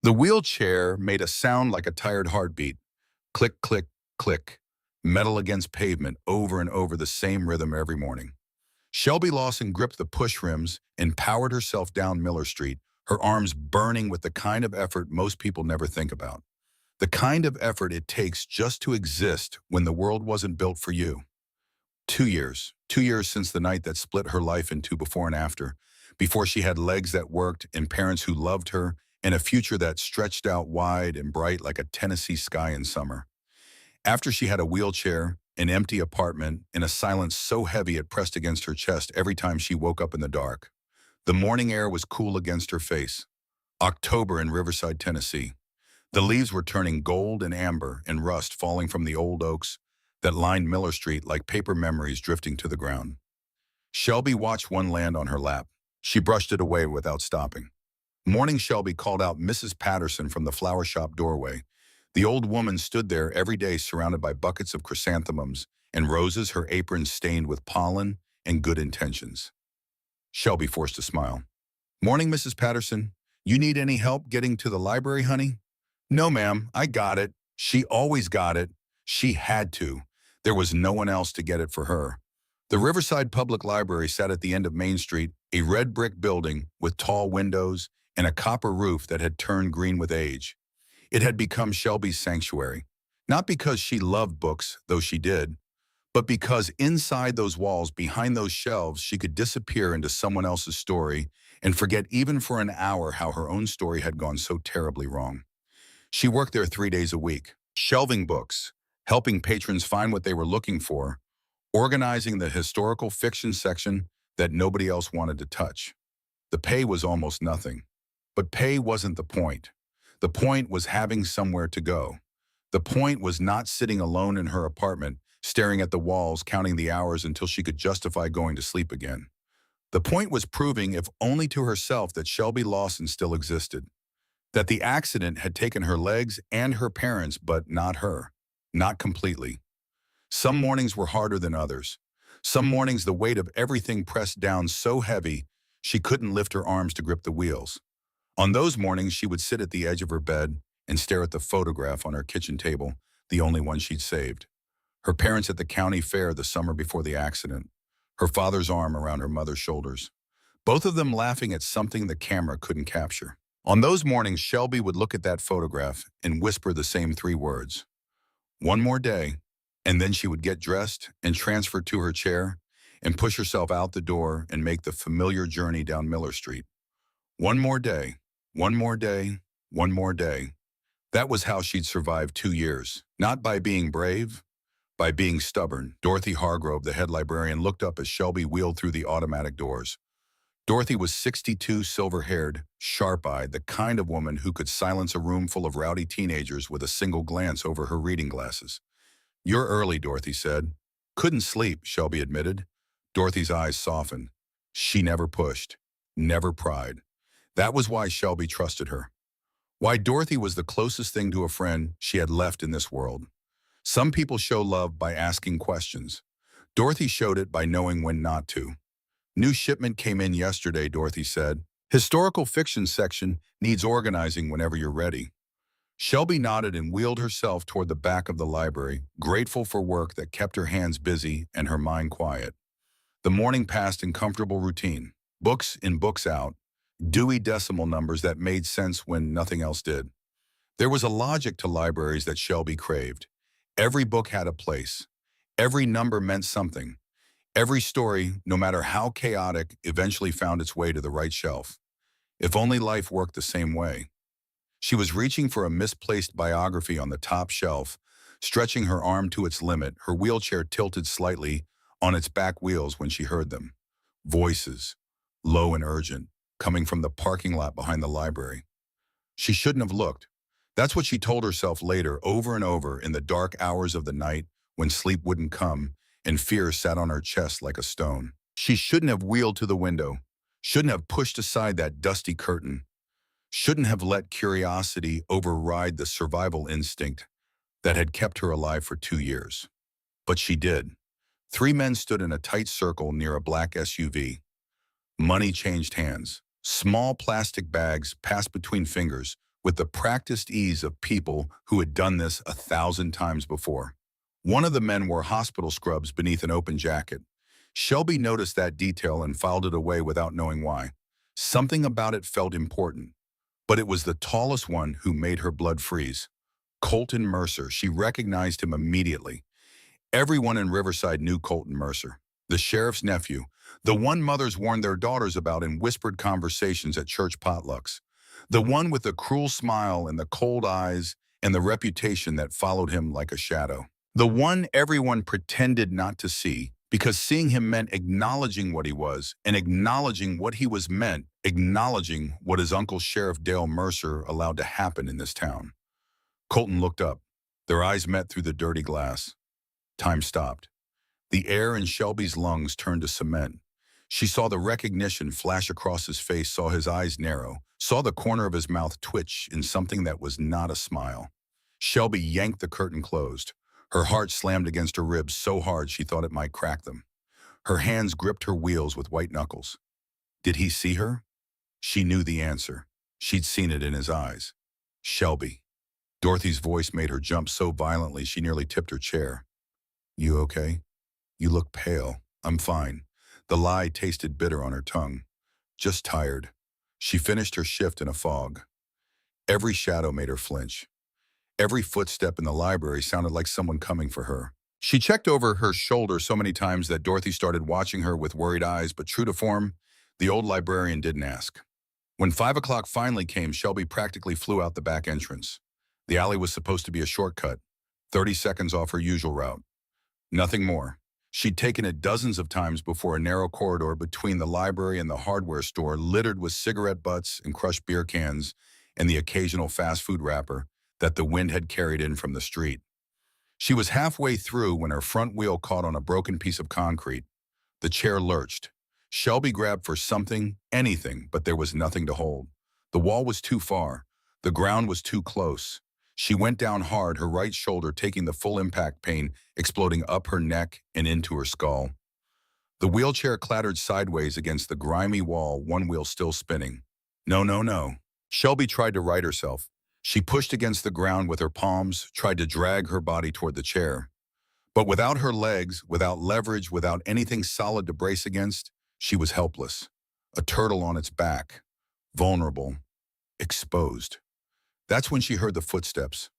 The wheelchair made a sound like a tired heartbeat. Click, click, click. Metal against pavement, over and over the same rhythm every morning. Shelby Lawson gripped the push rims and powered herself down Miller Street, her arms burning with the kind of effort most people never think about. The kind of effort it takes just to exist when the world wasn't built for you. 2 years. 2 years since the night that split her life in two before and after, before she had legs that worked and parents who loved her and a future that stretched out wide and bright like a Tennessee sky in summer. After she had a wheelchair, an empty apartment, and a silence so heavy it pressed against her chest every time she woke up in the dark. The morning air was cool against her face. October in Riverside, Tennessee. The leaves were turning gold and amber and rust falling from the old oaks that lined Miller Street like paper memories drifting to the ground. Shelby watched one land on her lap. She brushed it away without stopping. Morning Shelby called out Mrs. Patterson from the flower shop doorway. The old woman stood there every day surrounded by buckets of chrysanthemums and roses, her apron stained with pollen and good intentions. Shelby forced a smile. "Morning, Mrs. Patterson. You need any help getting to the library, honey?" "No, ma'am, I got it." She always got it. She had to. There was no one else to get it for her. The Riverside Public Library sat at the end of Main Street, a red brick building with tall windows and a copper roof that had turned green with age. It had become Shelby's sanctuary, not because she loved books, though she did, but because inside those walls, behind those shelves, she could disappear into someone else's story and forget even for an hour how her own story had gone so terribly wrong. She worked there 3 days a week, shelving books, helping patrons find what they were looking for, organizing the historical fiction section that nobody else wanted to touch. The pay was almost nothing. But pay wasn't the point. The point was having somewhere to go. The point was not sitting alone in her apartment, staring at the walls, counting the hours until she could justify going to sleep again. The point was proving, if only to herself, that Shelby Lawson still existed. That the accident had taken her legs and her parents, but not her. Not completely. Some mornings were harder than others. Some mornings the weight of everything pressed down so heavy she couldn't lift her arms to grip the wheels. On those mornings, she would sit at the edge of her bed and stare at the photograph on her kitchen table, the only one she'd saved. Her parents at the county fair the summer before the accident. Her father's arm around her mother's shoulders. Both of them laughing at something the camera couldn't capture. On those mornings, Shelby would look at that photograph and whisper the same three words. One more day, and then she would get dressed and transfer to her chair and push herself out the door and make the familiar journey down Miller Street. One more day, one more day, one more day. That was how she'd survived 2 years. Not by being brave, by being stubborn. Dorothy Hargrove, the head librarian, looked up as Shelby wheeled through the automatic doors. Dorothy was 62, silver-haired, sharp-eyed, the kind of woman who could silence a room full of rowdy teenagers with a single glance over her reading glasses. "You're early," Dorothy said. "Couldn't sleep," Shelby admitted. Dorothy's eyes softened. She never pushed, never pried. That was why Shelby trusted her. Why Dorothy was the closest thing to a friend she had left in this world. Some people show love by asking questions. Dorothy showed it by knowing when not to. "New shipment came in yesterday," Dorothy said. "Historical fiction section needs organizing whenever you're ready." Shelby nodded and wheeled herself toward the back of the library, grateful for work that kept her hands busy and her mind quiet. The morning passed in comfortable routine. Books in, books out. Dewey Decimal numbers that made sense when nothing else did. There was a logic to libraries that Shelby craved. Every book had a place. Every number meant something. Every story, no matter how chaotic, eventually found its way to the right shelf. If only life worked the same way. She was reaching for a misplaced biography on the top shelf, stretching her arm to its limit, her wheelchair tilted slightly on its back wheels when she heard them. Voices, low and urgent, coming from the parking lot behind the library. She shouldn't have looked. That's what she told herself later, over and over, in the dark hours of the night when sleep wouldn't come and fear sat on her chest like a stone. She shouldn't have wheeled to the window, shouldn't have pushed aside that dusty curtain, shouldn't have let curiosity override the survival instinct that had kept her alive for 2 years. But she did. 3 men stood in a tight circle near a black SUV. Money changed hands. Small plastic bags passed between fingers, with the practiced ease of people who had done this 1,000 times before. One of the men wore hospital scrubs beneath an open jacket. Shelby noticed that detail and filed it away without knowing why. Something about it felt important, but it was the tallest one who made her blood freeze. Colton Mercer. She recognized him immediately. Everyone in Riverside knew Colton Mercer, the sheriff's nephew, the one mothers warned their daughters about in whispered conversations at church potlucks, the one with the cruel smile and the cold eyes and the reputation that followed him like a shadow. The one everyone pretended not to see, because seeing him meant acknowledging what he was, and acknowledging what he was meant, acknowledging what his uncle Sheriff Dale Mercer allowed to happen in this town. Colton looked up. Their eyes met through the dirty glass. Time stopped. The air in Shelby's lungs turned to cement. She saw the recognition flash across his face, saw his eyes narrow, saw the corner of his mouth twitch in something that was not a smile. Shelby yanked the curtain closed. Her heart slammed against her ribs so hard she thought it might crack them. Her hands gripped her wheels with white knuckles. Did he see her? She knew the answer. She'd seen it in his eyes. Shelby. Dorothy's voice made her jump so violently she nearly tipped her chair. You okay? You look pale. I'm fine. The lie tasted bitter on her tongue. Just tired. She finished her shift in a fog. Every shadow made her flinch. Every footstep in the library sounded like someone coming for her. She checked over her shoulder so many times that Dorothy started watching her with worried eyes, but true to form, the old librarian didn't ask. When 5 o'clock finally came, Shelby practically flew out the back entrance. The alley was supposed to be a shortcut, 30 seconds off her usual route. Nothing more. She'd taken it dozens of times before a narrow corridor between the library and the hardware store littered with cigarette butts and crushed beer cans and the occasional fast food wrapper that the wind had carried in from the street. She was halfway through when her front wheel caught on a broken piece of concrete. The chair lurched. Shelby grabbed for something, anything, but there was nothing to hold. The wall was too far. The ground was too close. She went down hard, her right shoulder taking the full impact pain, exploding up her neck and into her skull. The wheelchair clattered sideways against the grimy wall, one wheel still spinning. No, no, no. Shelby tried to right herself. She pushed against the ground with her palms, tried to drag her body toward the chair. But without her legs, without leverage, without anything solid to brace against, she was helpless. A turtle on its back. Vulnerable. Exposed. That's when she heard the footsteps.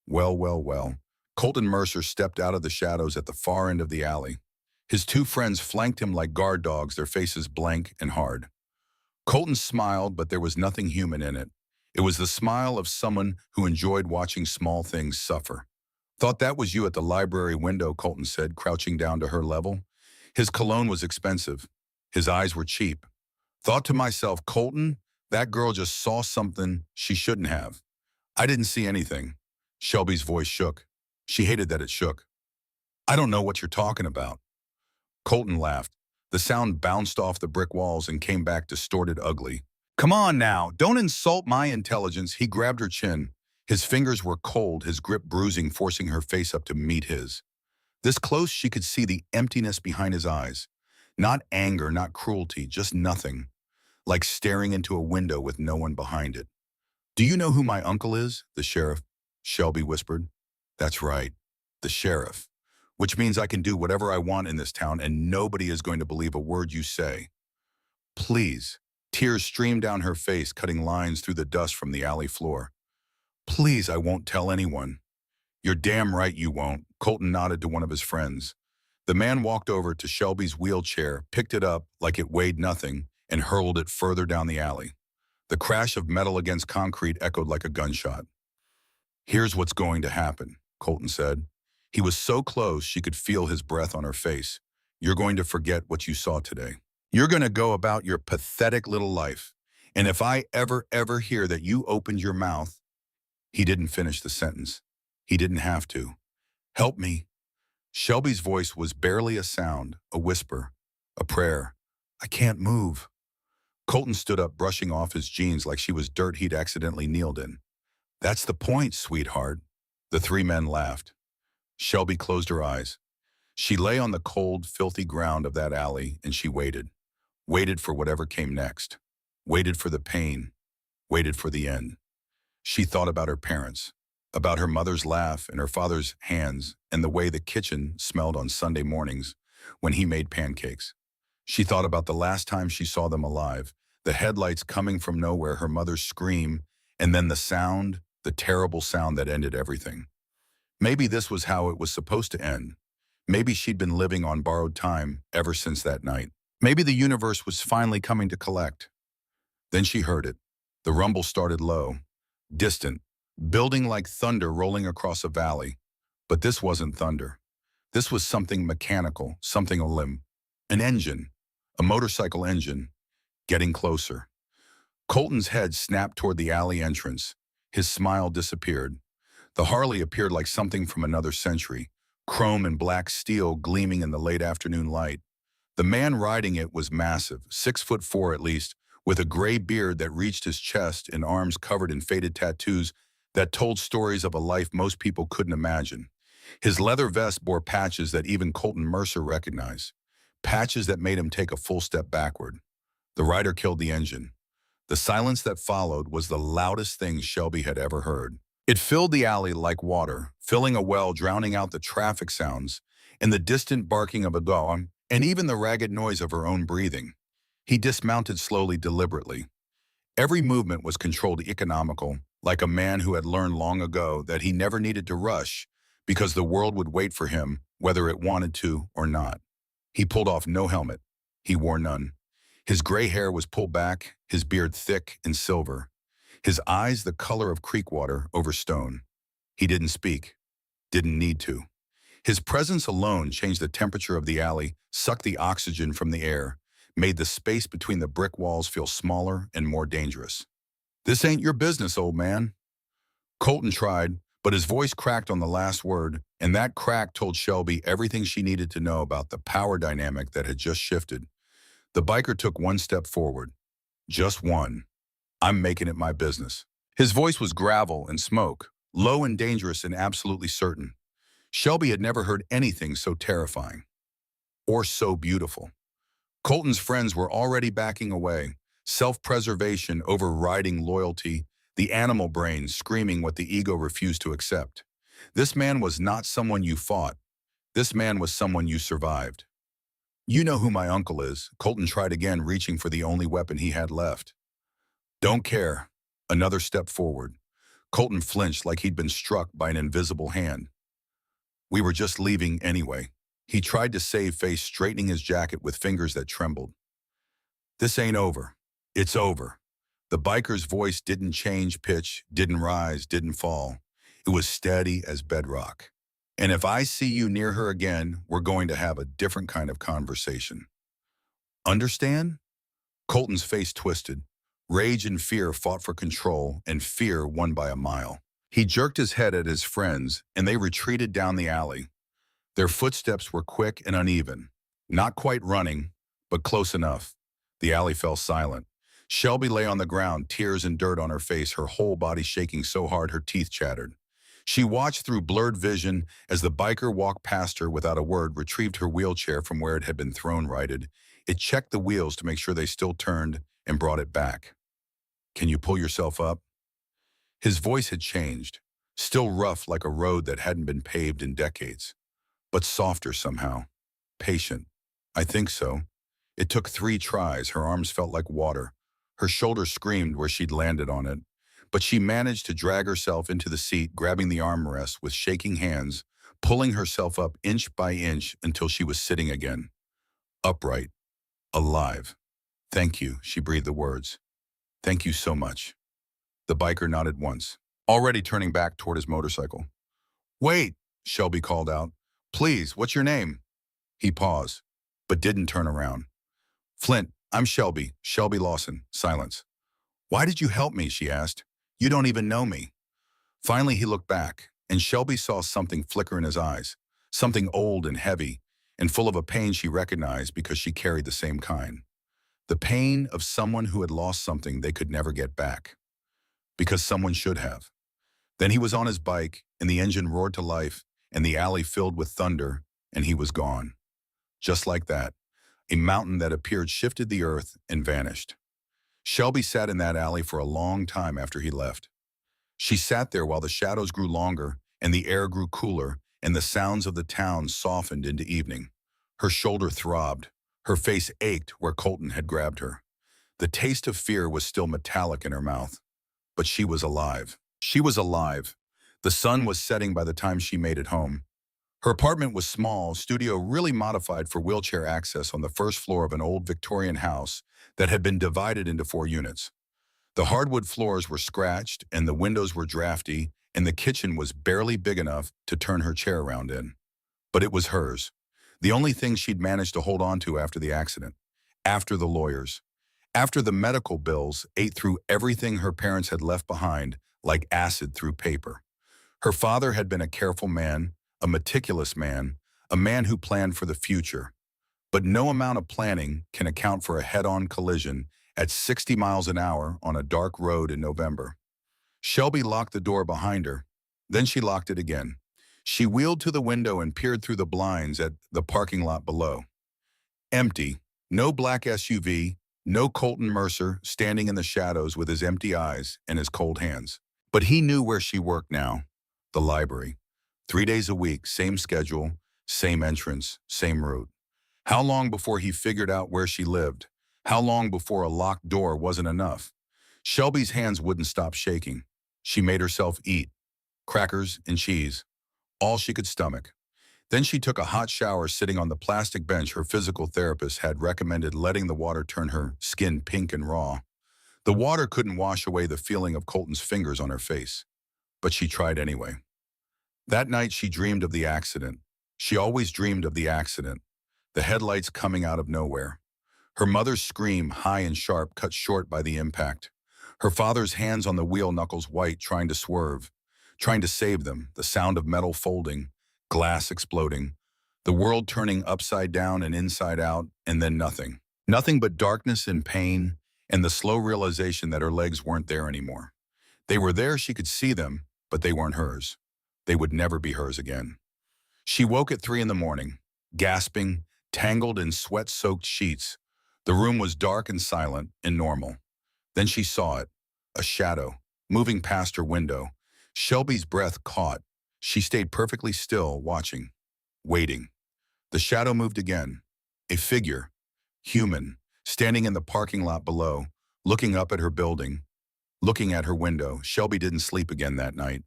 Well, well, well. Colton Mercer stepped out of the shadows at the far end of the alley. His two friends flanked him like guard dogs, their faces blank and hard. Colton smiled, but there was nothing human in it. It was the smile of someone who enjoyed watching small things suffer. Thought that was you at the library window, Colton said, crouching down to her level. His cologne was expensive. His eyes were cheap. Thought to myself, Colton, that girl just saw something she shouldn't have. I didn't see anything. Shelby's voice shook. She hated that it shook. I don't know what you're talking about. Colton laughed. The sound bounced off the brick walls and came back distorted, ugly. Come on now, don't insult my intelligence. He grabbed her chin. His fingers were cold, his grip bruising, forcing her face up to meet his. This close, she could see the emptiness behind his eyes. Not anger, not cruelty, just nothing. Like staring into a window with no one behind it. Do you know who my uncle is? The sheriff, Shelby whispered. That's right, the sheriff. Which means I can do whatever I want in this town and nobody is going to believe a word you say. Please. Tears streamed down her face, cutting lines through the dust from the alley floor. Please, I won't tell anyone. You're damn right you won't. Colton nodded to one of his friends. The man walked over to Shelby's wheelchair, picked it up like it weighed nothing, and hurled it further down the alley. The crash of metal against concrete echoed like a gunshot. Here's what's going to happen, Colton said. He was so close she could feel his breath on her face. You're going to forget what you saw today. You're going to go about your pathetic little life. And if I ever hear that you opened your mouth. He didn't finish the sentence. He didn't have to. Help me. Shelby's voice was barely a sound, a whisper, a prayer. I can't move. Colton stood up, brushing off his jeans like she was dirt he'd accidentally kneeled in. That's the point, sweetheart. The three men laughed. Shelby closed her eyes. She lay on the cold, filthy ground of that alley, and she waited. Waited for whatever came next. Waited for the pain. Waited for the end. She thought about her parents, about her mother's laugh and her father's hands and the way the kitchen smelled on Sunday mornings when he made pancakes. She thought about the last time she saw them alive, the headlights coming from nowhere, her mother's scream, and then the sound, the terrible sound that ended everything. Maybe this was how it was supposed to end. Maybe she'd been living on borrowed time ever since that night. Maybe the universe was finally coming to collect. Then she heard it. The rumble started low, distant, building like thunder rolling across a valley. But this wasn't thunder. This was something mechanical, something alim. An engine, a motorcycle engine, getting closer. Colton's head snapped toward the alley entrance. His smile disappeared. The Harley appeared like something from another century, chrome and black steel gleaming in the late afternoon light. The man riding it was massive, 6'4" at least, with a gray beard that reached his chest and arms covered in faded tattoos that told stories of a life most people couldn't imagine. His leather vest bore patches that even Colton Mercer recognized, patches that made him take a full step backward. The rider killed the engine. The silence that followed was the loudest thing Shelby had ever heard. It filled the alley like water, filling a well, drowning out the traffic sounds and the distant barking of a dog and even the ragged noise of her own breathing. He dismounted slowly, deliberately. Every movement was controlled, economical, like a man who had learned long ago that he never needed to rush because the world would wait for him, whether it wanted to or not. He pulled off no helmet. He wore none. His gray hair was pulled back, his beard thick and silver. His eyes the color of creek water over stone. He didn't speak, didn't need to. His presence alone changed the temperature of the alley, sucked the oxygen from the air, made the space between the brick walls feel smaller and more dangerous. "This ain't your business, old man." Colton tried, but his voice cracked on the last word, and that crack told Shelby everything she needed to know about the power dynamic that had just shifted. The biker took one step forward. Just one. "I'm making it my business." His voice was gravel and smoke, low and dangerous and absolutely certain. Shelby had never heard anything so terrifying. Or so beautiful. Colton's friends were already backing away, self-preservation overriding loyalty, the animal brain screaming what the ego refused to accept. This man was not someone you fought. This man was someone you survived. "You know who my uncle is," Colton tried again, reaching for the only weapon he had left. "Don't care." Another step forward. Colton flinched like he'd been struck by an invisible hand. "We were just leaving anyway." He tried to save face, straightening his jacket with fingers that trembled. "This ain't over. It's over." The biker's voice didn't change pitch, didn't rise, didn't fall. It was steady as bedrock. "And if I see you near her again, we're going to have a different kind of conversation. Understand?" Colton's face twisted. Rage and fear fought for control, and fear won by a mile. He jerked his head at his friends, and they retreated down the alley. Their footsteps were quick and uneven. Not quite running, but close enough. The alley fell silent. Shelby lay on the ground, tears and dirt on her face, her whole body shaking so hard her teeth chattered. She watched through blurred vision as the biker walked past her without a word, retrieved her wheelchair from where it had been thrown, righted. It checked the wheels to make sure they still turned and brought it back. "Can you pull yourself up?" His voice had changed, still rough like a road that hadn't been paved in decades, but softer somehow, patient. "I think so." It took 3 tries. Her arms felt like water. Her shoulder screamed where she'd landed on it. But she managed to drag herself into the seat, grabbing the armrest with shaking hands, pulling herself up inch by inch until she was sitting again. Upright. Alive. "Thank you," she breathed the words. "Thank you so much." The biker nodded once, already turning back toward his motorcycle. "Wait," Shelby called out. "Please, what's your name?" He paused, but didn't turn around. "Flint, I'm Shelby, Shelby Lawson." Silence. "Why did you help me?" she asked. "You don't even know me." Finally, he looked back, and Shelby saw something flicker in his eyes, something old and heavy, and full of a pain she recognized because she carried the same kind. The pain of someone who had lost something they could never get back. Because someone should have. Then he was on his bike, and the engine roared to life, and the alley filled with thunder, and he was gone. Just like that, a mountain that appeared shifted the earth and vanished. Shelby sat in that alley for a long time after he left. She sat there while the shadows grew longer and the air grew cooler and the sounds of the town softened into evening. Her shoulder throbbed. Her face ached where Colton had grabbed her. The taste of fear was still metallic in her mouth. But she was alive. She was alive. The sun was setting by the time she made it home. Her apartment was small, studio really modified for wheelchair access on the first floor of an old Victorian house that had been divided into 4 units. The hardwood floors were scratched and the windows were drafty, and the kitchen was barely big enough to turn her chair around in. But it was hers. The only thing she'd managed to hold on to after the accident, after the lawyers, after the medical bills ate through everything her parents had left behind like acid through paper. Her father had been a careful man, a meticulous man, a man who planned for the future. But no amount of planning can account for a head-on collision at 60 miles an hour on a dark road in November. Shelby locked the door behind her. Then she locked it again. She wheeled to the window and peered through the blinds at the parking lot below. Empty. No black SUV, no Colton Mercer standing in the shadows with his empty eyes and his cold hands. But he knew where she worked now. The library. 3 days a week, same schedule, same entrance, same route. How long before he figured out where she lived? How long before a locked door wasn't enough? Shelby's hands wouldn't stop shaking. She made herself eat. Crackers and cheese. All she could stomach. Then she took a hot shower sitting on the plastic bench her physical therapist had recommended, letting the water turn her skin pink and raw. The water couldn't wash away the feeling of Colton's fingers on her face, but she tried anyway. That night she dreamed of the accident. She always dreamed of the accident. The headlights coming out of nowhere. Her mother's scream, high and sharp, cut short by the impact. Her father's hands on the wheel, knuckles white, trying to swerve, trying to save them, the sound of metal folding, glass exploding, the world turning upside down and inside out, and then nothing. Nothing but darkness and pain, and the slow realization that her legs weren't there anymore. They were there, she could see them, but they weren't hers. They would never be hers again. She woke at 3 in the morning, gasping, tangled in sweat-soaked sheets. The room was dark and silent and normal. Then she saw it, a shadow, moving past her window. Shelby's breath caught. She stayed perfectly still, watching, waiting. The shadow moved again. A figure, human, standing in the parking lot below, looking up at her building, looking at her window. Shelby didn't sleep again that night.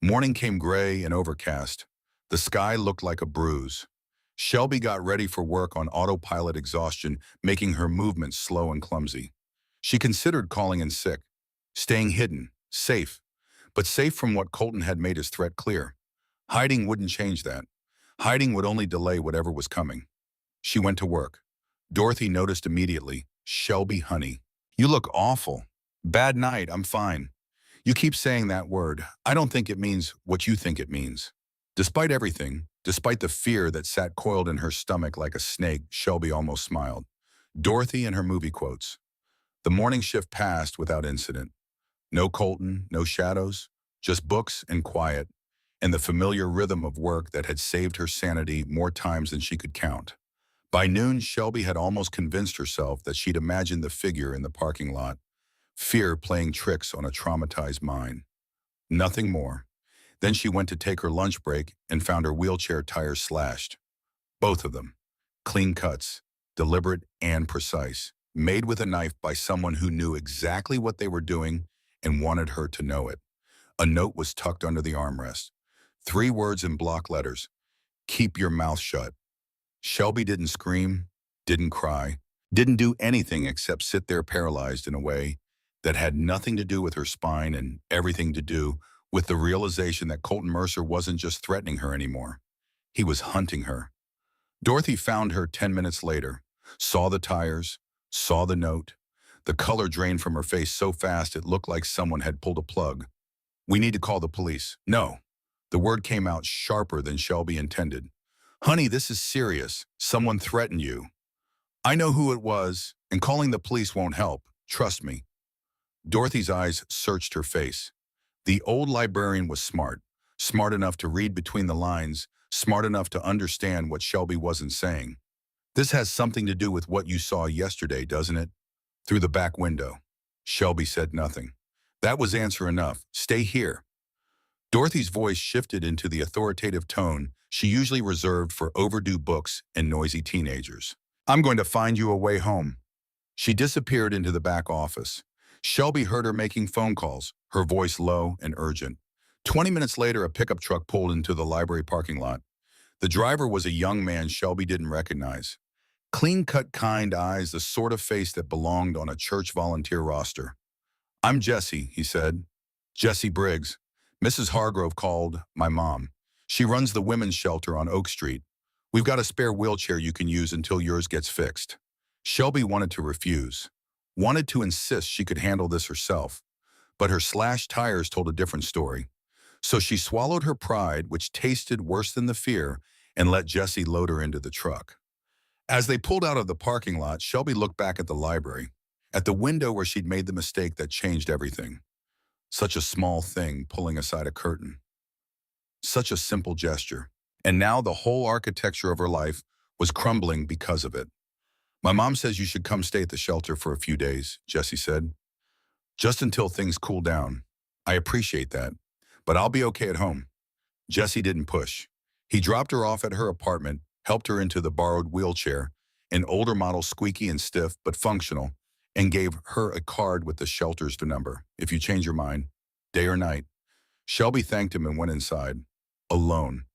Morning came gray and overcast. The sky looked like a bruise. Shelby got ready for work on autopilot, exhaustion making her movements slow and clumsy. She considered calling in sick, staying hidden, safe, but safe from what Colton had made his threat clear. Hiding wouldn't change that. Hiding would only delay whatever was coming. She went to work. Dorothy noticed immediately. "Shelby, honey, you look awful." "Bad night, I'm fine." "You keep saying that word. I don't think it means what you think it means." Despite everything, despite the fear that sat coiled in her stomach like a snake, Shelby almost smiled. Dorothy and her movie quotes. The morning shift passed without incident. No Colton, no shadows, just books and quiet, and the familiar rhythm of work that had saved her sanity more times than she could count. By noon, Shelby had almost convinced herself that she'd imagined the figure in the parking lot, fear playing tricks on a traumatized mind. Nothing more. Then she went to take her lunch break and found her wheelchair tires slashed. Both of them. Clean cuts, deliberate and precise, made with a knife by someone who knew exactly what they were doing and wanted her to know it. A note was tucked under the armrest. 3 words in block letters. "Keep your mouth shut." Shelby didn't scream, didn't cry, didn't do anything except sit there paralyzed in a way that had nothing to do with her spine and everything to do with the realization that Colton Mercer wasn't just threatening her anymore. He was hunting her. Dorothy found her 10 minutes later, saw the tires, saw the note. The color drained from her face so fast it looked like someone had pulled a plug. "We need to call the police." "No." The word came out sharper than Shelby intended. "Honey, this is serious. Someone threatened you." "I know who it was, and calling the police won't help. Trust me." Dorothy's eyes searched her face. The old librarian was smart, smart enough to read between the lines, smart enough to understand what Shelby wasn't saying. "This has something to do with what you saw yesterday, doesn't it?" "Through the back window." Shelby said nothing. That was answer enough. Stay here. Dorothy's voice shifted into the authoritative tone she usually reserved for overdue books and noisy teenagers. I'm going to find you a way home. She disappeared into the back office. Shelby heard her making phone calls, her voice low and urgent. 20 minutes later, a pickup truck pulled into the library parking lot. The driver was a young man Shelby didn't recognize. Clean-cut, kind eyes, the sort of face that belonged on a church volunteer roster. I'm Jesse, he said. Jesse Briggs. Mrs. Hargrove called my mom. She runs the women's shelter on Oak Street. We've got a spare wheelchair you can use until yours gets fixed. Shelby wanted to refuse, wanted to insist she could handle this herself, but her slashed tires told a different story. So she swallowed her pride, which tasted worse than the fear, and let Jesse load her into the truck. As they pulled out of the parking lot, Shelby looked back at the library, at the window where she'd made the mistake that changed everything. Such a small thing, pulling aside a curtain. Such a simple gesture. And now the whole architecture of her life was crumbling because of it. My mom says you should come stay at the shelter for a few days, Jesse said. Just until things cool down. I appreciate that, but I'll be okay at home. Jesse didn't push. He dropped her off at her apartment, helped her into the borrowed wheelchair, an older model, squeaky and stiff but functional, and gave her a card with the shelter's number. If you change your mind, day or night. Shelby thanked him and went inside. Alone.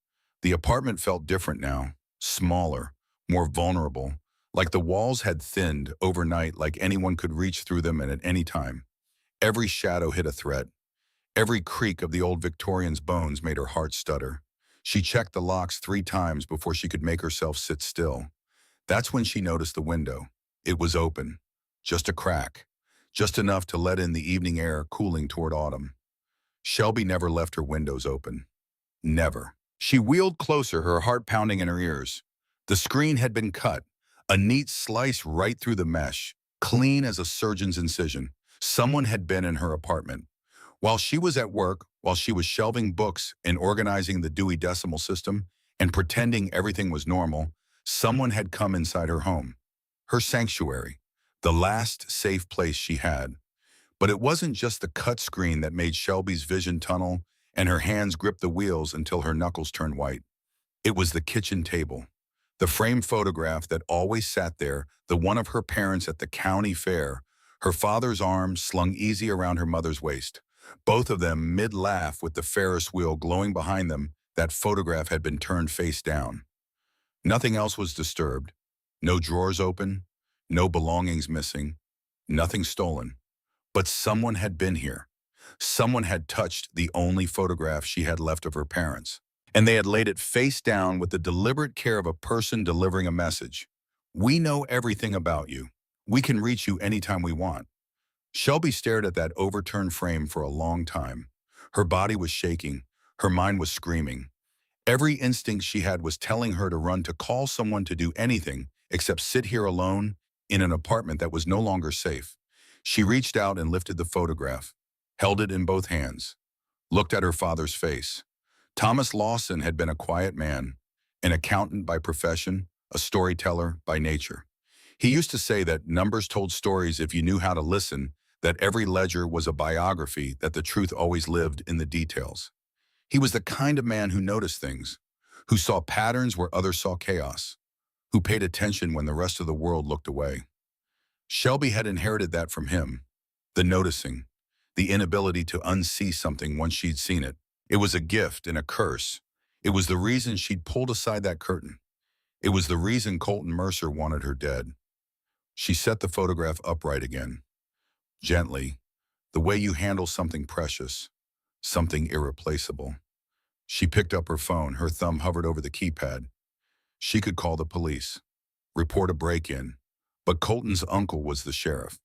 The apartment felt different now. Smaller, more vulnerable, like the walls had thinned overnight, like anyone could reach through them and at any time. Every shadow hid a threat. Every creak of the old Victorian's bones made her heart stutter. She checked the locks 3 times before she could make herself sit still. That's when she noticed the window. It was open. Just a crack. Just enough to let in the evening air cooling toward autumn. Shelby never left her windows open. Never. She wheeled closer, her heart pounding in her ears. The screen had been cut, a neat slice right through the mesh, clean as a surgeon's incision. Someone had been in her apartment. While she was at work, while she was shelving books and organizing the Dewey Decimal System and pretending everything was normal, someone had come inside her home. Her sanctuary, the last safe place she had. But it wasn't just the cut screen that made Shelby's vision tunnel and her hands grip the wheels until her knuckles turned white. It was the kitchen table. The framed photograph that always sat there, the one of her parents at the county fair, her father's arms slung easy around her mother's waist. Both of them mid-laugh with the Ferris wheel glowing behind them. That photograph had been turned face down. Nothing else was disturbed. No drawers open, no belongings missing, nothing stolen. But someone had been here. Someone had touched the only photograph she had left of her parents. And they had laid it face down with the deliberate care of a person delivering a message. We know everything about you. We can reach you anytime we want. Shelby stared at that overturned frame for a long time. Her body was shaking. Her mind was screaming. Every instinct she had was telling her to run, to call someone, to do anything except sit here alone in an apartment that was no longer safe. She reached out and lifted the photograph, held it in both hands, looked at her father's face. Thomas Lawson had been a quiet man, an accountant by profession, a storyteller by nature. He used to say that numbers told stories if you knew how to listen, that every ledger was a biography, that the truth always lived in the details. He was the kind of man who noticed things, who saw patterns where others saw chaos, who paid attention when the rest of the world looked away. Shelby had inherited that from him, the noticing, the inability to unsee something once she'd seen it. It was a gift and a curse. It was the reason she'd pulled aside that curtain. It was the reason Colton Mercer wanted her dead. She set the photograph upright again. Gently, the way you handle something precious, something irreplaceable. She picked up her phone. Her thumb hovered over the keypad. She could call the police, report a break-in, but Colton's uncle was the sheriff.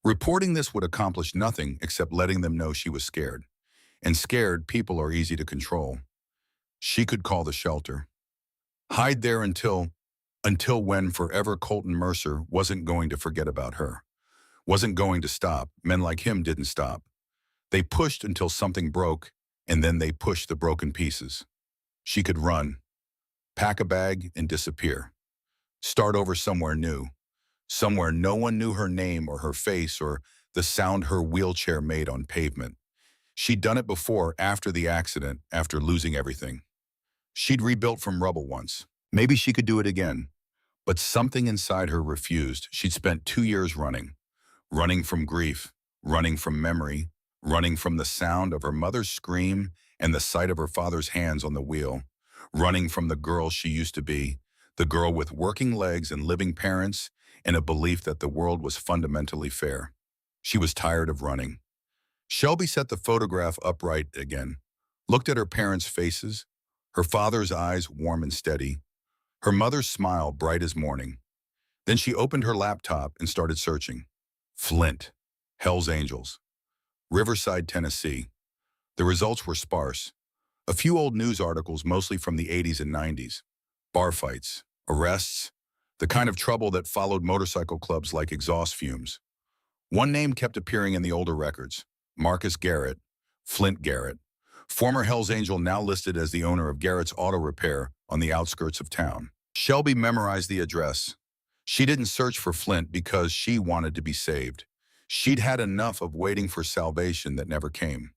Reporting this would accomplish nothing except letting them know she was scared. And scared people are easy to control. She could call the shelter. Hide there until when forever Colton Mercer wasn't going to forget about her. Wasn't going to stop. Men like him didn't stop. They pushed until something broke, and then they pushed the broken pieces. She could run, pack a bag, and disappear. Start over somewhere new. Somewhere no one knew her name or her face or the sound her wheelchair made on pavement. She'd done it before, after the accident, after losing everything. She'd rebuilt from rubble once. Maybe she could do it again. But something inside her refused. She'd spent 2 years running from grief, running from memory, running from the sound of her mother's scream and the sight of her father's hands on the wheel, running from the girl she used to be, the girl with working legs and living parents, and a belief that the world was fundamentally fair. She was tired of running. Shelby set the photograph upright again, looked at her parents' faces, her father's eyes warm and steady, her mother's smile bright as morning. Then she opened her laptop and started searching. Flint, Hell's Angels, Riverside, Tennessee. The results were sparse. A few old news articles, mostly from the 80s and 90s. Bar fights, arrests, the kind of trouble that followed motorcycle clubs like exhaust fumes. One name kept appearing in the older records: Marcus Garrett, Flint Garrett, former Hell's Angel now listed as the owner of Garrett's Auto Repair on the outskirts of town. Shelby memorized the address. She didn't search for Flint because she wanted to be saved. She'd had enough of waiting for salvation that never came.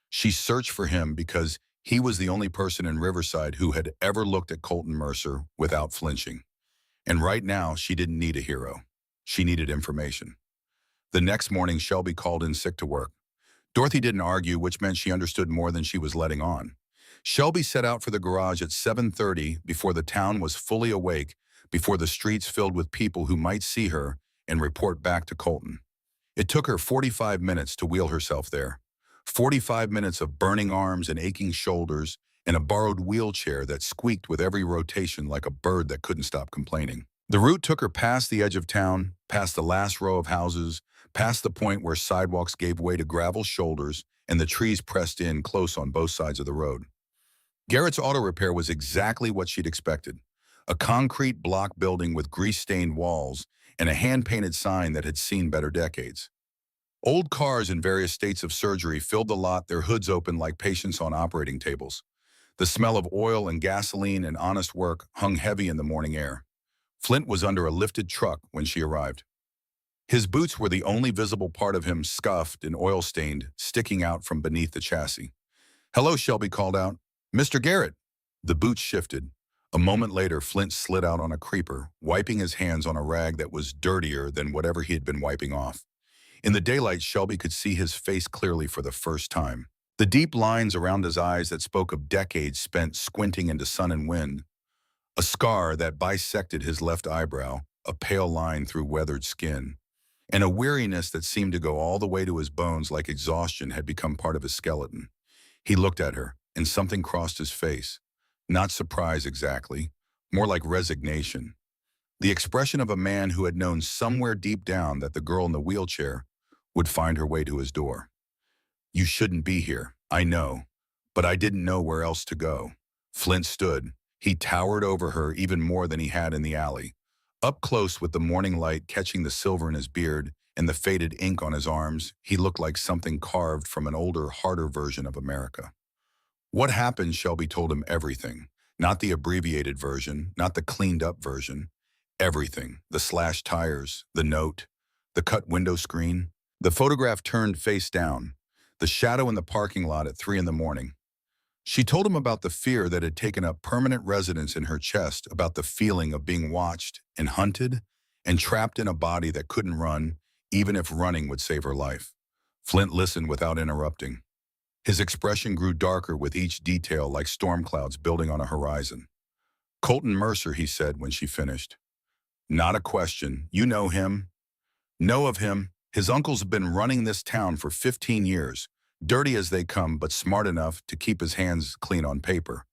She searched for him because he was the only person in Riverside who had ever looked at Colton Mercer without flinching. And right now, she didn't need a hero. She needed information. The next morning, Shelby called in sick to work. Dorothy didn't argue, which meant she understood more than she was letting on. Shelby set out for the garage at 7:30 before the town was fully awake, before the streets filled with people who might see her and report back to Colton. It took her 45 minutes to wheel herself there. 45 minutes of burning arms and aching shoulders and a borrowed wheelchair that squeaked with every rotation like a bird that couldn't stop complaining. The route took her past the edge of town, past the last row of houses, past the point where sidewalks gave way to gravel shoulders and the trees pressed in close on both sides of the road. Garrett's Auto Repair was exactly what she'd expected. A concrete block building with grease-stained walls and a hand-painted sign that had seen better decades. Old cars in various states of surgery filled the lot, their hoods open like patients on operating tables. The smell of oil and gasoline and honest work hung heavy in the morning air. Flint was under a lifted truck when she arrived. His boots were the only visible part of him, scuffed and oil-stained, sticking out from beneath the chassis. "Hello," Shelby called out. "Mr. Garrett." The boots shifted. A moment later, Flint slid out on a creeper, wiping his hands on a rag that was dirtier than whatever he had been wiping off. In the daylight, Shelby could see his face clearly for the first time. The deep lines around his eyes that spoke of decades spent squinting into sun and wind. A scar that bisected his left eyebrow, a pale line through weathered skin. And a weariness that seemed to go all the way to his bones, like exhaustion had become part of his skeleton. He looked at her, and something crossed his face. Not surprise exactly, more like resignation. The expression of a man who had known somewhere deep down that the girl in the wheelchair would find her way to his door. "You shouldn't be here, I know, but I didn't know where else to go." Flint stood. He towered over her even more than he had in the alley. Up close, with the morning light catching the silver in his beard and the faded ink on his arms, he looked like something carved from an older, harder version of America. What happened? Shelby told him everything. Not the abbreviated version, not the cleaned-up version. Everything. The slashed tires, the note, the cut window screen. The photograph turned face down, the shadow in the parking lot at 3 in the morning. She told him about the fear that had taken up permanent residence in her chest, about the feeling of being watched and hunted and trapped in a body that couldn't run, even if running would save her life. Flint listened without interrupting. His expression grew darker with each detail, like storm clouds building on a horizon. "Colton Mercer," he said when she finished. "Not a question. You know him?" "Know of him. His uncles have been running this town for 15 years. Dirty as they come, but smart enough to keep his hands clean on paper.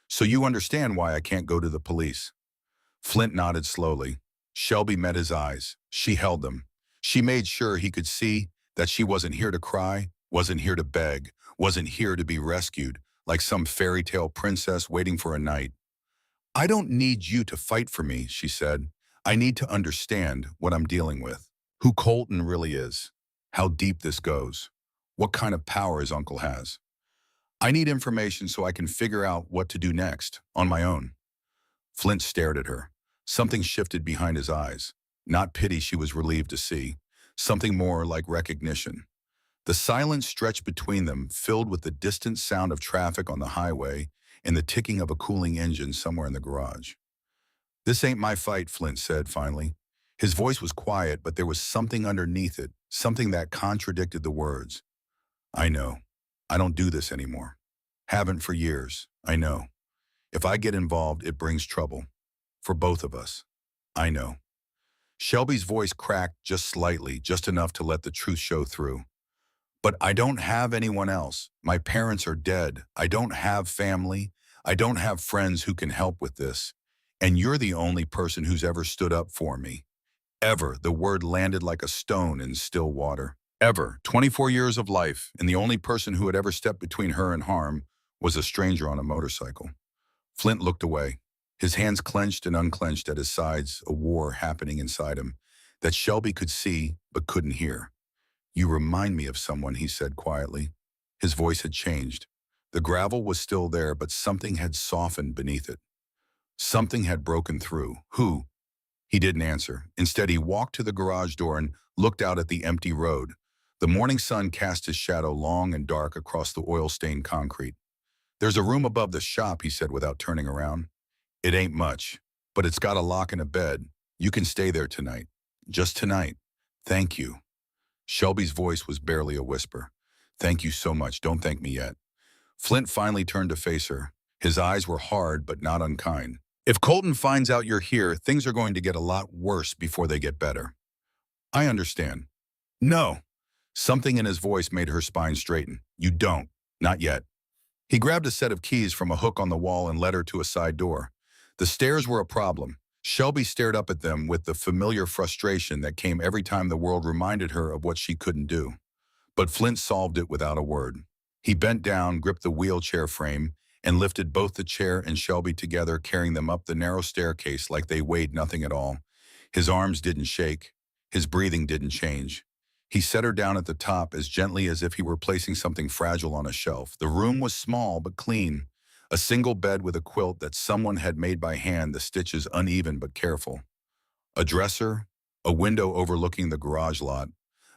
So you understand why I can't go to the police." Flint nodded slowly. Shelby met his eyes. She held them. She made sure he could see that she wasn't here to cry, wasn't here to beg, wasn't here to be rescued, like some fairy tale princess waiting for a knight. "I don't need you to fight for me," she said. "I need to understand what I'm dealing with. Who Colton really is. How deep this goes. What kind of power his uncle has. I need information so I can figure out what to do next, on my own." Flint stared at her. Something shifted behind his eyes. Not pity she was relieved to see. something more like recognition. The silence stretched between them, filled with the distant sound of traffic on the highway and the ticking of a cooling engine somewhere in the garage. "This ain't my fight," Flint said finally. His voice was quiet, but there was something underneath it, something that contradicted the words. "I know. I don't do this anymore. Haven't for years. I know. If I get involved, it brings trouble. For both of us. I know." Shelby's voice cracked just slightly, just enough to let the truth show through. "But I don't have anyone else. My parents are dead. I don't have family. I don't have friends who can help with this. And you're the only person who's ever stood up for me. Ever." The word landed like a stone in still water. Ever. 24 years of life, and the only person who had ever stepped between her and harm was a stranger on a motorcycle. Flint looked away, his hands clenched and unclenched at his sides, a war happening inside him that Shelby could see but couldn't hear. "You remind me of someone," he said quietly. His voice had changed. The gravel was still there, but something had softened beneath it. Something had broken through. "Who?" He didn't answer. Instead, he walked to the garage door and looked out at the empty road. The morning sun cast his shadow long and dark across the oil-stained concrete. "There's a room above the shop," he said without turning around. "It ain't much, but it's got a lock and a bed. You can stay there tonight. Just tonight. Thank you." Shelby's voice was barely a whisper. "Thank you so much. Don't thank me yet." Flint finally turned to face her. His eyes were hard but not unkind. "If Colton finds out you're here, things are going to get a lot worse before they get better." "I understand." "No." Something in his voice made her spine straighten. "You don't. Not yet." He grabbed a set of keys from a hook on the wall and led her to a side door. The stairs were a problem. Shelby stared up at them with the familiar frustration that came every time the world reminded her of what she couldn't do. But Flint solved it without a word. He bent down, gripped the wheelchair frame, and lifted both the chair and Shelby together, carrying them up the narrow staircase like they weighed nothing at all. His arms didn't shake. His breathing didn't change. He set her down at the top as gently as if he were placing something fragile on a shelf. The room was small but clean. A single bed with a quilt that someone had made by hand, the stitches uneven but careful. A dresser, a window overlooking the garage lot,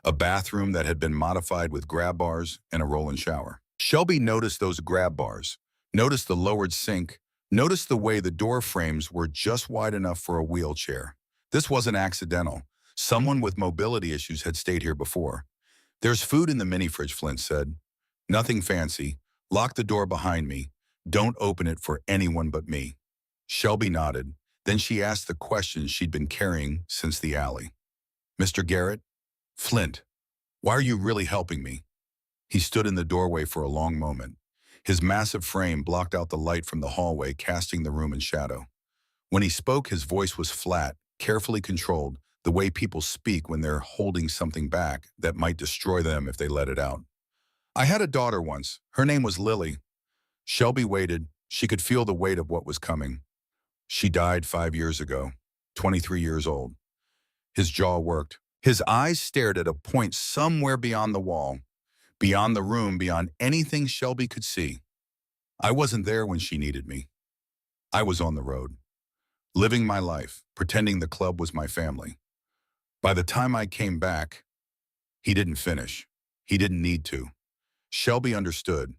a bathroom that had been modified with grab bars, and a roll-in shower. Shelby noticed those grab bars, noticed the lowered sink, noticed the way the door frames were just wide enough for a wheelchair. This wasn't accidental. Someone with mobility issues had stayed here before. "There's food in the mini fridge," Flint said. "Nothing fancy. Lock the door behind me. Don't open it for anyone but me." Shelby nodded. Then she asked the question she'd been carrying since the alley. "Mr. Garrett?" "Flint, why are you really helping me?" He stood in the doorway for a long moment. His massive frame blocked out the light from the hallway, casting the room in shadow. When he spoke, his voice was flat, carefully controlled, the way people speak when they're holding something back that might destroy them if they let it out. "I had a daughter once. Her name was Lily." Shelby waited. She could feel the weight of what was coming. "She died 5 years ago, 23 years old." His jaw worked. His eyes stared at a point somewhere beyond the wall, beyond the room, beyond anything Shelby could see. "I wasn't there when she needed me. I was on the road, living my life, pretending the club was my family. By the time I came back," he didn't finish. He didn't need to. Shelby understood.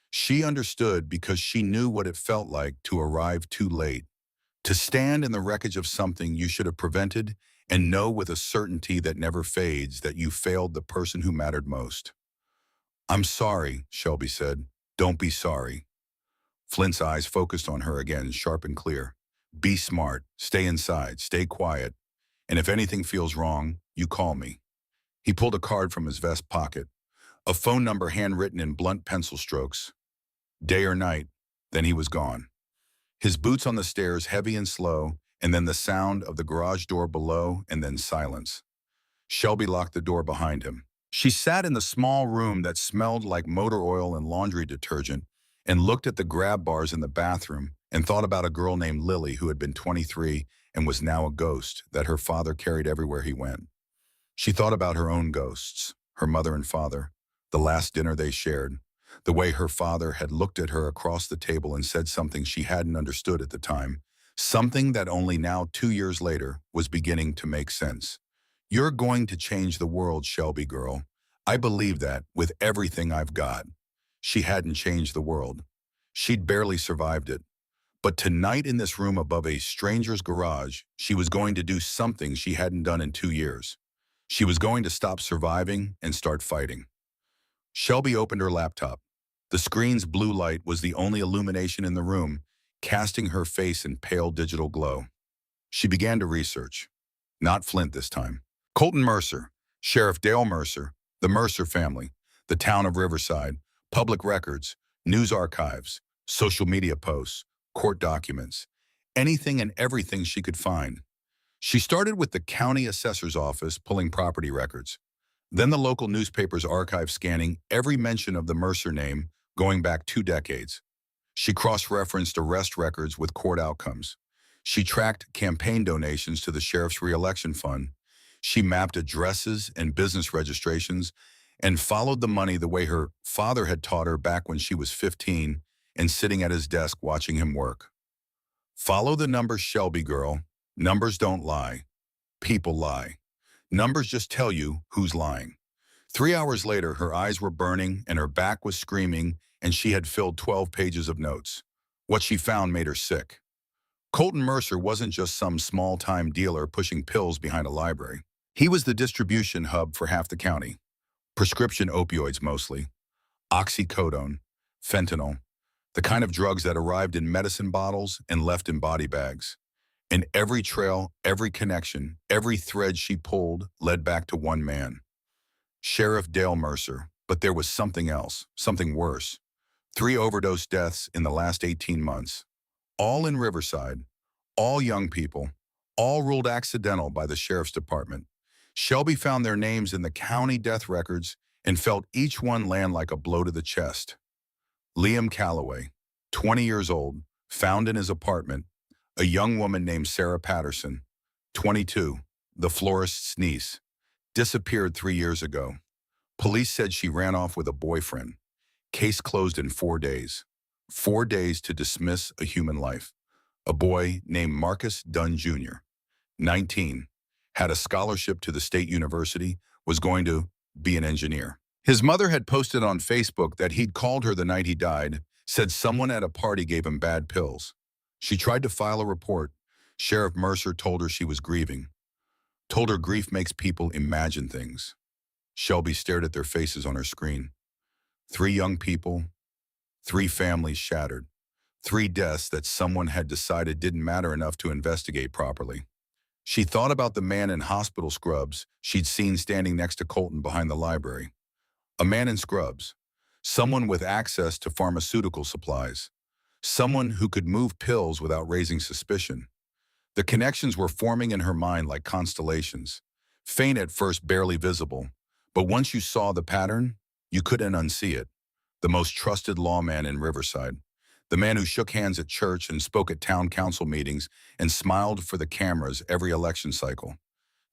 She understood because she knew what it felt like to arrive too late, to stand in the wreckage of something you should have prevented and know with a certainty that never fades that you failed the person who mattered most. "I'm sorry," Shelby said. "Don't be sorry." Flint's eyes focused on her again, sharp and clear. "Be smart, stay inside, stay quiet, and if anything feels wrong, you call me." He pulled a card from his vest pocket, a phone number handwritten in blunt pencil strokes. Day or night, then he was gone. His boots on the stairs, heavy and slow, and then the sound of the garage door below, and then silence. Shelby locked the door behind him. She sat in the small room that smelled like motor oil and laundry detergent and looked at the grab bars in the bathroom and thought about a girl named Lily who had been 23 and was now a ghost that her father carried everywhere he went. She thought about her own ghosts, her mother and father, the last dinner they shared, the way her father had looked at her across the table and said something she hadn't understood at the time, something that only now 2 years later was beginning to make sense. You're going to change the world, Shelby girl. I believe that with everything I've got. She hadn't changed the world. She'd barely survived it. But tonight in this room above a stranger's garage, she was going to do something she hadn't done in 2 years. She was going to stop surviving and start fighting. Shelby opened her laptop. The screen's blue light was the only illumination in the room, casting her face in pale digital glow. She began to research. Not Flint this time. Colton Mercer, Sheriff Dale Mercer, the Mercer family, the town of Riverside, public records, news archives, social media posts, court documents, anything and everything she could find. She started with the county assessor's office pulling property records, then the local newspaper's archive scanning every mention of the Mercer name going back 2 decades. She cross-referenced arrest records with court outcomes. She tracked campaign donations to the sheriff's re-election fund. She mapped addresses and business registrations and followed the money the way her father had taught her back when she was 15 and sitting at his desk watching him work. Follow the numbers, Shelby girl. Numbers don't lie. People lie. Numbers just tell you who's lying. 3 hours later, her eyes were burning and her back was screaming, and she had filled 12 pages of notes. What she found made her sick. Colton Mercer wasn't just some small-time dealer pushing pills behind a library. He was the distribution hub for half the county. Prescription opioids mostly. Oxycodone, fentanyl, the kind of drugs that arrived in medicine bottles and left in body bags. And every trail, every connection, every thread she pulled led back to one man. Sheriff Dale Mercer. But there was something else, something worse. 3 overdose deaths in the last 18 months. All in Riverside, all young people, all ruled accidental by the sheriff's department. Shelby found their names in the county death records and felt each one land like a blow to the chest. Liam Calloway, 20 years old, found in his apartment. A young woman named Sarah Patterson, 22, the florist's niece, disappeared 3 years ago. Police said she ran off with a boyfriend. Case closed in 4 days. 4 days to dismiss a human life. A boy named Marcus Dunn Jr., 19, had a scholarship to the state university, was going to be an engineer. His mother had posted on Facebook that he'd called her the night he died, said someone at a party gave him bad pills. She tried to file a report. Sheriff Mercer told her she was grieving. Told her grief makes people imagine things. Shelby stared at their faces on her screen. 3 young people, 3 families shattered, 3 deaths that someone had decided didn't matter enough to investigate properly. She thought about the man in hospital scrubs she'd seen standing next to Colton behind the library. A man in scrubs, someone with access to pharmaceutical supplies, someone who could move pills without raising suspicion. The connections were forming in her mind like constellations, faint at first, barely visible, but once you saw the pattern, you couldn't unsee it. The most trusted lawman in Riverside, the man who shook hands at church and spoke at town council meetings and smiled for the cameras every election cycle.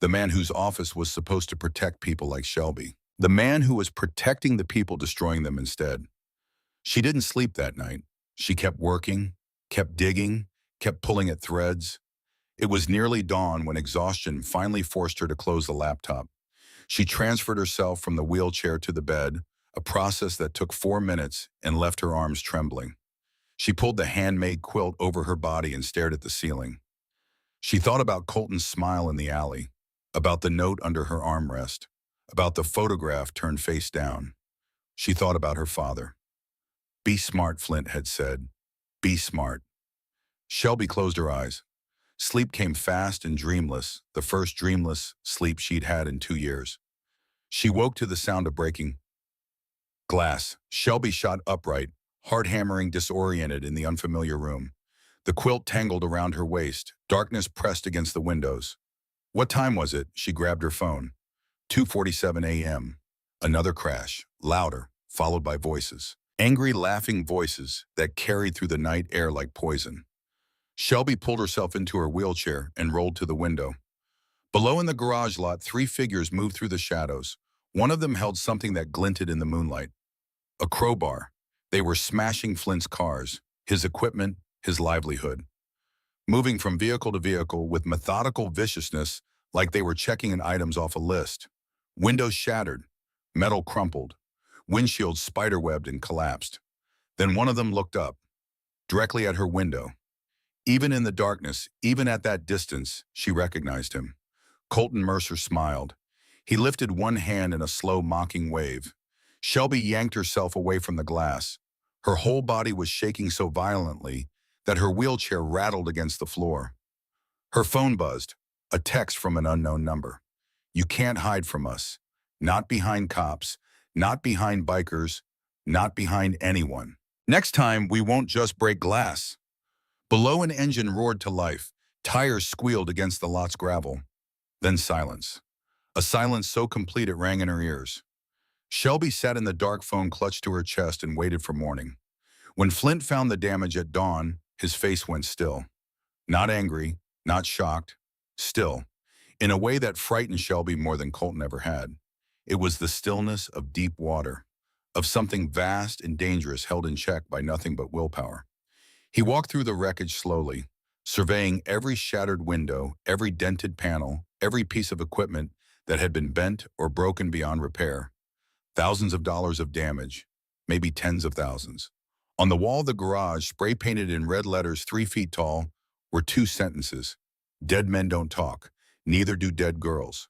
The man whose office was supposed to protect people like Shelby. The man who was protecting the people destroying them instead. She didn't sleep that night. She kept working, kept digging, kept pulling at threads. It was nearly dawn when exhaustion finally forced her to close the laptop. She transferred herself from the wheelchair to the bed, a process that took 4 minutes and left her arms trembling. She pulled the handmade quilt over her body and stared at the ceiling. She thought about Colton's smile in the alley, about the note under her armrest, about the photograph turned face down. She thought about her father. "Be smart," Flint had said. "Be smart." Shelby closed her eyes. Sleep came fast and dreamless, the first dreamless sleep she'd had in 2 years. She woke to the sound of breaking glass. Shelby shot upright, heart hammering, disoriented in the unfamiliar room. The quilt tangled around her waist, darkness pressed against the windows. What time was it? She grabbed her phone. 2:47 a.m. Another crash, louder, followed by voices. Angry, laughing voices that carried through the night air like poison. Shelby pulled herself into her wheelchair and rolled to the window. Below in the garage lot, 3 figures moved through the shadows. One of them held something that glinted in the moonlight. A crowbar. They were smashing Flint's cars, his equipment, his livelihood. Moving from vehicle to vehicle with methodical viciousness, like they were checking in items off a list. Windows shattered, metal crumpled, windshields spiderwebbed and collapsed. Then one of them looked up, directly at her window. Even in the darkness, even at that distance, she recognized him. Colton Mercer smiled. He lifted one hand in a slow, mocking wave. Shelby yanked herself away from the glass. Her whole body was shaking so violently that her wheelchair rattled against the floor. Her phone buzzed, a text from an unknown number. You can't hide from us. Not behind cops, not behind bikers, not behind anyone. Next time, we won't just break glass. Below, an engine roared to life. Tires squealed against the lot's gravel. Then silence. A silence so complete it rang in her ears. Shelby sat in the dark, phone clutched to her chest, and waited for morning. When Flint found the damage at dawn, his face went still. Not angry, not shocked, still, in a way that frightened Shelby more than Colton ever had. It was the stillness of deep water, of something vast and dangerous held in check by nothing but willpower. He walked through the wreckage slowly, surveying every shattered window, every dented panel, every piece of equipment that had been bent or broken beyond repair. Thousands of dollars of damage, maybe tens of thousands. On the wall of the garage, spray painted in red letters 3 feet tall, were 2 sentences. Dead men don't talk, neither do dead girls.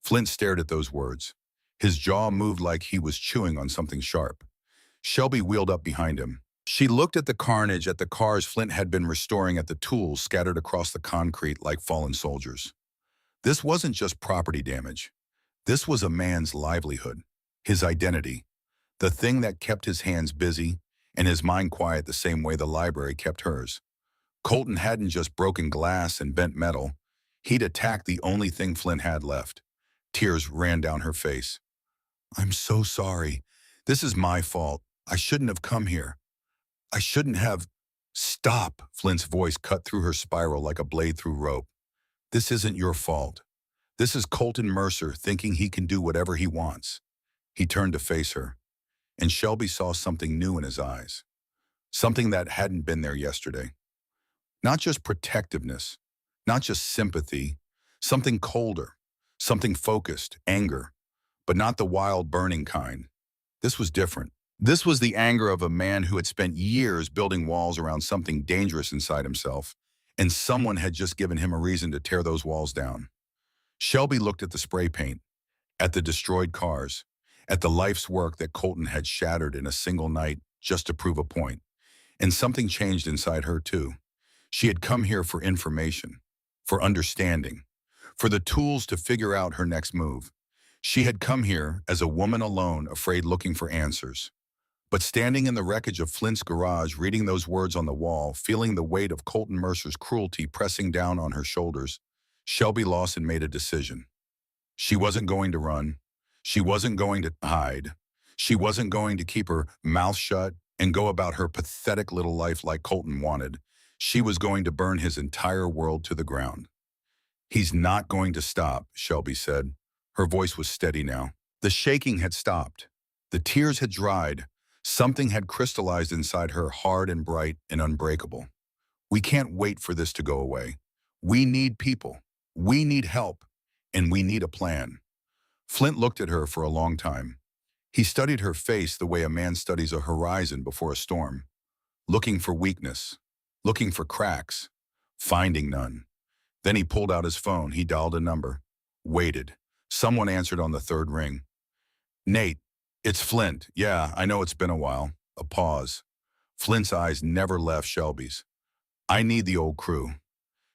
Flint stared at those words. His jaw moved like he was chewing on something sharp. Shelby wheeled up behind him. She looked at the carnage, at the cars Flint had been restoring, at the tools scattered across the concrete like fallen soldiers. This wasn't just property damage. This was a man's livelihood, his identity, the thing that kept his hands busy and his mind quiet the same way the library kept hers. Colton hadn't just broken glass and bent metal. He'd attacked the only thing Flint had left. Tears ran down her face. I'm so sorry. This is my fault. I shouldn't have come here. I shouldn't have. Stop, Flint's voice cut through her spiral like a blade through rope. This isn't your fault. This is Colton Mercer thinking he can do whatever he wants. He turned to face her, and Shelby saw something new in his eyes. Something that hadn't been there yesterday. Not just protectiveness, not just sympathy, something colder, something focused, anger, but not the wild, burning kind. This was different. This was the anger of a man who had spent years building walls around something dangerous inside himself, and someone had just given him a reason to tear those walls down. Shelby looked at the spray paint, at the destroyed cars, at the life's work that Colton had shattered in a single night just to prove a point. And something changed inside her too. She had come here for information, for understanding, for the tools to figure out her next move. She had come here as a woman alone, afraid, looking for answers. But standing in the wreckage of Flint's garage, reading those words on the wall, feeling the weight of Colton Mercer's cruelty pressing down on her shoulders, Shelby Lawson made a decision. She wasn't going to run. She wasn't going to hide. She wasn't going to keep her mouth shut and go about her pathetic little life like Colton wanted. She was going to burn his entire world to the ground. He's not going to stop, Shelby said. Her voice was steady now. The shaking had stopped. The tears had dried. Something had crystallized inside her, hard and bright and unbreakable. We can't wait for this to go away. We need people. We need help. And we need a plan. Flint looked at her for a long time. He studied her face the way a man studies a horizon before a storm, looking for weakness, looking for cracks, finding none. Then he pulled out his phone. He dialed a number, waited. Someone answered on the third ring. Nate, it's Flint. Yeah, I know it's been a while. A pause. Flint's eyes never left Shelby's. I need the old crew.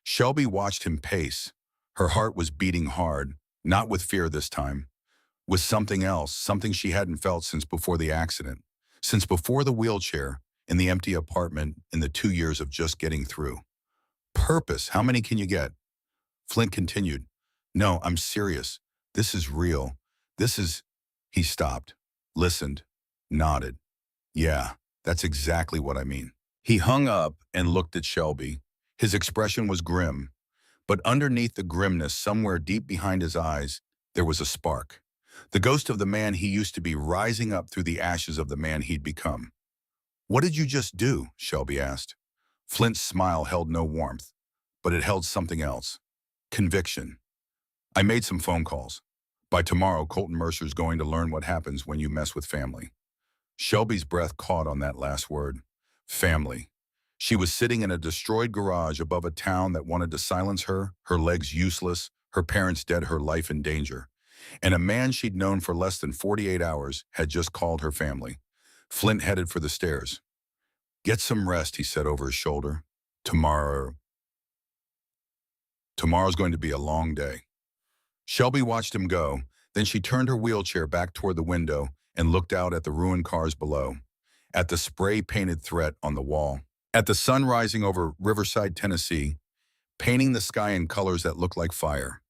Shelby watched him pace. Her heart was beating hard, not with fear this time, with something else, something she hadn't felt since before the accident, since before the wheelchair, in the empty apartment, in the 2 years of just getting through. Purpose, how many can you get? Flint continued. No, I'm serious. This is real. This is... He stopped, listened, nodded. Yeah, that's exactly what I mean. He hung up and looked at Shelby. His expression was grim, but underneath the grimness, somewhere deep behind his eyes, there was a spark. The ghost of the man he used to be rising up through the ashes of the man he'd become. What did you just do? Shelby asked. Flint's smile held no warmth, but it held something else. Conviction. I made some phone calls. By tomorrow, Colton Mercer's going to learn what happens when you mess with family. Shelby's breath caught on that last word. Family. She was sitting in a destroyed garage above a town that wanted to silence her, her legs useless, her parents dead, her life in danger. And a man she'd known for less than 48 hours had just called her family. Flint headed for the stairs. Get some rest, he said over his shoulder. Tomorrow's going to be a long day. Shelby watched him go, then she turned her wheelchair back toward the window and looked out at the ruined cars below, at the spray-painted threat on the wall, at the sun rising over Riverside, Tennessee, painting the sky in colors that looked like fire.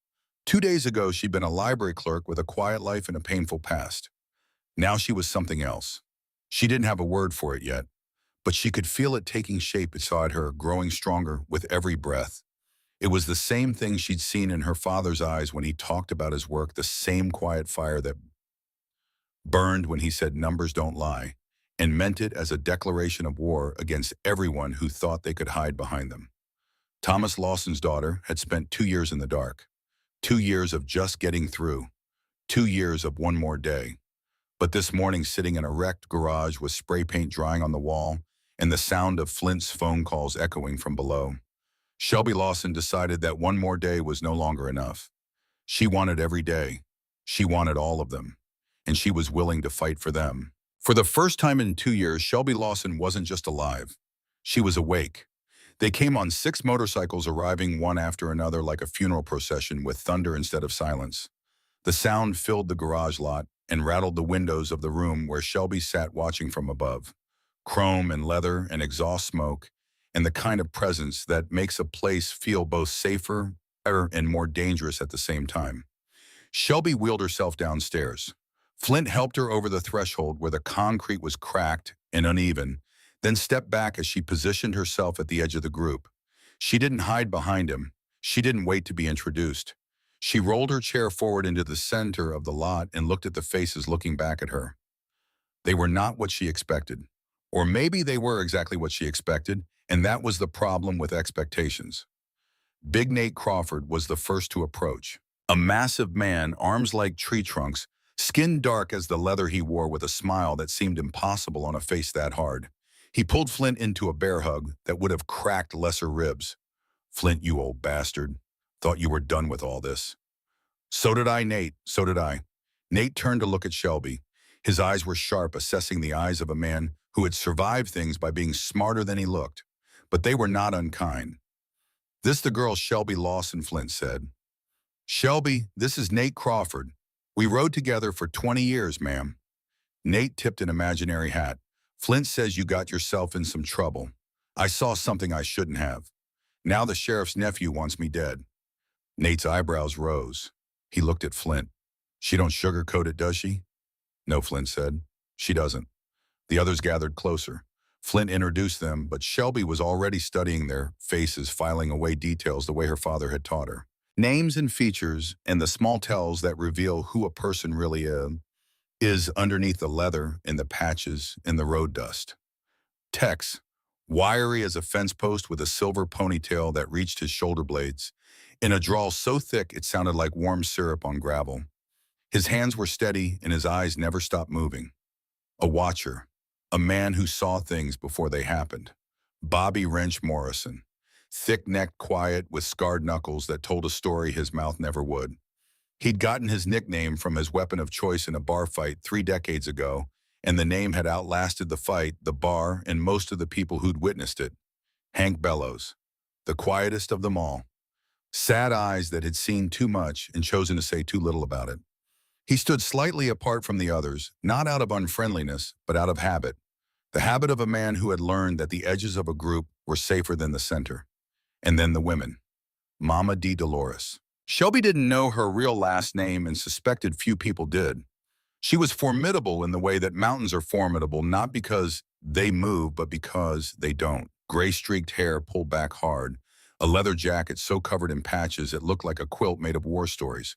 2 days ago, she'd been a library clerk with a quiet life and a painful past. Now she was something else. She didn't have a word for it yet, but she could feel it taking shape beside her, growing stronger with every breath. It was the same thing she'd seen in her father's eyes when he talked about his work, the same quiet fire that burned when he said numbers don't lie, and meant it as a declaration of war against everyone who thought they could hide behind them. Thomas Lawson's daughter had spent 2 years in the dark, 2 years of just getting through, 2 years of one more day. But this morning, sitting in a wrecked garage with spray paint drying on the wall and the sound of Flint's phone calls echoing from below, Shelby Lawson decided that one more day was no longer enough. She wanted every day. She wanted all of them. And she was willing to fight for them. For the first time in 2 years, Shelby Lawson wasn't just alive. She was awake. They came on 6 motorcycles, arriving one after another like a funeral procession with thunder instead of silence. The sound filled the garage lot and rattled the windows of the room where Shelby sat watching from above. Chrome and leather and exhaust smoke, and the kind of presence that makes a place feel both safer and more dangerous at the same time. Shelby wheeled herself downstairs. Flint helped her over the threshold where the concrete was cracked and uneven, then stepped back as she positioned herself at the edge of the group. She didn't hide behind him. She didn't wait to be introduced. She rolled her chair forward into the center of the lot and looked at the faces looking back at her. They were not what she expected. Or maybe they were exactly what she expected, and that was the problem with expectations. Big Nate Crawford was the first to approach. A massive man, arms like tree trunks, skin dark as the leather he wore, with a smile that seemed impossible on a face that hard. He pulled Flint into a bear hug that would have cracked lesser ribs. Flint, you old bastard. Thought you were done with all this. So did I, Nate. So did I. Nate turned to look at Shelby. His eyes were sharp, assessing the eyes of a man who had survived things by being smarter than he looked. But they were not unkind. This the girl Shelby Lawson, Flint said. Shelby, this is Nate Crawford. We rode together for 20 years, ma'am. Nate tipped an imaginary hat. Flint says you got yourself in some trouble. I saw something I shouldn't have. Now the sheriff's nephew wants me dead. Nate's eyebrows rose. He looked at Flint. She don't sugarcoat it, does she? No, Flint said. She doesn't. The others gathered closer. Flint introduced them, but Shelby was already studying their faces, filing away details the way her father had taught her. Names and features, and the small tells that reveal who a person really is underneath the leather and the patches and the road dust. Tex, wiry as a fence post with a silver ponytail that reached his shoulder blades, in a drawl so thick it sounded like warm syrup on gravel. His hands were steady and his eyes never stopped moving. A watcher, a man who saw things before they happened. Bobby Wrench Morrison, thick-necked, quiet, with scarred knuckles that told a story his mouth never would. He'd gotten his nickname from his weapon of choice in a bar fight 3 decades ago, and the name had outlasted the fight, the bar, and most of the people who'd witnessed it. Hank Bellows, the quietest of them all. Sad eyes that had seen too much and chosen to say too little about it. He stood slightly apart from the others, not out of unfriendliness, but out of habit. The habit of a man who had learned that the edges of a group were safer than the center. And then the women. Mama D. Dolores. Shelby didn't know her real last name and suspected few people did. She was formidable in the way that mountains are formidable, not because they move, but because they don't. Gray-streaked hair pulled back hard, a leather jacket so covered in patches it looked like a quilt made of war stories.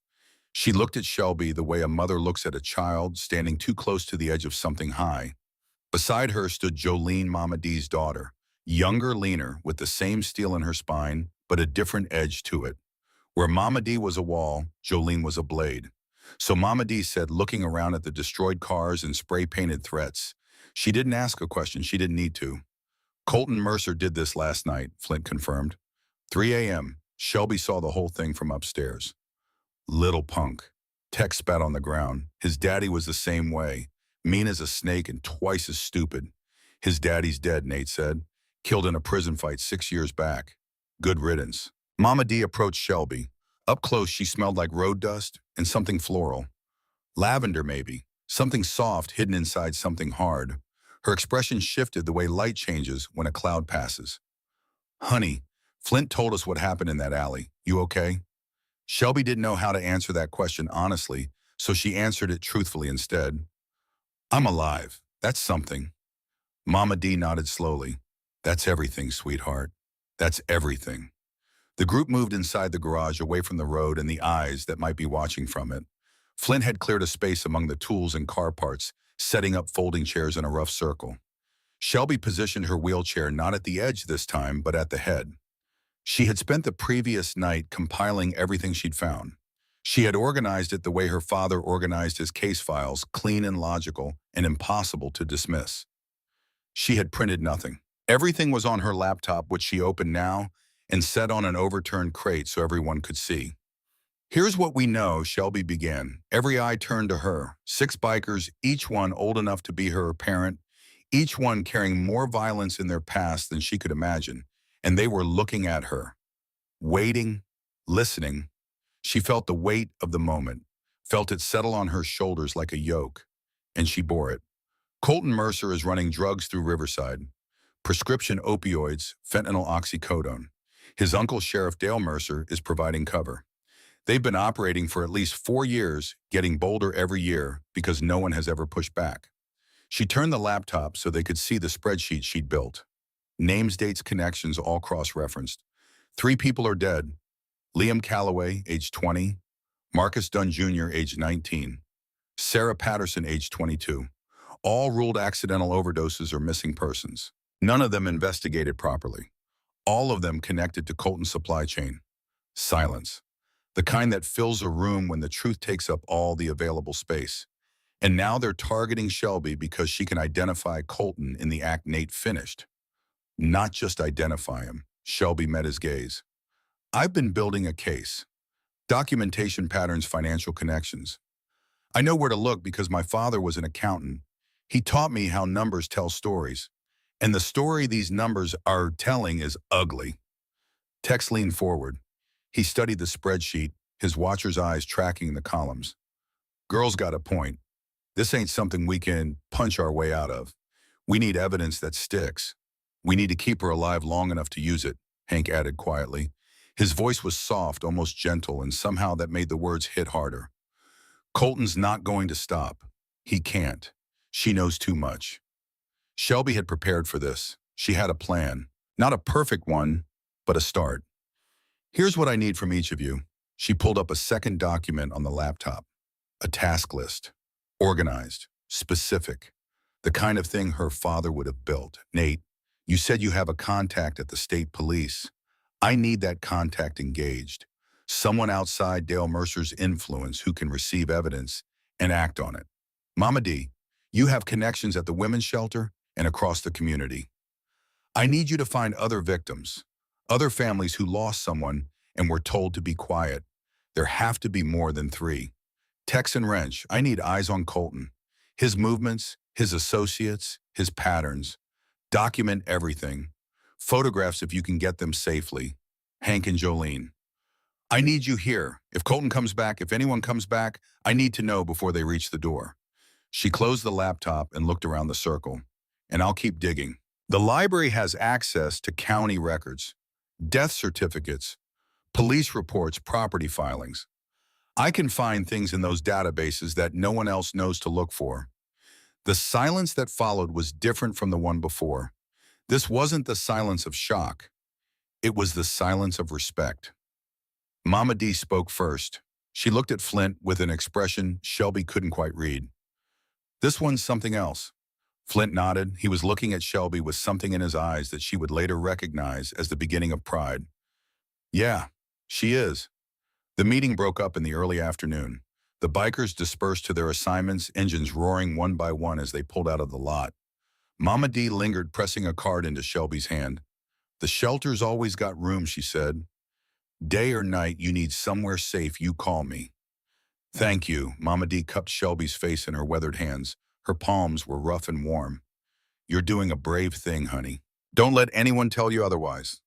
She looked at Shelby the way a mother looks at a child standing too close to the edge of something high. Beside her stood Jolene, Mama D's daughter, younger, leaner, with the same steel in her spine, but a different edge to it. Where Mama D was a wall, Jolene was a blade. So Mama D said, looking around at the destroyed cars and spray-painted threats. She didn't ask a question, she didn't need to. Colton Mercer did this last night, Flint confirmed. 3 a.m., Shelby saw the whole thing from upstairs. Little punk. Tex spat on the ground. His daddy was the same way. Mean as a snake and twice as stupid. His daddy's dead, Nate said. Killed in a prison fight 6 years back. Good riddance. Mama D approached Shelby. Up close, she smelled like road dust and something floral. Lavender, maybe. Something soft hidden inside something hard. Her expression shifted the way light changes when a cloud passes. Honey, Flint told us what happened in that alley. You okay? Shelby didn't know how to answer that question honestly, so she answered it truthfully instead. I'm alive. That's something. Mama D nodded slowly. That's everything, sweetheart. That's everything. The group moved inside the garage away from the road and the eyes that might be watching from it. Flint had cleared a space among the tools and car parts, setting up folding chairs in a rough circle. Shelby positioned her wheelchair not at the edge this time, but at the head. She had spent the previous night compiling everything she'd found. She had organized it the way her father organized his case files, clean and logical and impossible to dismiss. She had printed nothing. Everything was on her laptop, which she opened now and set on an overturned crate so everyone could see. Here's what we know, Shelby began. Every eye turned to her. 6 bikers, each one old enough to be her parent, each one carrying more violence in their past than she could imagine. And they were looking at her, waiting, listening. She felt the weight of the moment, felt it settle on her shoulders like a yoke, and she bore it. Colton Mercer is running drugs through Riverside. Prescription opioids, fentanyl oxycodone. His uncle, Sheriff Dale Mercer, is providing cover. They've been operating for at least 4 years, getting bolder every year because no one has ever pushed back. She turned the laptop so they could see the spreadsheet she'd built. Names, dates, connections, all cross-referenced. 3 people are dead. Liam Calloway, age 20. Marcus Dunn Jr., age 19. Sarah Patterson, age 22. All ruled accidental overdoses or missing persons. None of them investigated properly. All of them connected to Colton's supply chain. Silence. The kind that fills a room when the truth takes up all the available space. And now they're targeting Shelby because she can identify Colton in the act Nate finished. Not just identify him. Shelby met his gaze. I've been building a case. Documentation patterns, financial connections. I know where to look because my father was an accountant. He taught me how numbers tell stories. And the story these numbers are telling is ugly. Tex leaned forward. He studied the spreadsheet, his watcher's eyes tracking the columns. Girl's got a point. This ain't something we can punch our way out of. We need evidence that sticks. We need to keep her alive long enough to use it, Hank added quietly. His voice was soft, almost gentle, and somehow that made the words hit harder. Colton's not going to stop. He can't. She knows too much. Shelby had prepared for this. She had a plan. Not a perfect one, but a start. Here's what I need from each of you. She pulled up a second document on the laptop. A task list. Organized. Specific. The kind of thing her father would have built. Nate, you said you have a contact at the state police. I need that contact engaged. Someone outside Dale Mercer's influence who can receive evidence and act on it. Mama D, you have connections at the women's shelter and across the community. I need you to find other victims, other families who lost someone and were told to be quiet. There have to be more than 3. Tex and Wrench, I need eyes on Colton. His movements, his associates, his patterns. Document everything. Photographs if you can get them safely. Hank and Jolene. I need you here. If Colton comes back, if anyone comes back, I need to know before they reach the door. She closed the laptop and looked around the circle. And I'll keep digging. The library has access to county records, death certificates, police reports, property filings. I can find things in those databases that no one else knows to look for. The silence that followed was different from the one before. This wasn't the silence of shock. It was the silence of respect. Mama D spoke first. She looked at Flint with an expression Shelby couldn't quite read. This one's something else. Flint nodded. He was looking at Shelby with something in his eyes that she would later recognize as the beginning of pride. Yeah, she is. The meeting broke up in the early afternoon. The bikers dispersed to their assignments, engines roaring one by one as they pulled out of the lot. Mama D lingered, pressing a card into Shelby's hand. "The shelter's always got room," she said. "Day or night, you need somewhere safe, you call me." "Thank you." Mama D cupped Shelby's face in her weathered hands. Her palms were rough and warm. "You're doing a brave thing, honey. Don't let anyone tell you otherwise."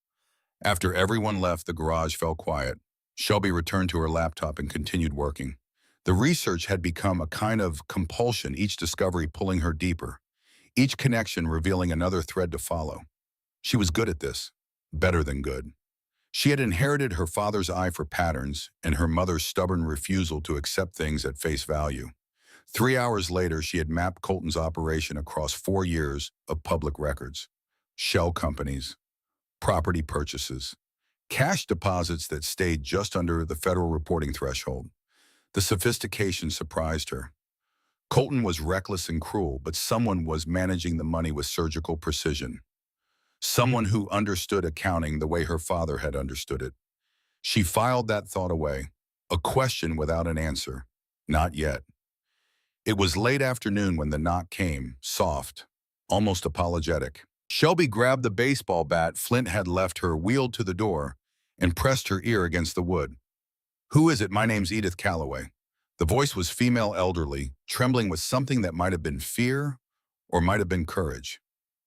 After everyone left, the garage fell quiet. Shelby returned to her laptop and continued working. The research had become a kind of compulsion, each discovery pulling her deeper, each connection revealing another thread to follow. She was good at this, better than good. She had inherited her father's eye for patterns and her mother's stubborn refusal to accept things at face value. 3 hours later, she had mapped Colton's operation across 4 years of public records, shell companies, property purchases, cash deposits that stayed just under the federal reporting threshold. The sophistication surprised her. Colton was reckless and cruel, but someone was managing the money with surgical precision. Someone who understood accounting the way her father had understood it. She filed that thought away, a question without an answer. Not yet. It was late afternoon when the knock came, soft, almost apologetic. Shelby grabbed the baseball bat Flint had left her, wheeled to the door, and pressed her ear against the wood. "Who is it? My name's Edith Calloway." The voice was female, elderly, trembling with something that might have been fear or might have been courage.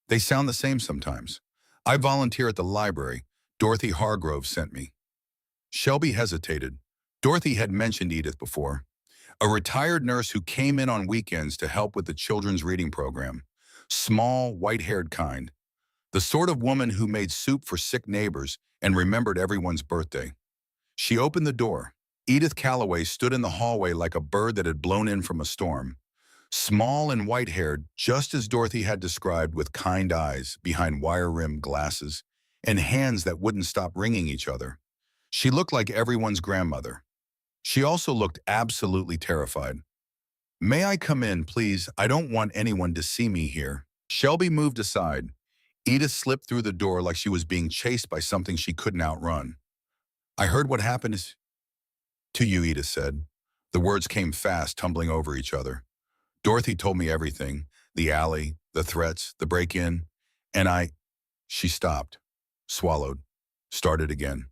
They sound the same sometimes. "I volunteer at the library. Dorothy Hargrove sent me." Shelby hesitated. Dorothy had mentioned Edith before. A retired nurse who came in on weekends to help with the children's reading program. Small, white-haired kind. The sort of woman who made soup for sick neighbors and remembered everyone's birthday. She opened the door. Edith Calloway stood in the hallway like a bird that had blown in from a storm. Small and white-haired, just as Dorothy had described, with kind eyes behind wire-rimmed glasses and hands that wouldn't stop wringing each other. She looked like everyone's grandmother. She also looked absolutely terrified. "May I come in, please? I don't want anyone to see me here." Shelby moved aside. Edith slipped through the door like she was being chased by something she couldn't outrun. "I heard what happened to you," Edith said. The words came fast, tumbling over each other. "Dorothy told me everything, the alley, the threats, the break-in, and I—" She stopped, swallowed, started again.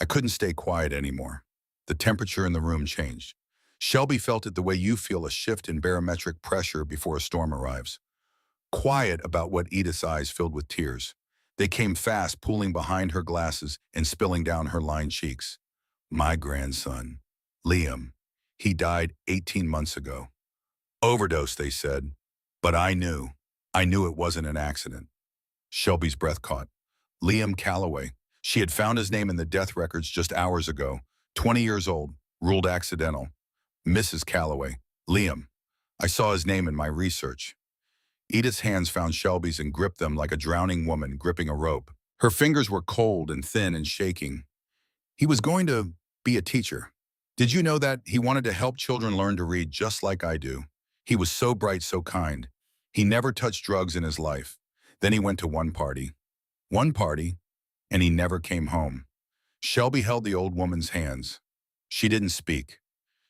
"I couldn't stay quiet anymore." The temperature in the room changed. Shelby felt it the way you feel a shift in barometric pressure before a storm arrives. Quiet about what Edith's eyes filled with tears. They came fast, pooling behind her glasses and spilling down her lined cheeks. "My grandson, Liam, he died 18 months ago. Overdose, they said. But I knew. I knew it wasn't an accident." Shelby's breath caught. Liam Calloway. She had found his name in the death records just hours ago. 20 years old, ruled accidental. Mrs. Calloway. Liam. I saw his name in my research. Edith's hands found Shelby's and gripped them like a drowning woman gripping a rope. Her fingers were cold and thin and shaking. "He was going to be a teacher. Did you know that? He wanted to help children learn to read just like I do. He was so bright, so kind. He never touched drugs in his life. Then he went to one party, and he never came home." Shelby held the old woman's hands. She didn't speak.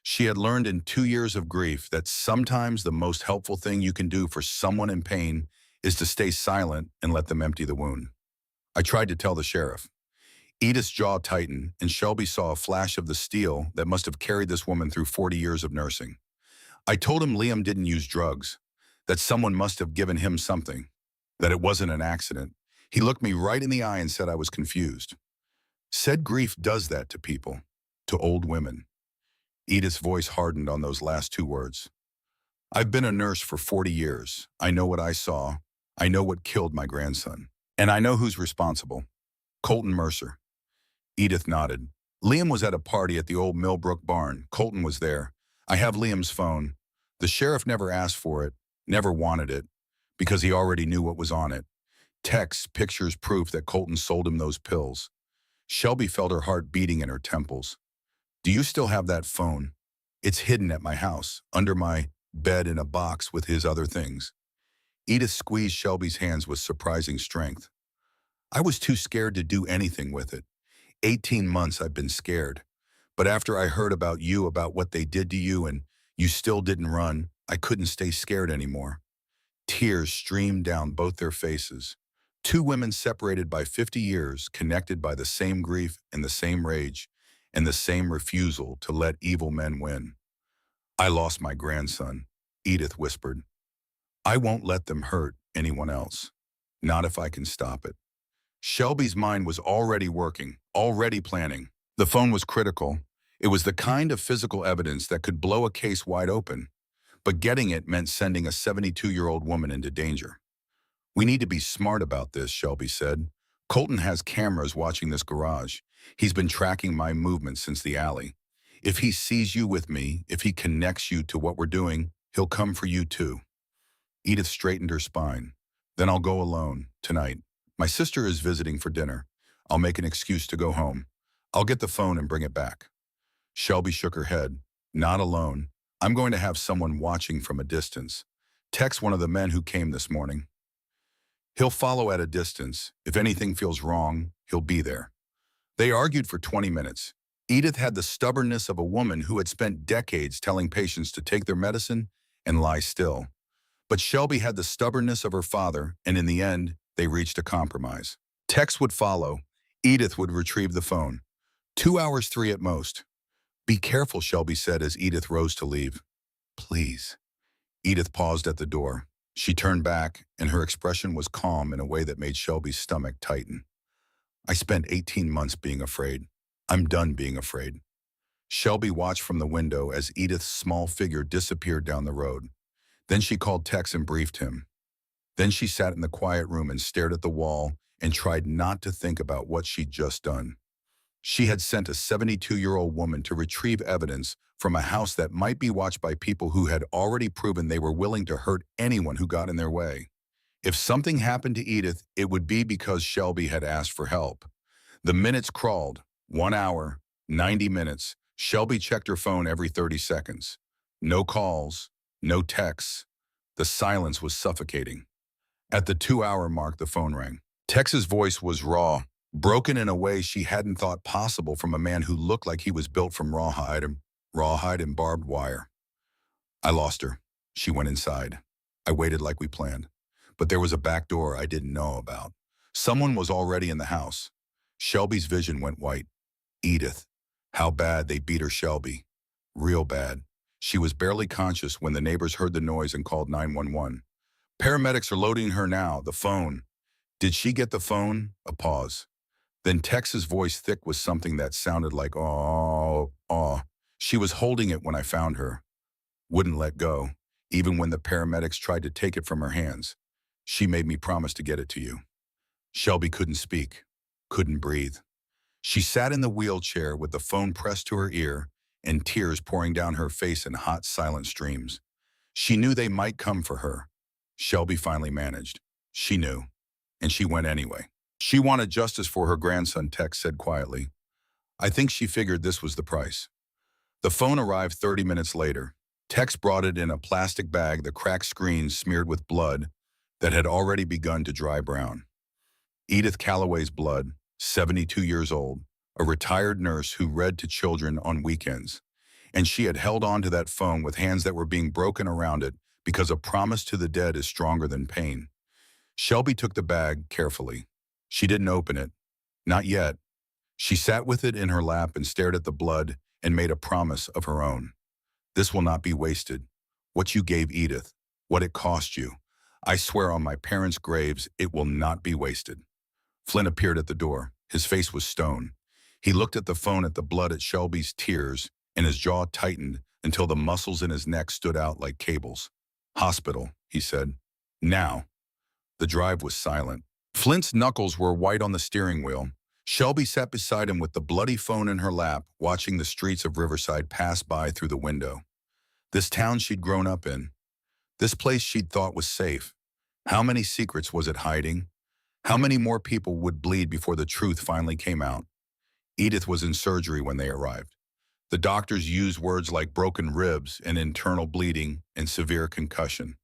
She had learned in 2 years of grief that sometimes the most helpful thing you can do for someone in pain is to stay silent and let them empty the wound. "I tried to tell the sheriff." Edith's jaw tightened, and Shelby saw a flash of the steel that must have carried this woman through 40 years of nursing. "I told him Liam didn't use drugs, that someone must have given him something, that it wasn't an accident. He looked me right in the eye and said I was confused. Said grief does that to people, to old women." Edith's voice hardened on those last two words. "I've been a nurse for 40 years. I know what I saw. I know what killed my grandson. And I know who's responsible. Colton Mercer." Edith nodded. "Liam was at a party at the old Millbrook barn. Colton was there. I have Liam's phone. The sheriff never asked for it, never wanted it, because he already knew what was on it. Texts, pictures, proof that Colton sold him those pills." Shelby felt her heart beating in her temples. "Do you still have that phone?" "It's hidden at my house, under my bed in a box with his other things." Edith squeezed Shelby's hands with surprising strength. "I was too scared to do anything with it. 18 months I've been scared. But after I heard about what they did to you and you still didn't run, I couldn't stay scared anymore. Tears streamed down both their faces. Two women separated by 50 years, connected by the same grief and the same rage, and the same refusal to let evil men win. I lost my grandson, Edith whispered. I won't let them hurt anyone else. Not if I can stop it. Shelby's mind was already working, already planning. The phone was critical. It was the kind of physical evidence that could blow a case wide open. But getting it meant sending a 72-year-old woman into danger. We need to be smart about this, Shelby said. Colton has cameras watching this garage. He's been tracking my movements since the alley. If he sees you with me, if he connects you to what we're doing, he'll come for you too. Edith straightened her spine. Then I'll go alone, tonight. My sister is visiting for dinner. I'll make an excuse to go home. I'll get the phone and bring it back. Shelby shook her head. Not alone. I'm going to have someone watching from a distance. Text one of the men who came this morning. He'll follow at a distance. If anything feels wrong, he'll be there. They argued for 20 minutes. Edith had the stubbornness of a woman who had spent decades telling patients to take their medicine and lie still. But Shelby had the stubbornness of her father, and in the end, they reached a compromise. Text would follow. Edith would retrieve the phone. 2 hours, 3 at most. Be careful, Shelby said as Edith rose to leave. Please. Edith paused at the door. She turned back, and her expression was calm in a way that made Shelby's stomach tighten. I spent 18 months being afraid. I'm done being afraid. Shelby watched from the window as Edith's small figure disappeared down the road. Then she called Tex and briefed him. Then she sat in the quiet room and stared at the wall and tried not to think about what she'd just done. She had sent a 72-year-old woman to retrieve evidence from a house that might be watched by people who had already proven they were willing to hurt anyone who got in their way. If something happened to Edith, it would be because Shelby had asked for help. The minutes crawled. 1 hour, 90 minutes. Shelby checked her phone every 30 seconds. No calls, no texts. The silence was suffocating. At the 2-hour mark, the phone rang. Tex's voice was raw, broken in a way she hadn't thought possible from a man who looked like he was built from rawhide and barbed wire. I lost her. She went inside. I waited like we planned. But there was a back door I didn't know about. Someone was already in the house. Shelby's vision went white. Edith. How bad they beat her, Shelby. Real bad. She was barely conscious when the neighbors heard the noise and called 911. Paramedics are loading her now, the phone. Did she get the phone? A pause. Then Tex's voice thick with something that sounded like, oh. She was holding it when I found her. Wouldn't let go, even when the paramedics tried to take it from her hands. She made me promise to get it to you. Shelby couldn't speak, couldn't breathe. She sat in the wheelchair with the phone pressed to her ear and tears pouring down her face in hot, silent streams. She knew they might come for her. Shelby finally managed. She knew, and she went anyway. She wanted justice for her grandson, Tex said quietly. I think she figured this was the price. The phone arrived 30 minutes later. Tex brought it in a plastic bag, the cracked screen smeared with blood that had already begun to dry brown. Edith Calloway's blood, 72 years old, a retired nurse who read to children on weekends. And she had held on to that phone with hands that were being broken around it because a promise to the dead is stronger than pain. Shelby took the bag carefully. She didn't open it. Not yet. She sat with it in her lap and stared at the blood and made a promise of her own. This will not be wasted. What you gave Edith, what it cost you. I swear on my parents' graves, it will not be wasted. Flynn appeared at the door. His face was stone. He looked at the phone, at the blood, at Shelby's tears, and his jaw tightened until the muscles in his neck stood out like cables. Hospital, he said. Now. The drive was silent. Flint's knuckles were white on the steering wheel. Shelby sat beside him with the bloody phone in her lap, watching the streets of Riverside pass by through the window. This town she'd grown up in. This place she'd thought was safe. How many secrets was it hiding? How many more people would bleed before the truth finally came out? Edith was in surgery when they arrived. The doctors used words like broken ribs and internal bleeding and severe concussion.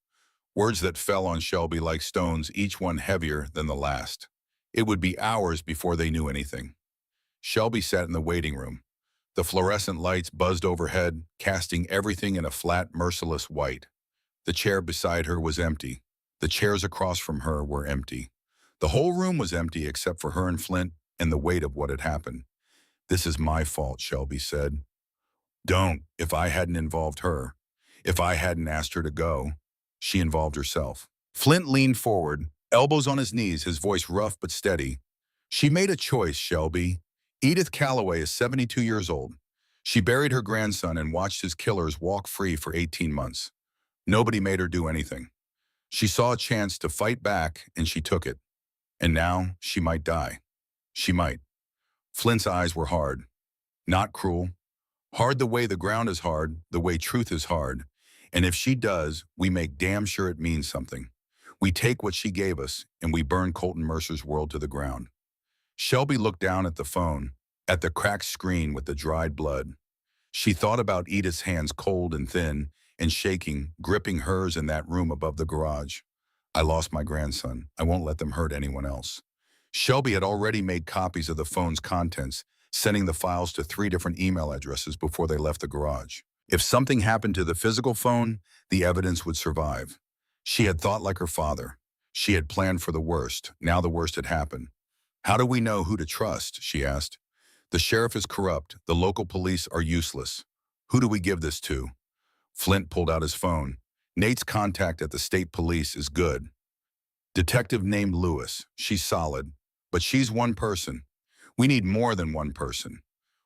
Words that fell on Shelby like stones, each one heavier than the last. It would be hours before they knew anything. Shelby sat in the waiting room. The fluorescent lights buzzed overhead, casting everything in a flat, merciless white. The chair beside her was empty. The chairs across from her were empty. The whole room was empty except for her and Flint and the weight of what had happened. "This is my fault," Shelby said. "Don't. If I hadn't involved her. If I hadn't asked her to go." She involved herself. Flint leaned forward, elbows on his knees, his voice rough but steady. "She made a choice, Shelby. Edith Calloway is 72 years old. She buried her grandson and watched his killers walk free for 18 months. Nobody made her do anything. She saw a chance to fight back, and she took it. And now she might die. She might." Flint's eyes were hard. Not cruel. Hard the way the ground is hard, the way truth is hard. And if she does, we make damn sure it means something. We take what she gave us, and we burn Colton Mercer's world to the ground. Shelby looked down at the phone, at the cracked screen with the dried blood. She thought about Edith's hands, cold and thin and shaking, gripping hers in that room above the garage. "I lost my grandson. I won't let them hurt anyone else." Shelby had already made copies of the phone's contents, sending the files to 3 different email addresses before they left the garage. If something happened to the physical phone, the evidence would survive. She had thought like her father. She had planned for the worst. Now the worst had happened. "How do we know who to trust?" she asked. "The sheriff is corrupt. The local police are useless. Who do we give this to?" Flint pulled out his phone. "Nate's contact at the state police is good. Detective named Lewis. She's solid. But she's one person. We need more than one person.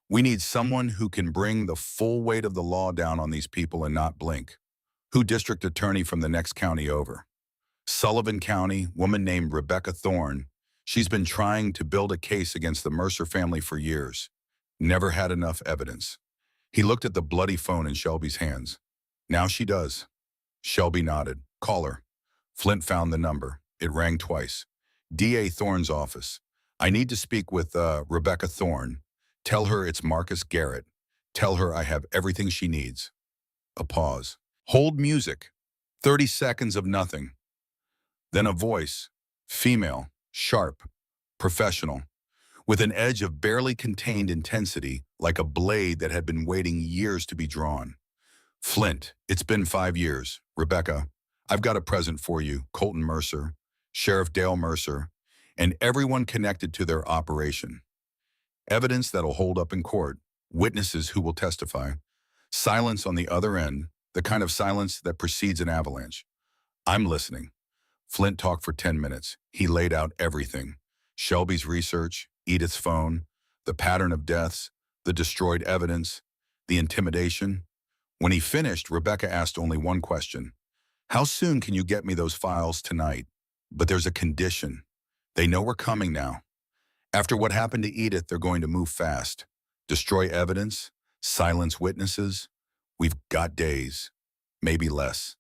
We need someone who can bring the full weight of the law down on these people and not blink." "Who district attorney from the next county over?" "Sullivan County, woman named Rebecca Thorne. She's been trying to build a case against the Mercer family for years. Never had enough evidence." He looked at the bloody phone in Shelby's hands. "Now she does." Shelby nodded. "Call her." Flint found the number. It rang twice. "D.A. Thorne's office. I need to speak with Rebecca Thorne. Tell her it's Marcus Garrett. Tell her I have everything she needs." A pause. "Hold music." 30 seconds of nothing. Then a voice. Female. Sharp. Professional. With an edge of barely contained intensity, like a blade that had been waiting years to be drawn. "Flint, it's been 5 years. Rebecca, I've got a present for you. Colton Mercer, Sheriff Dale Mercer, and everyone connected to their operation. Evidence that'll hold up in court. Witnesses who will testify. Silence on the other end, the kind of silence that precedes an avalanche. I'm listening." Flint talked for 10 minutes. He laid out everything. Shelby's research, Edith's phone, the pattern of deaths, the destroyed evidence, the intimidation. When he finished, Rebecca asked only one question. "How soon can you get me those files tonight?" "But there's a condition. They know we're coming now. After what happened to Edith, they're going to move fast. Destroy evidence, silence witnesses. We've got days, maybe less.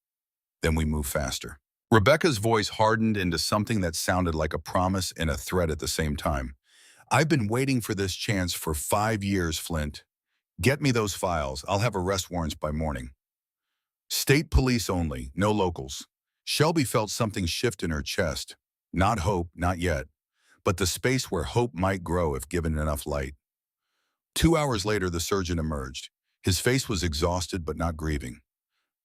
Then we move faster." Rebecca's voice hardened into something that sounded like a promise and a threat at the same time. "I've been waiting for this chance for 5 years, Flint. Get me those files. I'll have arrest warrants by morning." State police only, no locals. Shelby felt something shift in her chest. Not hope, not yet, but the space where hope might grow if given enough light. 2 hours later, the surgeon emerged. His face was exhausted but not grieving.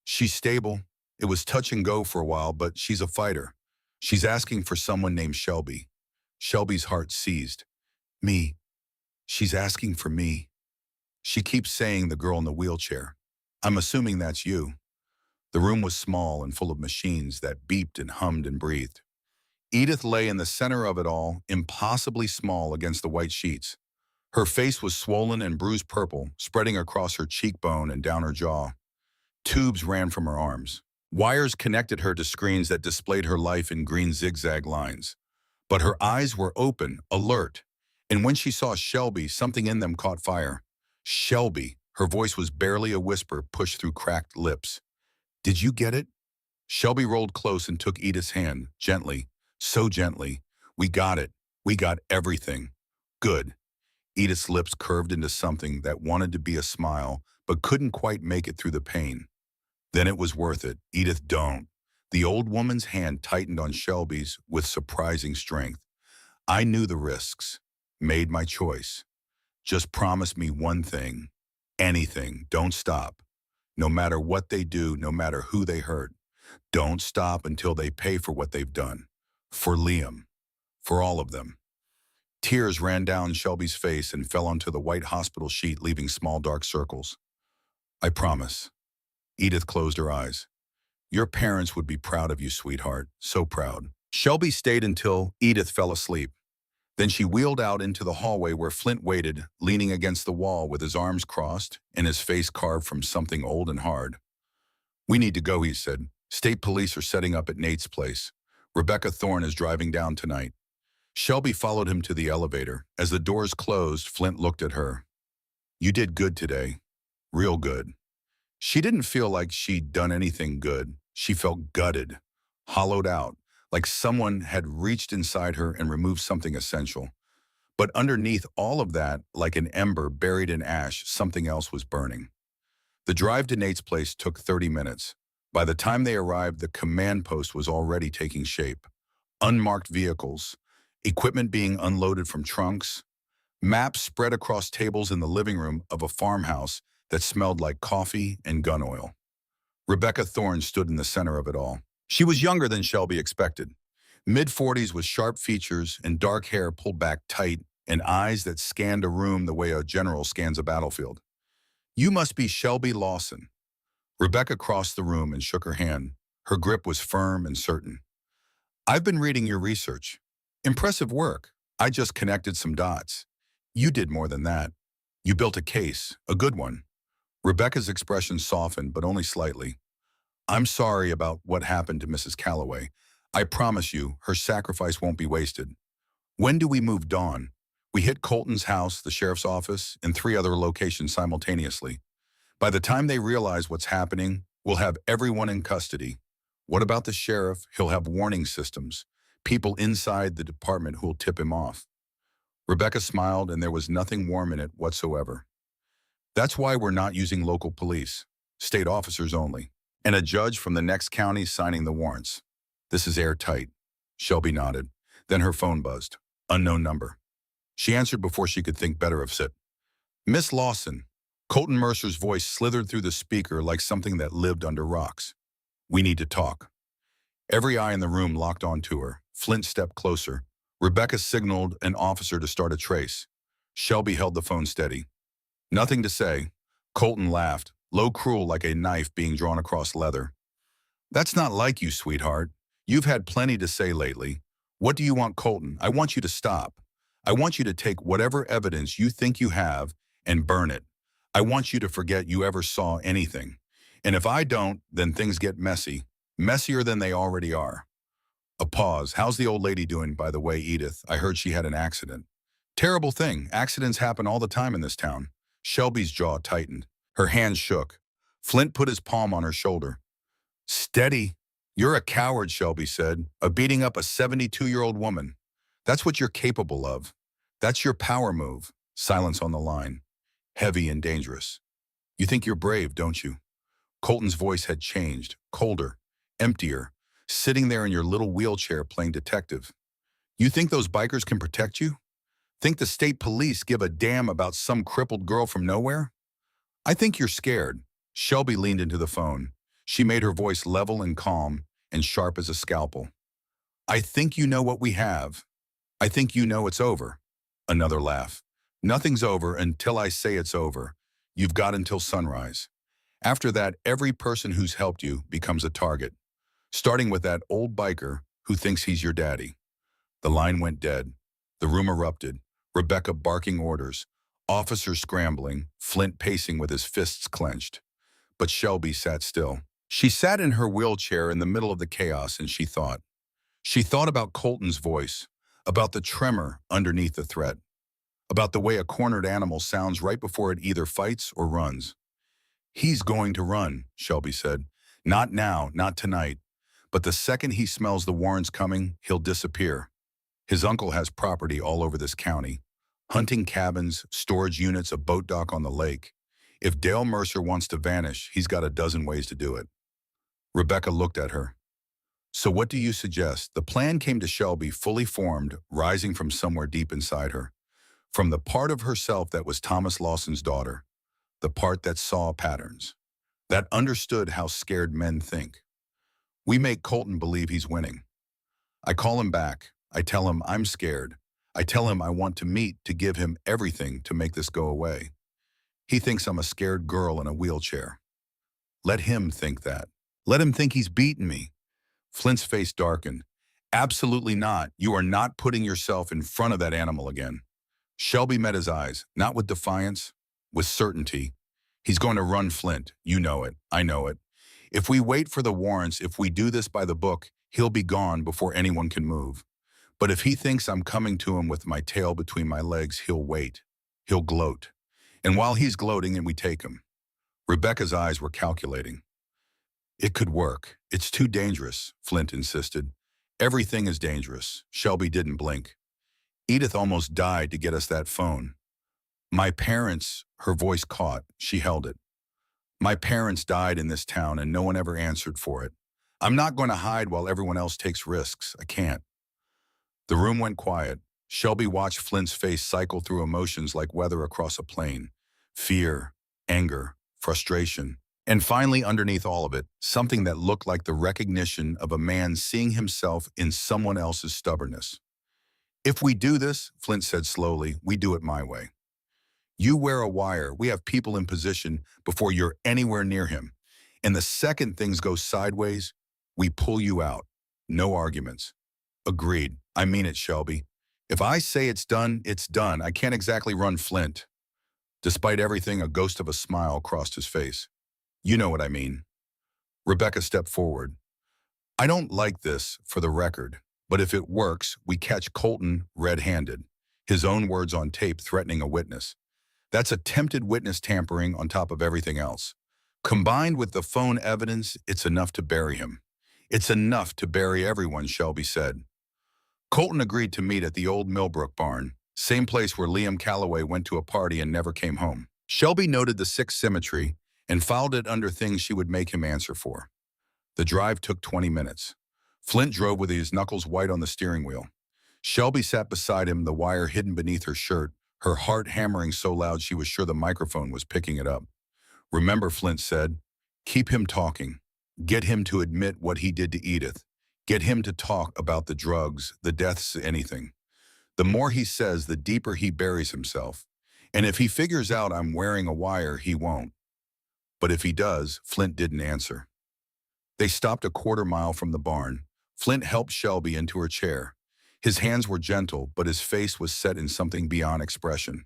"She's stable. It was touch and go for a while, but she's a fighter. She's asking for someone named Shelby." Shelby's heart seized. "Me. She's asking for me. She keeps saying the girl in the wheelchair. I'm assuming that's you." The room was small and full of machines that beeped and hummed and breathed. Edith lay in the center of it all, impossibly small against the white sheets. Her face was swollen and bruised purple, spreading across her cheekbone and down her jaw. Tubes ran from her arms. Wires connected her to screens that displayed her life in green zigzag lines. But her eyes were open, alert, and when she saw Shelby, something in them caught fire. "Shelby," her voice was barely a whisper pushed through cracked lips. "Did you get it?" Shelby rolled close and took Edith's hand, gently, so gently. "We got it. We got everything." "Good." Edith's lips curved into something that wanted to be a smile, but couldn't quite make it through the pain. "Then it was worth it." "Edith, don't." The old woman's hand tightened on Shelby's with surprising strength. "I knew the risks. Made my choice. Just promise me one thing. Anything. Don't stop. No matter what they do, no matter who they hurt. Don't stop until they pay for what they've done. For Liam. For all of them. Tears ran down Shelby's face and fell onto the white hospital sheet, leaving small dark circles. I promise. Edith closed her eyes. Your parents would be proud of you, sweetheart. So proud. Shelby stayed until Edith fell asleep. Then she wheeled out into the hallway where Flint waited, leaning against the wall with his arms crossed and his face carved from something old and hard. We need to go, he said. State police are setting up at Nate's place. Rebecca Thorne is driving down tonight. Shelby followed him to the elevator. As the doors closed, Flint looked at her. You did good today. Real good. She didn't feel like she'd done anything good. She felt gutted, hollowed out, like someone had reached inside her and removed something essential. But underneath all of that, like an ember buried in ash, something else was burning. The drive to Nate's place took 30 minutes. By the time they arrived, the command post was already taking shape. Unmarked vehicles, equipment being unloaded from trunks, maps spread across tables in the living room of a farmhouse that smelled like coffee and gun oil. Rebecca Thorne stood in the center of it all. She was younger than Shelby expected. Mid-40s with sharp features and dark hair pulled back tight and eyes that scanned a room the way a general scans a battlefield. You must be Shelby Lawson. Rebecca crossed the room and shook her hand. Her grip was firm and certain. I've been reading your research. Impressive work. I just connected some dots. You did more than that. You built a case, a good one. Rebecca's expression softened, but only slightly. I'm sorry about what happened to Mrs. Calloway. I promise you, her sacrifice won't be wasted. When do we move Dawn? We hit Colton's house, the sheriff's office, and 3 other locations simultaneously. By the time they realize what's happening, we'll have everyone in custody. What about the sheriff? He'll have warning systems, people inside the department who'll tip him off. Rebecca smiled, and there was nothing warm in it whatsoever. That's why we're not using local police, state officers only, and a judge from the next county signing the warrants. This is airtight. Shelby nodded. Then her phone buzzed. Unknown number. She answered before she could think better of it. Miss Lawson. Colton Mercer's voice slithered through the speaker like something that lived under rocks. We need to talk. Every eye in the room locked onto her. Flint stepped closer. Rebecca signaled an officer to start a trace. Shelby held the phone steady. Nothing to say. Colton laughed, low, cruel, like a knife being drawn across leather. That's not like you, sweetheart. You've had plenty to say lately. What do you want, Colton? I want you to stop. I want you to take whatever evidence you think you have and burn it. I want you to forget you ever saw anything. And if I don't, then things get messy. Messier than they already are. A pause. How's the old lady doing, by the way, Edith? I heard she had an accident. Terrible thing. Accidents happen all the time in this town. Shelby's jaw tightened. Her hands shook. Flint put his palm on her shoulder. Steady. You're a coward, Shelby said, of beating up a 72-year-old woman. That's what you're capable of. That's your power move. Silence on the line. Heavy and dangerous. You think you're brave, don't you? Colton's voice had changed, colder, emptier, sitting there in your little wheelchair playing detective. You think those bikers can protect you? Think the state police give a damn about some crippled girl from nowhere? I think you're scared. Shelby leaned into the phone. She made her voice level and calm and sharp as a scalpel. I think you know what we have. I think you know it's over. Another laugh. Nothing's over until I say it's over. You've got until sunrise. After that, every person who's helped you becomes a target, starting with that old biker who thinks he's your daddy. The line went dead. The room erupted. Rebecca barking orders, officers scrambling, Flint pacing with his fists clenched. But Shelby sat still. She sat in her wheelchair in the middle of the chaos, and she thought. She thought about Colton's voice, about the tremor underneath the threat, about the way a cornered animal sounds right before it either fights or runs. He's going to run, Shelby said. Not now, not tonight. But the second he smells the warrants coming, he'll disappear. His uncle has property all over this county. Hunting cabins, storage units, a boat dock on the lake. If Dale Mercer wants to vanish, he's got a dozen ways to do it. Rebecca looked at her. So what do you suggest? The plan came to Shelby fully formed, rising from somewhere deep inside her. From the part of herself that was Thomas Lawson's daughter. the part that saw patterns, that understood how scared men think. We make Colton believe he's winning. I call him back. I tell him I'm scared. I tell him I want to meet to give him everything to make this go away. He thinks I'm a scared girl in a wheelchair. Let him think that. Let him think he's beaten me. Flint's face darkened. Absolutely not. You are not putting yourself in front of that animal again. Shelby met his eyes, not with defiance, with certainty. He's going to run Flint. You know it. I know it. If we wait for the warrants, if we do this by the book, he'll be gone before anyone can move. But if he thinks I'm coming to him with my tail between my legs, he'll wait. He'll gloat. And while he's gloating and we take him. Rebecca's eyes were calculating. It could work. It's too dangerous, Flint insisted. Everything is dangerous. Shelby didn't blink. Edith almost died to get us that phone. My parents, her voice caught. She held it. My parents died in this town and no one ever answered for it. I'm not going to hide while everyone else takes risks. I can't. The room went quiet. Shelby watched Flint's face cycle through emotions like weather across a plain. Fear, anger, frustration. And finally, underneath all of it, something that looked like the recognition of a man seeing himself in someone else's stubbornness. If we do this, Flint said slowly, we do it my way. You wear a wire. We have people in position before you're anywhere near him. And the second things go sideways, we pull you out. No arguments. Agreed. I mean it, Shelby. If I say it's done, it's done. I can't exactly run Flint. Despite everything, a ghost of a smile crossed his face. You know what I mean. Rebecca stepped forward. I don't like this, for the record, but if it works, we catch Colton red-handed, his own words on tape threatening a witness. That's attempted witness tampering on top of everything else. Combined with the phone evidence, it's enough to bury him. It's enough to bury everyone, Shelby said. Colton agreed to meet at the old Millbrook barn, same place where Liam Calloway went to a party and never came home. Shelby noted the sick symmetry and filed it under things she would make him answer for. The drive took 20 minutes. Flint drove with his knuckles white on the steering wheel. Shelby sat beside him, the wire hidden beneath her shirt, her heart hammering so loud she was sure the microphone was picking it up. Remember, Flint said, keep him talking. Get him to admit what he did to Edith. Get him to talk about the drugs, the deaths, anything. The more he says, the deeper he buries himself. And if he figures out I'm wearing a wire, he won't. But if he does, Flint didn't answer. They stopped a quarter-mile from the barn. Flint helped Shelby into her chair. His hands were gentle, but his face was set in something beyond expression.